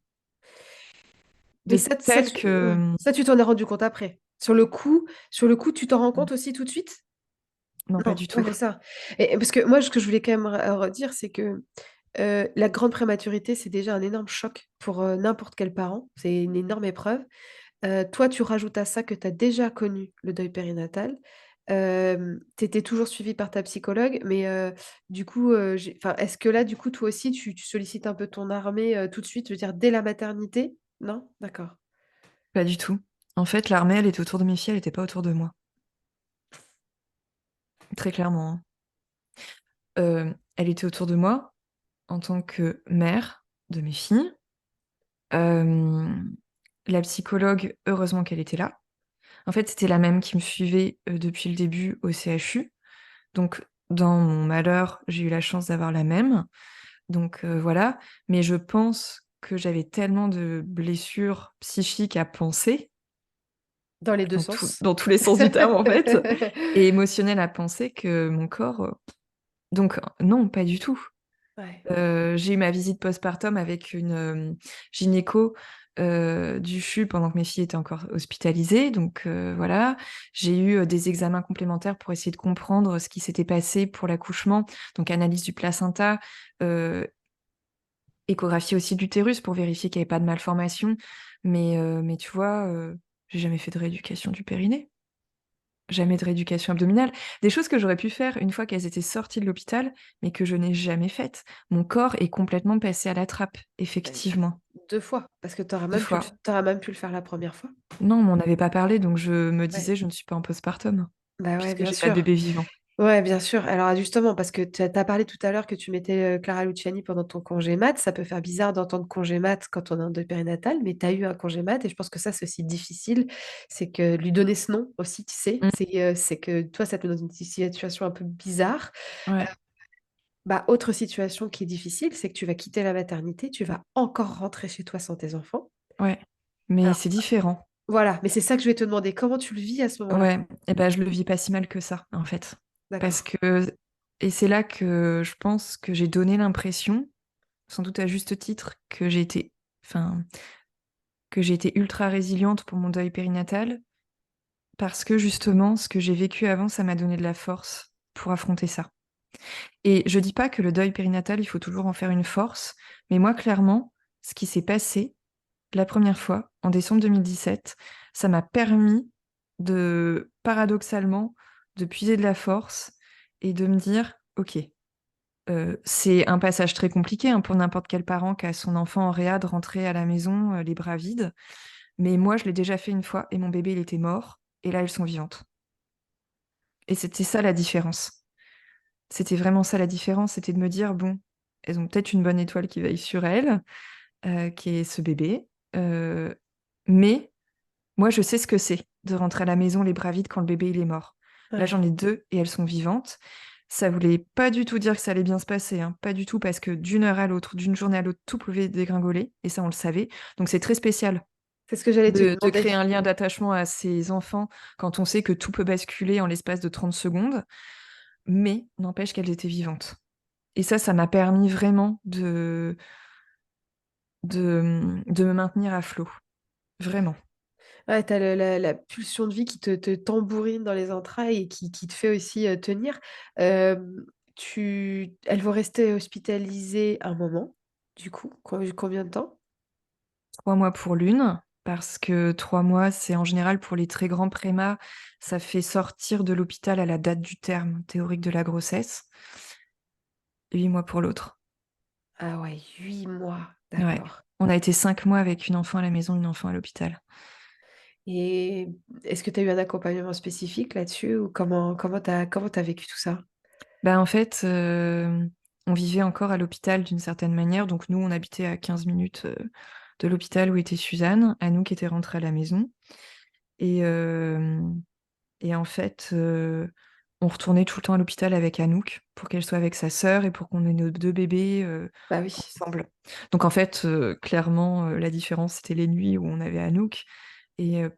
ça tel tu que, ouais, ça tu t'en es rendu compte après? Sur le coup, tu t'en rends compte aussi tout de suite? non, pas Non, du ouais, tout. c'est ça et parce que moi, ce que je voulais quand même redire, c'est que, la grande prématurité, c'est déjà un énorme choc pour, n'importe quel parent. C'est une énorme épreuve. Toi, tu rajoutes à ça que tu as déjà connu le deuil périnatal. Tu étais toujours suivie par ta psychologue, mais du coup, est-ce que là, du coup, toi aussi, tu sollicites un peu ton armée, tout de suite, je veux dire dès la maternité? Non? D'accord. Pas du tout. En fait, l'armée, elle était autour de mes filles, elle était pas autour de moi. Très clairement, hein. Elle était autour de moi en tant que mère de mes filles. Hem, la psychologue, heureusement qu'elle était là. En fait, c'était la même qui me suivait, depuis le début au CHU. Donc dans mon malheur, j'ai eu la chance d'avoir la même. Donc voilà. Mais je pense que j'avais tellement de blessures psychiques à panser, Dans les 2 sens? dans tous les sens du terme, en fait, et émotionnelles à penser que mon corps, donc non, pas du tout. Ouais. J'ai eu ma visite postpartum avec une, gynéco, du CHU pendant que mes filles étaient encore hospitalisées, donc voilà. J'ai eu, des examens complémentaires pour essayer de comprendre ce qui s'était passé pour l'accouchement, donc analyse du placenta, heu, échographie aussi de l'utérus pour vérifier qu'il y avait pas de malformation, mais tu vois, j'ai jamais fait de rééducation du périnée. Jamais de rééducation abdominale. Des choses que j'aurais pu faire une fois qu'elles étaient sorties de l'hôpital, mais que je n'ai jamais faites. Mon corps est complètement passé à la trappe, Beh, effectivement, 2 fois, parce que tu auras 2 même pu le fois. tu auras même pu le faire la 1re fois. Non, on m'en avait pas parlé, donc je me Ouais. disais: «Je ne suis pas en postpartum», Bah, ouais, puisque bien j'ai pas de sûr. bébé vivant. Ouais, bien sûr. Alors justement, parce que tu as parlé tout à l'heure que tu mettais, Clara Luciani pendant ton congé mat. Ça peut faire bizarre d'entendre congé mat quand on est en deuil périnatal, mais tu as eu un congé mat et je pense que ça, c'est aussi difficile. C'est que lui donner ce nom aussi, tu sais, Mmh, c'est que toi, ça te met dans une situation un peu bizarre. ouais, Bah, autre situation qui est difficile, c'est que tu vas quitter la maternité, tu vas encore rentrer chez toi sans tes enfants. ouais, mais Alors c'est différent. voilà, mais c'est ça que je vais te demander, comment tu le vis à ce moment-là? Ouais et ben, je le vis pas si mal que ça, en fait. Parce D'accord. que et c'est là que je pense que j'ai donné l'impression, sans doute à juste titre, que enfin, j'ai été ultra résiliente pour mon deuil périnatal. Parce que justement, ce que j'ai vécu avant, ça m'a donné de la force pour affronter ça. Et je dis pas que le deuil périnatal, il faut toujours en faire une force, mais moi, clairement, ce qui s'est passé la première fois, en décembre 2017, ça m'a permis paradoxalement, de puiser de la force et de me dire, OK, c'est un passage très compliqué hein, pour n'importe quel parent qui a son enfant en réa de rentrer à la maison les bras vides. Mais moi, je l'ai déjà fait une fois et mon bébé, il était mort. Et là, elles sont vivantes. Et c'était ça la différence. C'était vraiment ça la différence. C'était de me dire, bon, elles ont peut-être une bonne étoile qui veille sur elles, qui est ce bébé. euh, mais moi, je sais ce que c'est de rentrer à la maison les bras vides quand le bébé, il est mort. Là, Ouais. j'en ai deux et elles sont vivantes. Ça voulait pas du tout dire que ça allait bien se passer, hein. Pas du tout, parce que d'une heure à l'autre, d'une journée à l'autre, tout pouvait dégringoler. Et ça, on le savait. Donc, c'est très spécial C'est ce que j'allais te de demander. créer un lien d'attachement à ses enfants quand on sait que tout peut basculer en l'espace de 30 secondes, mais n'empêche qu'elles étaient vivantes. Et ça m'a permis vraiment de me maintenir à flot. Vraiment. Ouais, t'as la pulsion de vie qui te tambourine dans les entrailles et qui te fait aussi tenir. Euh, Elles vont rester hospitalisées un moment, du coup. Combien de temps? 3 mois pour l'une, parce que 3 mois, c'est en général pour les très grands prémas, ça fait sortir de l'hôpital à la date du terme théorique de la grossesse. 8 mois pour l'autre. Ah ouais, 8 mois, Ouais. d'accord. On a été 5 mois avec une enfant à la maison, une enfant à l'hôpital. Et est-ce que tu as eu un accompagnement spécifique là-dessus ou comment t'as vécu tout ça? Bah, en fait, on vivait encore à l'hôpital d'une certaine manière. Donc, nous, on habitait à 15 minutes de l'hôpital où était Suzanne, à nous qui était rentrée à la maison. Et, euh, et en fait, on retournait tout le temps à l'hôpital avec Anouk pour qu'elle soit avec sa sœur et pour qu'on ait nos deux bébés Bah oui. ensemble. Donc, en fait, clairement, la différence, c'était les nuits où on avait Anouk. Et, euh,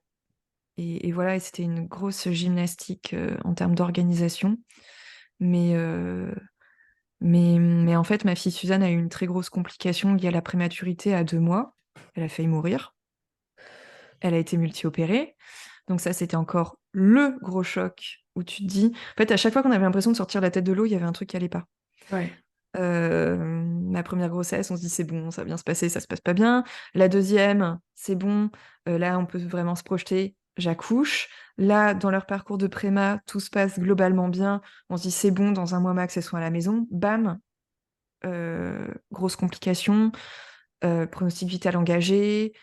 et voilà, et c'était une grosse gymnastique en termes d'organisation. Mais, euh, mais en fait, ma fille Suzanne a eu une très grosse complication liée à la prématurité à 2 mois. Elle a failli mourir. Elle a été multi-opérée. Donc ça, c'était encore le gros choc où tu te dis... En fait, à chaque fois qu'on avait l'impression de sortir la tête de l'eau, il y avait un truc qui allait pas. Ouais. Ma première grossesse, on se dit c'est bon, ça va bien se passer, ça se passe pas bien. La deuxième, c'est bon, là on peut vraiment se projeter, j'accouche. Là, dans leur parcours de préma, tout se passe globalement bien. On se dit c'est bon, dans un mois max, elles sont à la maison. Bam, grosse complication, pronostic vital engagé,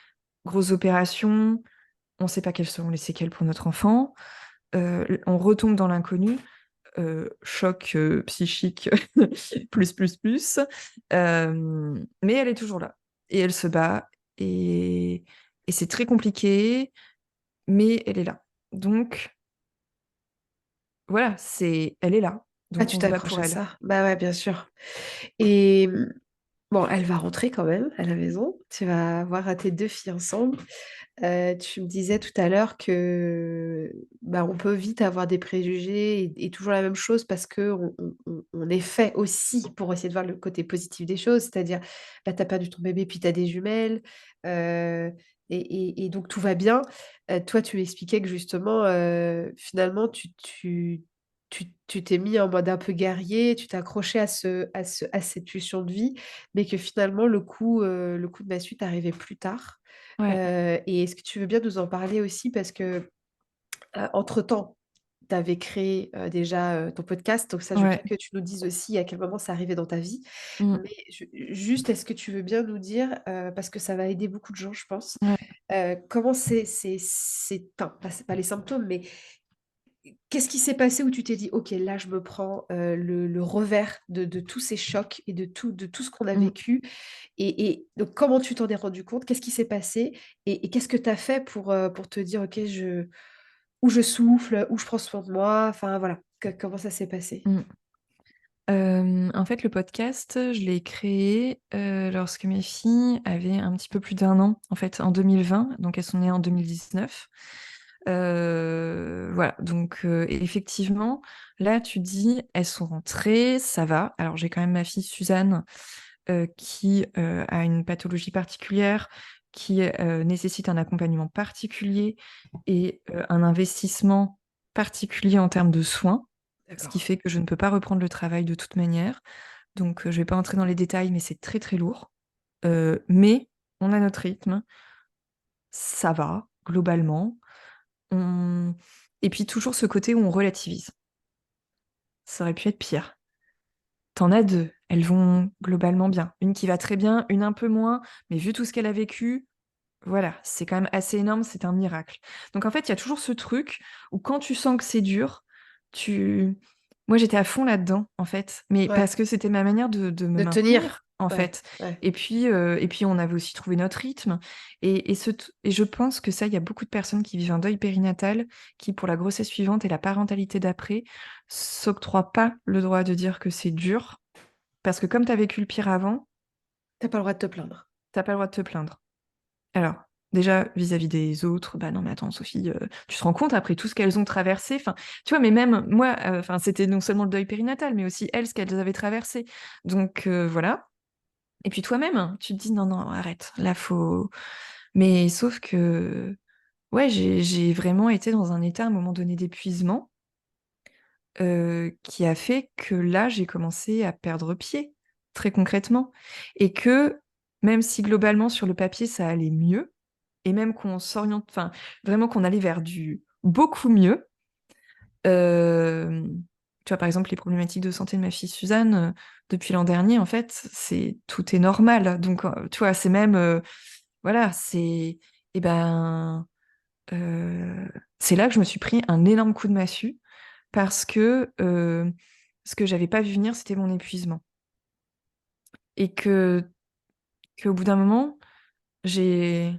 grosse opération. On ne sait pas quelles seront les séquelles pour notre enfant. On retombe dans l'inconnu. Choc psychique plus plus plus. Mais elle est toujours là et elle se bat et c'est très compliqué, mais elle est là. Donc voilà, elle est là. Ah, Donc tu on se bat t'accroches pour à elle. ça? Bah ouais, bien sûr. Et bon, elle va rentrer quand même à la maison. Tu vas voir tes deux filles ensemble. Tu me disais tout à l'heure que bah, on peut vite avoir des préjugés et toujours la même chose parce que on est fait aussi pour essayer de voir le côté positif des choses, c'est-à-dire bah, tu as perdu ton bébé puis tu as des jumelles et donc tout va bien. Toi, tu m'expliquais que justement, finalement, tu t'es mis en mode un peu guerrier, tu t'es accroché à cette pulsion de vie, mais que finalement, le coup de massue t'arrivait plus tard. Ouais, Et est-ce que tu veux bien nous en parler aussi parce que, entre-temps, tu avais créé, déjà, ton podcast, donc ça, je veux bien ouais. que tu nous dises aussi à quel moment ça arrivait dans ta vie. Mm, Mais juste, est-ce que tu veux bien nous dire, parce que ça va aider beaucoup de gens, je pense, ouais. comment c'est enfin, pas les symptômes, mais qu'est-ce qui s'est passé où tu t'es dit: «OK, là, je me prends, le revers de tous ces chocs et de tout ce qu'on a Mm. vécu» et donc comment tu t'en es rendu compte? Qu'est-ce qui s'est passé? Et qu'est-ce que tu as fait pour te dire: «OK, je souffle, ou je prends soin de moi», enfin voilà, comment ça s'est passé? Mm. En fait, le podcast, je l'ai créé lorsque mes filles avaient un petit peu plus d'1 an, en fait, en 2020. Donc, elles sont nées en 2019. Voilà, donc effectivement, là, tu dis, elles sont rentrées, ça va. Alors, j'ai quand même ma fille Suzanne qui a une pathologie particulière, qui nécessite un accompagnement particulier et un investissement particulier en termes de soins. ce qui D'accord. fait que je ne peux pas reprendre le travail de toute manière. Donc, je vais pas entrer dans les détails, mais c'est très, très lourd. Mais on a notre rythme, ça va, globalement. On et puis toujours ce côté où on relativise. Ça aurait pu être pire. T'en as 2, elles vont globalement bien. Une qui va très bien, une un peu moins, mais vu tout ce qu'elle a vécu, voilà, c'est quand même assez énorme, c'est un miracle. Donc en fait, il y a toujours ce truc où quand tu sens que c'est dur, tu moi j'étais à fond là-dedans, en fait, mais Ouais. parce que c'était ma manière de me De tenir. maintenir, en Ouais, fait. ouais. Et puis on avait aussi trouvé notre rythme et je pense que ça, il y a beaucoup de personnes qui vivent un deuil périnatal, qui pour la grossesse suivante et la parentalité d'après, s'octroient pas le droit de dire que c'est dur, parce que comme tu as vécu le pire avant, Tu pas le droit de te plaindre. tu pas le droit de te plaindre. Alors, déjà, vis-à-vis des autres, bah non, mais attends, Sophie, tu te rends compte après tout ce qu'elles ont traversé, enfin, tu vois, mais même moi, enfin, c'était non seulement le deuil périnatal, mais aussi elles, ce qu'elles avaient traversé. Donc, voilà. Et puis toi-même, hein, tu te dis, non, non, arrête, là, faut. Mais sauf que, ouais, j'ai vraiment été dans un état à un moment donné d'épuisement qui a fait que là, j'ai commencé à perdre pied, très concrètement. Et que même si globalement, sur le papier, ça allait mieux, et même qu'on s'oriente, enfin, vraiment qu'on allait vers du beaucoup mieux. Tu vois, par exemple, les problématiques de santé de ma fille Suzanne, depuis l'an dernier, en fait, tout est normal. Donc, tu vois, c'est même, voilà, eh ben, euh, c'est là que je me suis pris un énorme coup de massue parce que ce que j'avais pas vu venir, c'était mon épuisement. Et qu'au bout d'un moment, j'ai,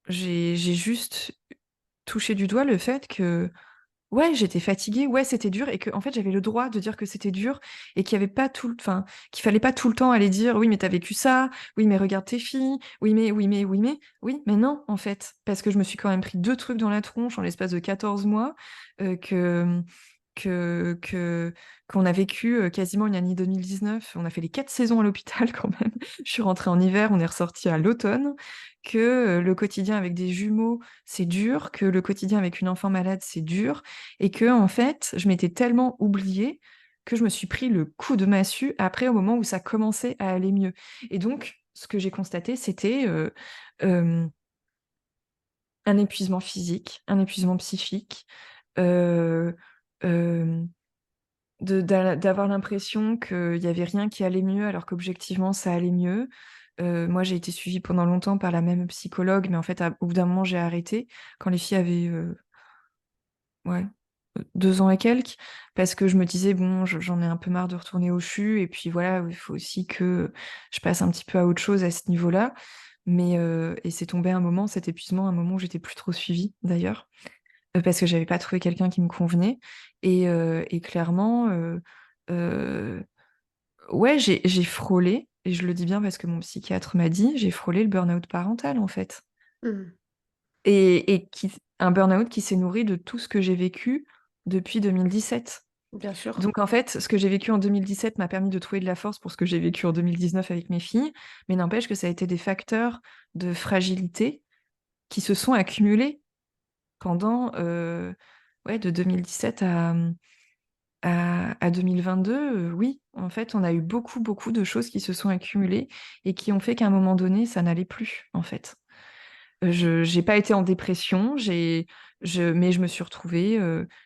j'ai juste touché du doigt le fait que ouais, j'étais fatiguée, ouais, c'était dur et que en fait, j'avais le droit de dire que c'était dur et qu'il y avait pas enfin, qu'il fallait pas tout le temps aller dire oui, mais t'as vécu ça, oui, mais regarde tes filles, oui, mais non, en fait, parce que je me suis quand même pris 2 trucs dans la tronche en l'espace de 14 mois, que qu'on a vécu quasiment une année 2019. On a fait les 4 saisons à l'hôpital quand même. Je suis rentrée en hiver, on est ressorti à l'automne. Que le quotidien avec des jumeaux, c'est dur, que le quotidien avec une enfant malade, c'est dur, et que en fait, je m'étais tellement oubliée que je me suis pris le coup de massue après au moment où ça commençait à aller mieux. Et donc, ce que j'ai constaté, c'était euh, un épuisement physique, un épuisement psychique, euh, euh, d'avoir l'impression qu'il n'y avait rien qui allait mieux alors qu'objectivement ça allait mieux. Moi, j'ai été suivie pendant longtemps par la même psychologue, mais en fait, au bout d'un moment, j'ai arrêté quand les filles avaient ouais, 2 ans et quelques, parce que je me disais, bon, j'en ai un peu marre de retourner au CHU, et puis voilà, il faut aussi que je passe un petit peu à autre chose à ce niveau-là. Et c'est tombé un moment, cet épuisement, un moment où j'étais plus trop suivie, d'ailleurs, parce que j'avais pas trouvé quelqu'un qui me convenait. Et clairement, euh, ouais, j'ai frôlé, et je le dis bien parce que mon psychiatre m'a dit, j'ai frôlé le burn-out parental, en fait. Mmh. Un burn-out qui s'est nourri de tout ce que j'ai vécu depuis 2017. Bien sûr. Donc en fait, ce que j'ai vécu en 2017 m'a permis de trouver de la force pour ce que j'ai vécu en 2019 avec mes filles, mais n'empêche que ça a été des facteurs de fragilité qui se sont accumulés pendant ouais, de 2017 à 2022. Oui, en fait, on a eu beaucoup, beaucoup de choses qui se sont accumulées et qui ont fait qu'à un moment donné, ça n'allait plus, en fait. Je j'ai pas été en dépression, mais je me suis retrouvée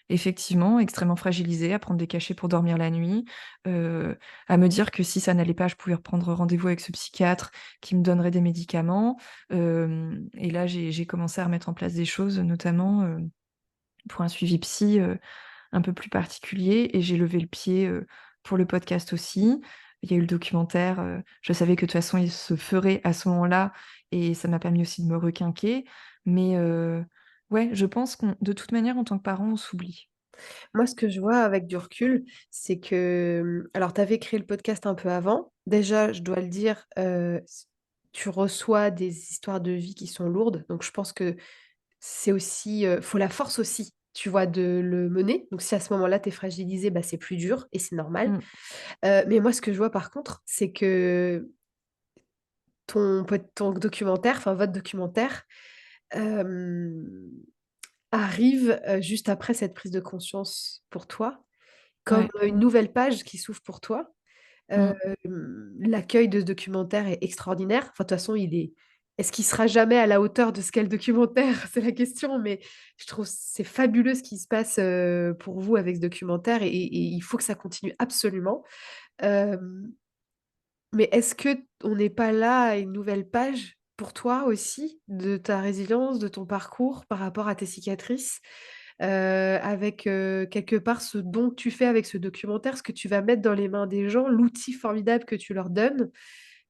effectivement extrêmement fragilisée, à prendre des cachets pour dormir la nuit, à me dire que si ça n'allait pas, je pouvais reprendre rendez-vous avec ce psychiatre qui me donnerait des médicaments. Et là, j'ai commencé à remettre en place des choses, notamment pour un suivi psy un peu plus particulier. Et j'ai levé le pied pour le podcast aussi. Il y a eu le documentaire. Je savais que de toute façon, il se ferait à ce moment-là. Et ça m'a permis aussi de me requinquer. Mais ouais, je pense qu'on, de toute manière, en tant que parent, on s'oublie. Moi, ce que je vois avec du recul, c'est que, alors tu avais créé le podcast un peu avant. Déjà, je dois le dire, tu reçois des histoires de vie qui sont lourdes, donc je pense que c'est aussi, faut la force aussi, tu vois, de le mener. Donc si à ce moment-là, tu es fragilisée, bah, c'est plus dur et c'est normal. Mm. Mais moi, ce que je vois par contre, c'est que ton documentaire, enfin votre documentaire, hem, arrive, juste après cette prise de conscience pour toi. comme Ouais. une nouvelle page qui s'ouvre pour toi. Euh, Mm. L'accueil de ce documentaire est extraordinaire. Enfin, de toute façon, est-ce qu'il sera jamais à la hauteur de ce qu'est le documentaire? C'est la question, mais je trouve c'est fabuleux ce qui se passe pour vous avec ce documentaire et il faut que ça continue absolument. Euh, mais est-ce que on n'est pas là à une nouvelle page pour toi aussi de ta résilience, de ton parcours par rapport à tes cicatrices, avec quelque part ce don que tu fais avec ce documentaire, ce que tu vas mettre dans les mains des gens, l'outil formidable que tu leur donnes.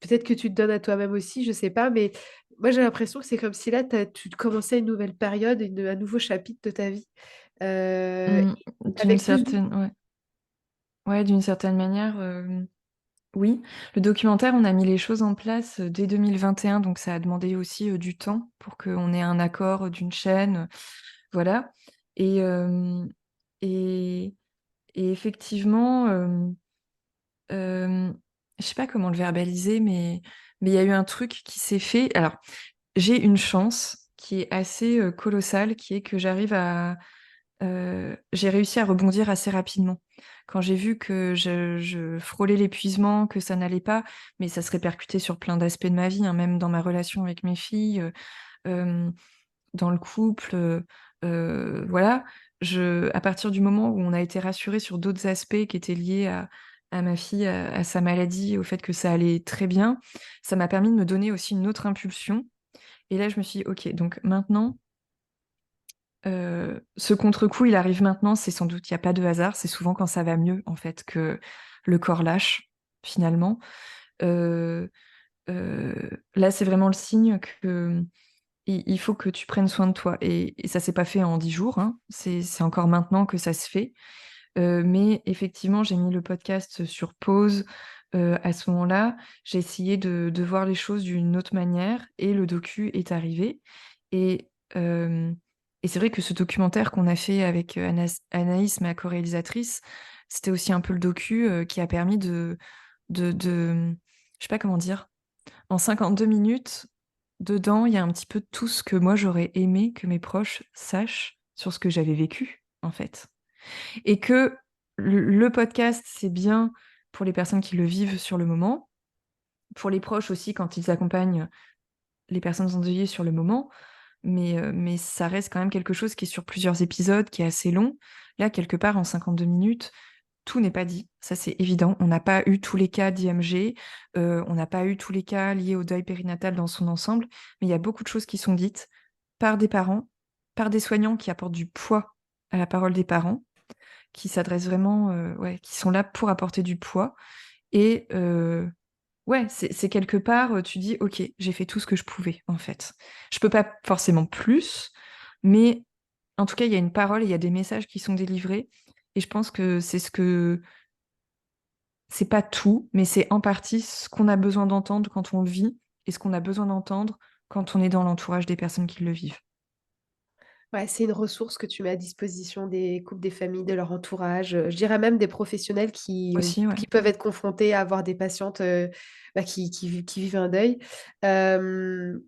Peut-être que tu te donnes à toi-même aussi, je sais pas, mais moi j'ai l'impression que c'est comme si là tu commençais une nouvelle période, un nouveau chapitre de ta vie, euh, Mm. D'une avec plus de... certaine, ouais. Ouais, d'une certaine manière, oui. Le documentaire, on a mis les choses en place dès 2021, donc ça a demandé aussi du temps pour qu'on ait un accord d'une chaîne, voilà. Et, euh, et, et effectivement, euh, je sais pas comment le verbaliser, mais il y a eu un truc qui s'est fait. Alors, j'ai une chance qui est assez colossale, qui est que j'ai réussi à rebondir assez rapidement. Quand j'ai vu que je frôlais l'épuisement, que ça n'allait pas, mais ça se répercutait sur plein d'aspects de ma vie, hein, même dans ma relation avec mes filles, euh, dans le couple, voilà. À partir du moment où on a été rassuré sur d'autres aspects qui étaient liés à ma fille, à sa maladie, au fait que ça allait très bien, ça m'a permis de me donner aussi une autre impulsion. Et là, je me suis dit, ok, donc maintenant, ce contre-coup, il arrive maintenant, c'est sans doute, il n'y a pas de hasard, c'est souvent quand ça va mieux, en fait, que le corps lâche, finalement. Euh, euh, Là, c'est vraiment le signe que il faut que tu prennes soin de toi. Et ça s'est pas fait en 10 jours, hein. C'est encore maintenant que ça se fait. Mais effectivement, j'ai mis le podcast sur pause. À ce moment-là, j'ai essayé de voir les choses d'une autre manière et le docu est arrivé. Et, euh, et c'est vrai que ce documentaire qu'on a fait avec Anaïs, ma co-réalisatrice, c'était aussi un peu le docu qui a permis je sais pas comment dire, en 52 minutes, dedans, il y a un petit peu tout ce que moi j'aurais aimé que mes proches sachent sur ce que j'avais vécu, en fait. Et que le podcast, c'est bien pour les personnes qui le vivent sur le moment, pour les proches aussi quand ils accompagnent les personnes endeuillées sur le moment, mais ça reste quand même quelque chose qui est sur plusieurs épisodes, qui est assez long. Là, quelque part, en 52 minutes, tout n'est pas dit, ça c'est évident. On n'a pas eu tous les cas d'IMG, on n'a pas eu tous les cas liés au deuil périnatal dans son ensemble, mais il y a beaucoup de choses qui sont dites par des parents, par des soignants qui apportent du poids à la parole des parents, qui s'adressent vraiment, ouais, qui sont là pour apporter du poids. Et ouais, c'est quelque part, tu dis, ok, j'ai fait tout ce que je pouvais, en fait. Je peux pas forcément plus, mais en tout cas, il y a une parole et il y a des messages qui sont délivrés. Et je pense que c'est pas tout, mais c'est en partie ce qu'on a besoin d'entendre quand on le vit et ce qu'on a besoin d'entendre quand on est dans l'entourage des personnes qui le vivent. Ouais, c'est une ressource que tu mets à disposition des couples, des familles, de leur entourage. Je dirais même des professionnels Aussi, ouais. qui peuvent être confrontés à avoir des patientes qui vivent un deuil. Euh,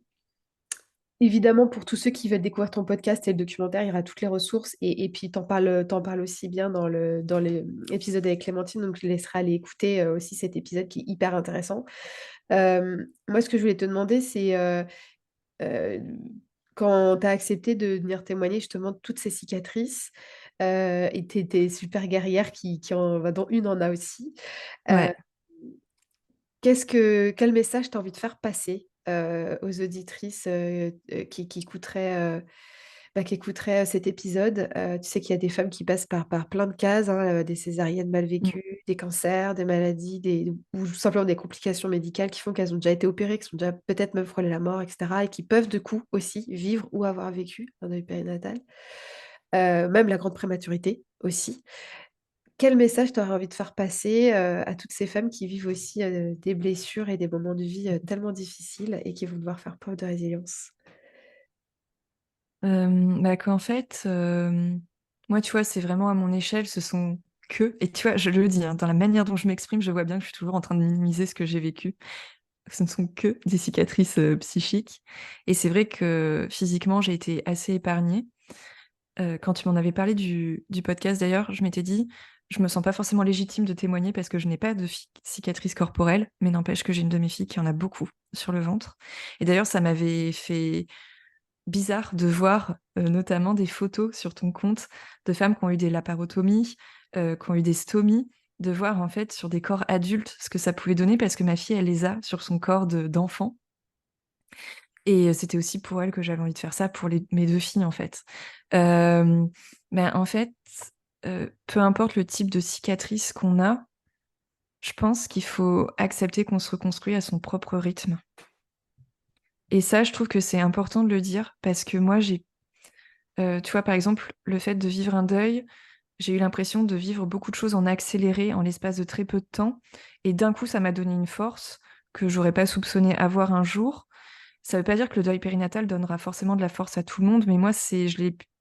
Évidemment, pour tous ceux qui veulent découvrir ton podcast et le documentaire, il y aura toutes les ressources. Et puis, t'en parles aussi bien dans l'épisode avec Clémentine. Donc, je laisserai aller écouter aussi cet épisode qui est hyper intéressant. Moi, ce que je voulais te demander, c'est euh, quand tu as accepté de venir témoigner justement de toutes ces cicatrices et t'es super guerrière dont une en a aussi. euh, Ouais. Quel message tu as envie de faire passer aux auditrices qui écouteraient, qui écouteraient cet épisode? Tu sais qu'il y a des femmes qui passent par plein de cases, hein, des césariennes mal Mm. vécues, des cancers, des maladies, ou simplement des complications médicales qui font qu'elles ont déjà été opérées, qui sont déjà peut-être même frôlé la mort, etc. Et qui peuvent du coup aussi vivre ou avoir vécu un deuil périnatal. Même la grande prématurité aussi. Quel message tu aurais envie de faire passer à toutes ces femmes qui vivent aussi des blessures et des moments de vie tellement difficiles et qui vont devoir faire preuve de résilience? Bah, qu'en fait, moi, tu vois, c'est vraiment à mon échelle, ce sont et tu vois, je le dis, hein, dans la manière dont je m'exprime, je vois bien que je suis toujours en train de minimiser ce que j'ai vécu. Ce ne sont que des cicatrices psychiques. Et c'est vrai que physiquement, j'ai été assez épargnée. Quand tu m'en avais parlé du podcast d'ailleurs, je m'étais dit, je me sens pas forcément légitime de témoigner parce que je n'ai pas de cicatrices corporelles, mais n'empêche que j'ai une de mes filles qui en a beaucoup sur le ventre. Et d'ailleurs, ça m'avait fait bizarre de voir notamment des photos sur ton compte de femmes qui ont eu des laparotomies, qui ont eu des stomies, de voir en fait sur des corps adultes ce que ça pouvait donner parce que ma fille, elle les a sur son corps d'enfant. Et c'était aussi pour elle que j'avais envie de faire ça, pour mes 2 filles, en fait. Hem, en fait, peu importe le type de cicatrice qu'on a, je pense qu'il faut accepter qu'on se reconstruit à son propre rythme. Et ça, je trouve que c'est important de le dire parce que moi, tu vois, par exemple, le fait de vivre un deuil, j'ai eu l'impression de vivre beaucoup de choses en accéléré, en l'espace de très peu de temps et d'un coup, ça m'a donné une force que j'aurais pas soupçonné avoir un jour. Ça veut pas dire que le deuil périnatal donnera forcément de la force à tout le monde, mais moi,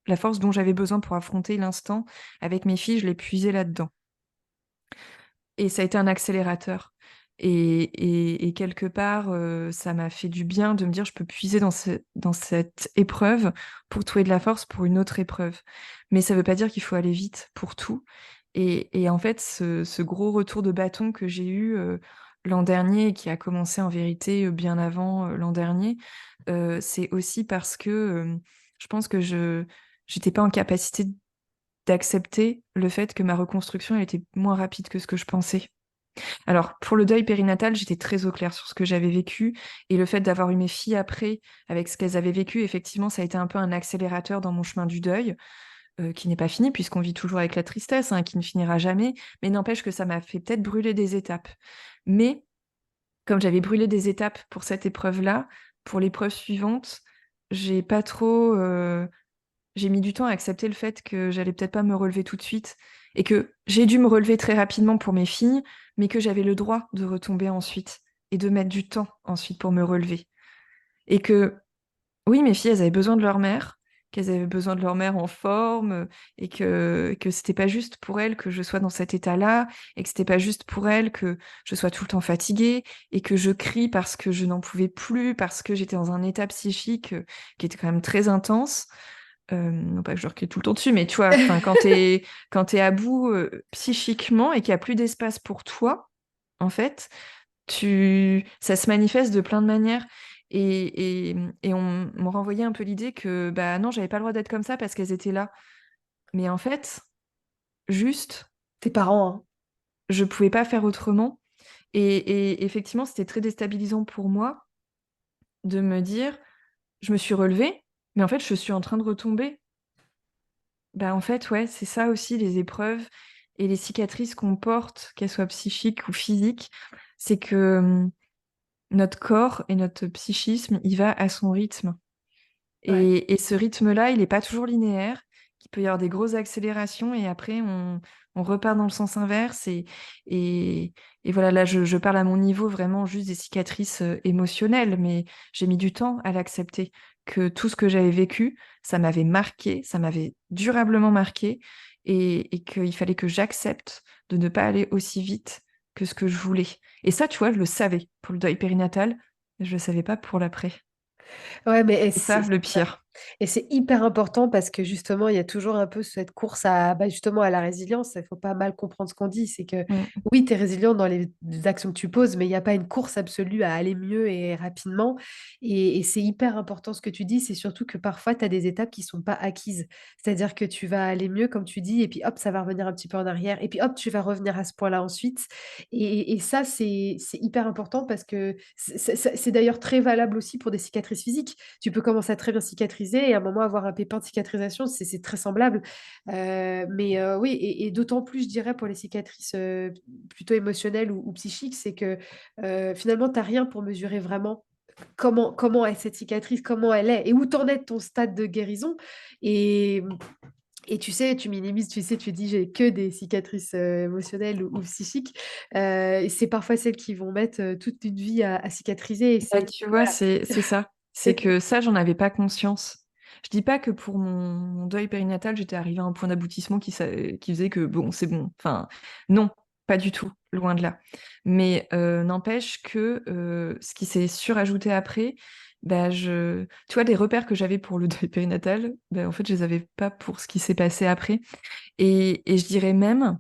la force dont j'avais besoin pour affronter l'instant avec mes filles, je l'ai puisée là-dedans. Et ça a été un accélérateur. Et quelque part, ça m'a fait du bien de me dire: «Je peux puiser dans cette épreuve pour trouver de la force pour une autre épreuve». Mais ça veut pas dire qu'il faut aller vite pour tout. Et en fait, ce gros retour de bâton que j'ai eu, l'an dernier et qui a commencé en vérité, bien avant, l'an dernier, c'est aussi parce que, je pense que j'étais pas en capacité d'accepter le fait que ma reconstruction, elle était moins rapide que ce que je pensais. Alors, pour le deuil périnatal, j'étais très au clair sur ce que j'avais vécu et le fait d'avoir eu mes filles après, avec ce qu'elles avaient vécu, effectivement, ça a été un peu un accélérateur dans mon chemin du deuil, qui n'est pas fini puisqu'on vit toujours avec la tristesse, hein, qui ne finira jamais, mais n'empêche que ça m'a fait peut-être brûler des étapes. Mais comme j'avais brûlé des étapes pour cette épreuve-là, pour l'épreuve suivante, j'ai pas trop, j'ai mis du temps à accepter le fait que j'allais peut-être pas me relever tout de suite et que j'ai dû me relever très rapidement pour mes filles, mais que j'avais le droit de retomber ensuite et de mettre du temps ensuite pour me relever. Et que oui, mes filles, elles avaient besoin de leur mère, qu'elles avaient besoin de leur mère en forme, et que c'était pas juste pour elles que je sois dans cet état-là et que c'était pas juste pour elles que je sois tout le temps fatiguée et que je crie parce que je n'en pouvais plus, parce que j'étais dans un état psychique, qui était quand même très intense. Non pas que je recule tout le temps dessus, mais tu vois, enfin, quand t'es à bout, psychiquement et qu'il y a plus d'espace pour toi, en fait, ça se manifeste de plein de manières et on me renvoyait un peu l'idée que, bah, non, j'avais pas le droit d'être comme ça parce qu'elles étaient là. Mais en fait, juste, Tes parents, hein. je pouvais pas faire autrement et effectivement, c'était très déstabilisant pour moi de me dire: «Je me suis relevée, mais en fait, je suis en train de retomber». Bah, en fait, ouais, c'est ça aussi les épreuves et les cicatrices qu'on porte, qu'elles soient psychiques ou physiques, c'est que, notre corps et notre psychisme, il va à son rythme Ouais. et ce rythme-là, il est pas toujours linéaire. Il peut y avoir des grosses accélérations et après on repart dans le sens inverse et et voilà, là, je parle à mon niveau vraiment juste des cicatrices, émotionnelles, mais j'ai mis du temps à l'accepter, que tout ce que j'avais vécu, ça m'avait marqué, ça m'avait durablement marqué et qu'il fallait que j'accepte de ne pas aller aussi vite que ce que je voulais et ça, tu vois, je le savais pour le deuil périnatal, mais je le savais pas pour l'après. Ouais, mais C'est ça le pire. et c'est hyper important parce que justement, il y a toujours un peu cette course à, bah, justement à la résilience. Il faut pas mal comprendre ce qu'on dit. C'est que Mmh. oui, tu es résilient dans les actions que tu poses, mais il y a pas une course absolue à aller mieux et rapidement. Et c'est hyper important ce que tu dis. C'est surtout que parfois, tu as des étapes qui sont pas acquises. C'est-à-dire que tu vas aller mieux, comme tu dis, et puis hop, ça va revenir un petit peu en arrière. Et puis hop, tu vas revenir à ce point-là ensuite. Et ça, c'est hyper important parce que c'est d'ailleurs très valable aussi pour des cicatrices physiques. Tu peux commencer à très bien cicatriser et à un moment avoir un pépin de cicatrisation, c'est très semblable. Oui et d'autant plus, je dirais, pour les cicatrices, plutôt émotionnelles ou psychiques, c'est que, finalement, tu as rien pour mesurer vraiment comment est cette cicatrice, comment elle est et où tu en es de ton stade de guérison et et tu sais, tu minimises, tu sais, tu dis: «J'ai que des cicatrices, émotionnelles ou psychiques». Et c'est parfois celles qui vont mettre, toute une vie à cicatriser et Bah, c'est tu vois, voilà. c'est ça. C'est que ça, j'en avais pas conscience. Je dis pas que pour mon deuil périnatal, j'étais arrivée à un point d'aboutissement qui faisait que bon, c'est bon. Enfin, non, pas du tout, loin de là. Mais, n'empêche que, ce qui s'est surajouté après, bah, tu vois, les repères que j'avais pour le deuil périnatal, bah, en fait, je les avais pas pour ce qui s'est passé après. Et je dirais même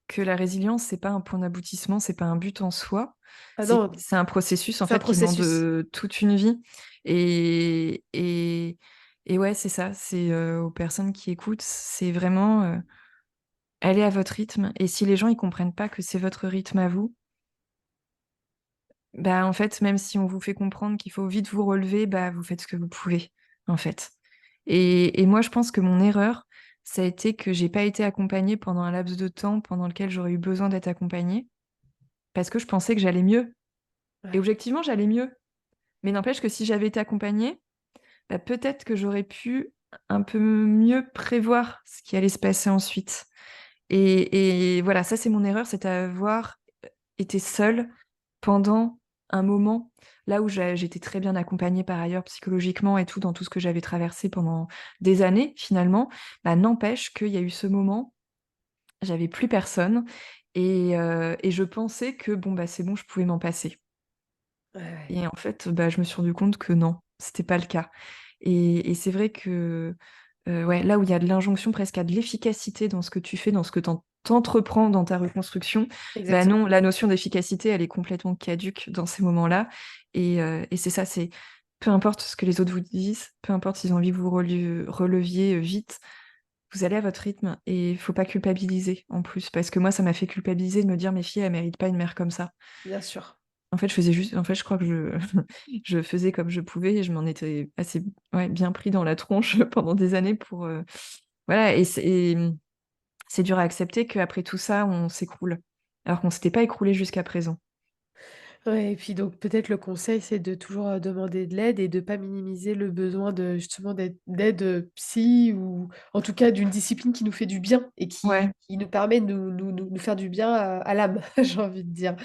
que la résilience, c'est pas un point d'aboutissement, c'est pas un but en soi. Ah non, C'est un processus, en c'est un fait, qui demande processus. toute une vie. Et, et, et ouais, c'est ça. C'est aux personnes qui écoutent, c'est vraiment aller à votre rythme. Et si les gens ils comprennent pas que c'est votre rythme à vous, bah en fait, même si on vous fait comprendre qu'il faut vite vous relever, bah vous faites ce que vous pouvez, en fait. Et moi, je pense que mon erreur, ça a été que j'ai pas été accompagnée pendant un laps de temps pendant lequel j'aurais eu besoin d'être accompagnée, parce que je pensais que j'allais mieux. Et Ouais, objectivement, j'allais mieux. Mais n'empêche que si j'avais été accompagnée, bah, peut-être que j'aurais pu un peu mieux prévoir ce qui allait se passer ensuite. Et voilà, ça c'est mon erreur, c'est d'avoir été seule pendant un moment, là où j'étais très bien accompagnée par ailleurs psychologiquement et tout, dans tout ce que j'avais traversé pendant des années finalement, bah, n'empêche qu'il y a eu ce moment, j'avais plus personne et je pensais que bon, bah, c'est bon, je pouvais m'en passer. ouais, ouais. Et en fait, bah, je me suis rendu compte que non, c'était pas le cas. Et c'est vrai que, ouais, là où il y a de l'injonction presque à de l'efficacité dans ce que tu fais, dans ce que t'entreprends dans ta reconstruction, bah Exactement. non, la notion d'efficacité, elle est complètement caduque dans ces moments-là. Et c'est ça, c'est peu importe ce que les autres vous disent, peu importe s'ils ont envie que vous releviez vite, vous allez à votre rythme et il faut pas culpabiliser en plus. Parce que moi, ça m'a fait culpabiliser de me dire mes filles, elles méritent pas une mère comme ça. Bien sûr. En fait, je crois que je faisais comme je pouvais et je m'en étais assez, ouais, bien pris dans la tronche pendant des années pour, voilà. C'est dur à accepter qu'après tout ça, on s'écroule, alors qu'on s'était pas écroulé jusqu'à présent. Ouais et puis donc peut-être le conseil, c'est de toujours, demander de l'aide et de pas minimiser le besoin de justement d'aide, psy ou en tout cas d'une discipline qui nous fait du bien et Ouais, qui nous permet de nous faire du bien à l'âme, j'ai envie de dire.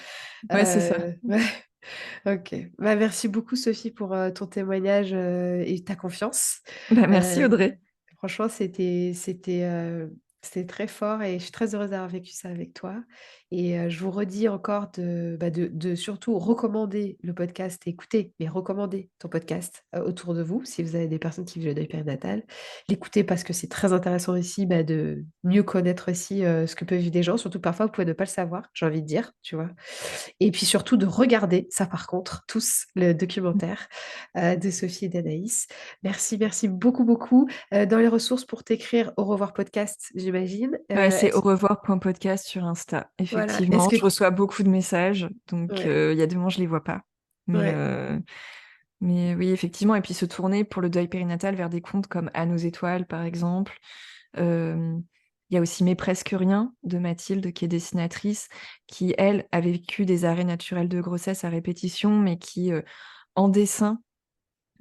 ouais, c'est ça. Ouais, OK. Bah, merci beaucoup Sophie pour, ton témoignage, et ta confiance. Bah, merci Heu Audrey. Franchement, c'était très fort et je suis très heureuse d'avoir vécu ça avec toi et je vous redis encore de surtout recommander le podcast, écouter, mais recommander ton podcast, autour de vous, si vous avez des personnes qui vivent le deuil périnatal. L'écouter parce que c'est très intéressant aussi, de mieux connaître aussi, ce que peuvent vivre des gens, surtout parfois vous pouvez ne pas le savoir, j'ai envie de dire, tu vois? Et puis surtout de regarder, ça par contre, tous, le documentaire, de Sophie et d'Anaïs. Merci, merci beaucoup, beaucoup. Dans les ressources pour t'écrire, au revoir podcast, j'imagine. Ouais, c'est au Est-ce revoir.podcast sur Insta. voilà, est-ce Effectivement, que je reçois beaucoup de messages, donc ouais, il y a des moments, je les vois pas. Mais, ouais. heu Mais oui, effectivement, et puis se tourner pour le deuil périnatal vers des comptes comme À nos étoiles, par exemple. Hem, il y a aussi Mais presque rien de Mathilde, qui est dessinatrice, qui, elle, a vécu des arrêts naturels de grossesse à répétition, mais qui, en dessin,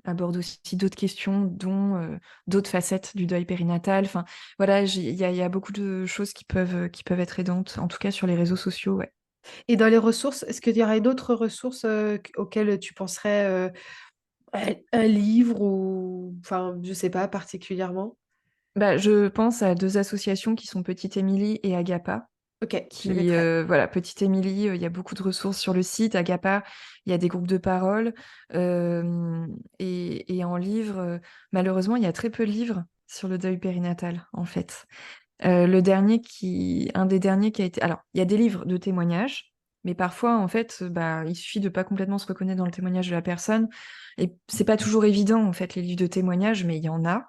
aborde aussi d'autres questions, dont, d'autres facettes du deuil périnatal. Enfin, voilà, il y a beaucoup de choses qui peuvent être aidantes, en tout cas sur les réseaux sociaux, ouais. Et dans les ressources, est-ce qu'il y aurait d'autres ressources, auxquelles tu penserais, un livre ou enfin, je sais pas particulièrement? Bah, je pense à 2 associations qui sont Petite Émilie et Agapa. OK, je les Qui, mettrai. voilà, Petite Émilie, il y a beaucoup de ressources sur le site. Agapa, il y a des groupes de parole, hem et en livre, malheureusement, il y a très peu de livres sur le deuil périnatal, en fait. Un des derniers qui a été, alors, il y a des livres de témoignages, mais parfois, en fait, bah, il suffit de pas complètement se reconnaître dans le témoignage de la personne et c'est pas toujours évident, en fait, les livres de témoignages, mais il y en a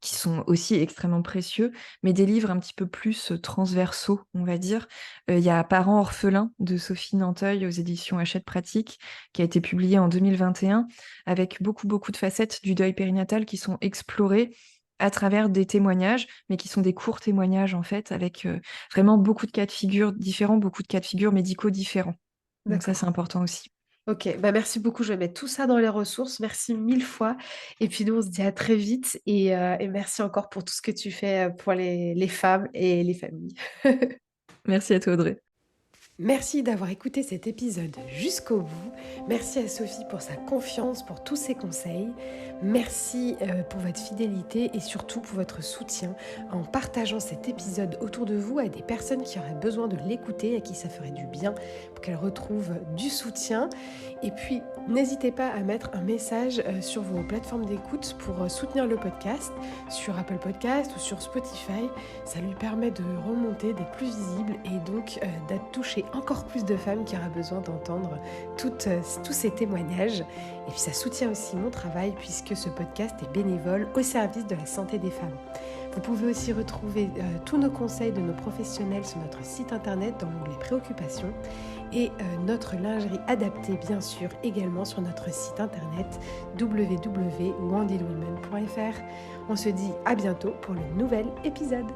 qui sont aussi extrêmement précieux, mais des livres un petit peu plus, transversaux, on va dire. Il y a Parents orphelins de Sophie Nanteuil aux éditions Hachette Pratique, qui a été publié en 2021, avec beaucoup, beaucoup de facettes du deuil périnatal qui sont explorées à travers des témoignages, mais qui sont des courts témoignages, en fait, avec, vraiment beaucoup de cas de figure différents, beaucoup de cas de figure médicaux différents. Donc ça, c'est D'accord. important aussi. OK, bah, merci beaucoup. Je vais mettre tout ça dans les ressources. Merci 1000 fois et puis nous, on se dit à très vite et merci encore pour tout ce que tu fais, pour les femmes et les familles. Merci à toi, Audrey. Merci d'avoir écouté cet épisode jusqu'au bout. Merci à Sophie pour sa confiance, pour tous ses conseils. Merci pour votre fidélité et surtout pour votre soutien en partageant cet épisode autour de vous à des personnes qui auraient besoin de l'écouter, à qui ça ferait du bien, pour qu'elles retrouvent du soutien. Et puis, n'hésitez pas à mettre un message sur vos plateformes d'écoute pour soutenir le podcast, sur Apple Podcast ou sur Spotify. Ça lui permet de remonter, d'être plus visible et donc de toucher encore plus de femmes qui auraient besoin d'entendre tous ces témoignages. Et puis ça soutient aussi mon travail puisque ce podcast est bénévole au service de la santé des femmes. Vous pouvez aussi retrouver tous nos conseils de nos professionnels sur notre site internet dans l'onglet préoccupations et notre lingerie adaptée bien sûr également sur notre site internet www.wandedwomen.fr. On se dit à bientôt pour le nouvel épisode.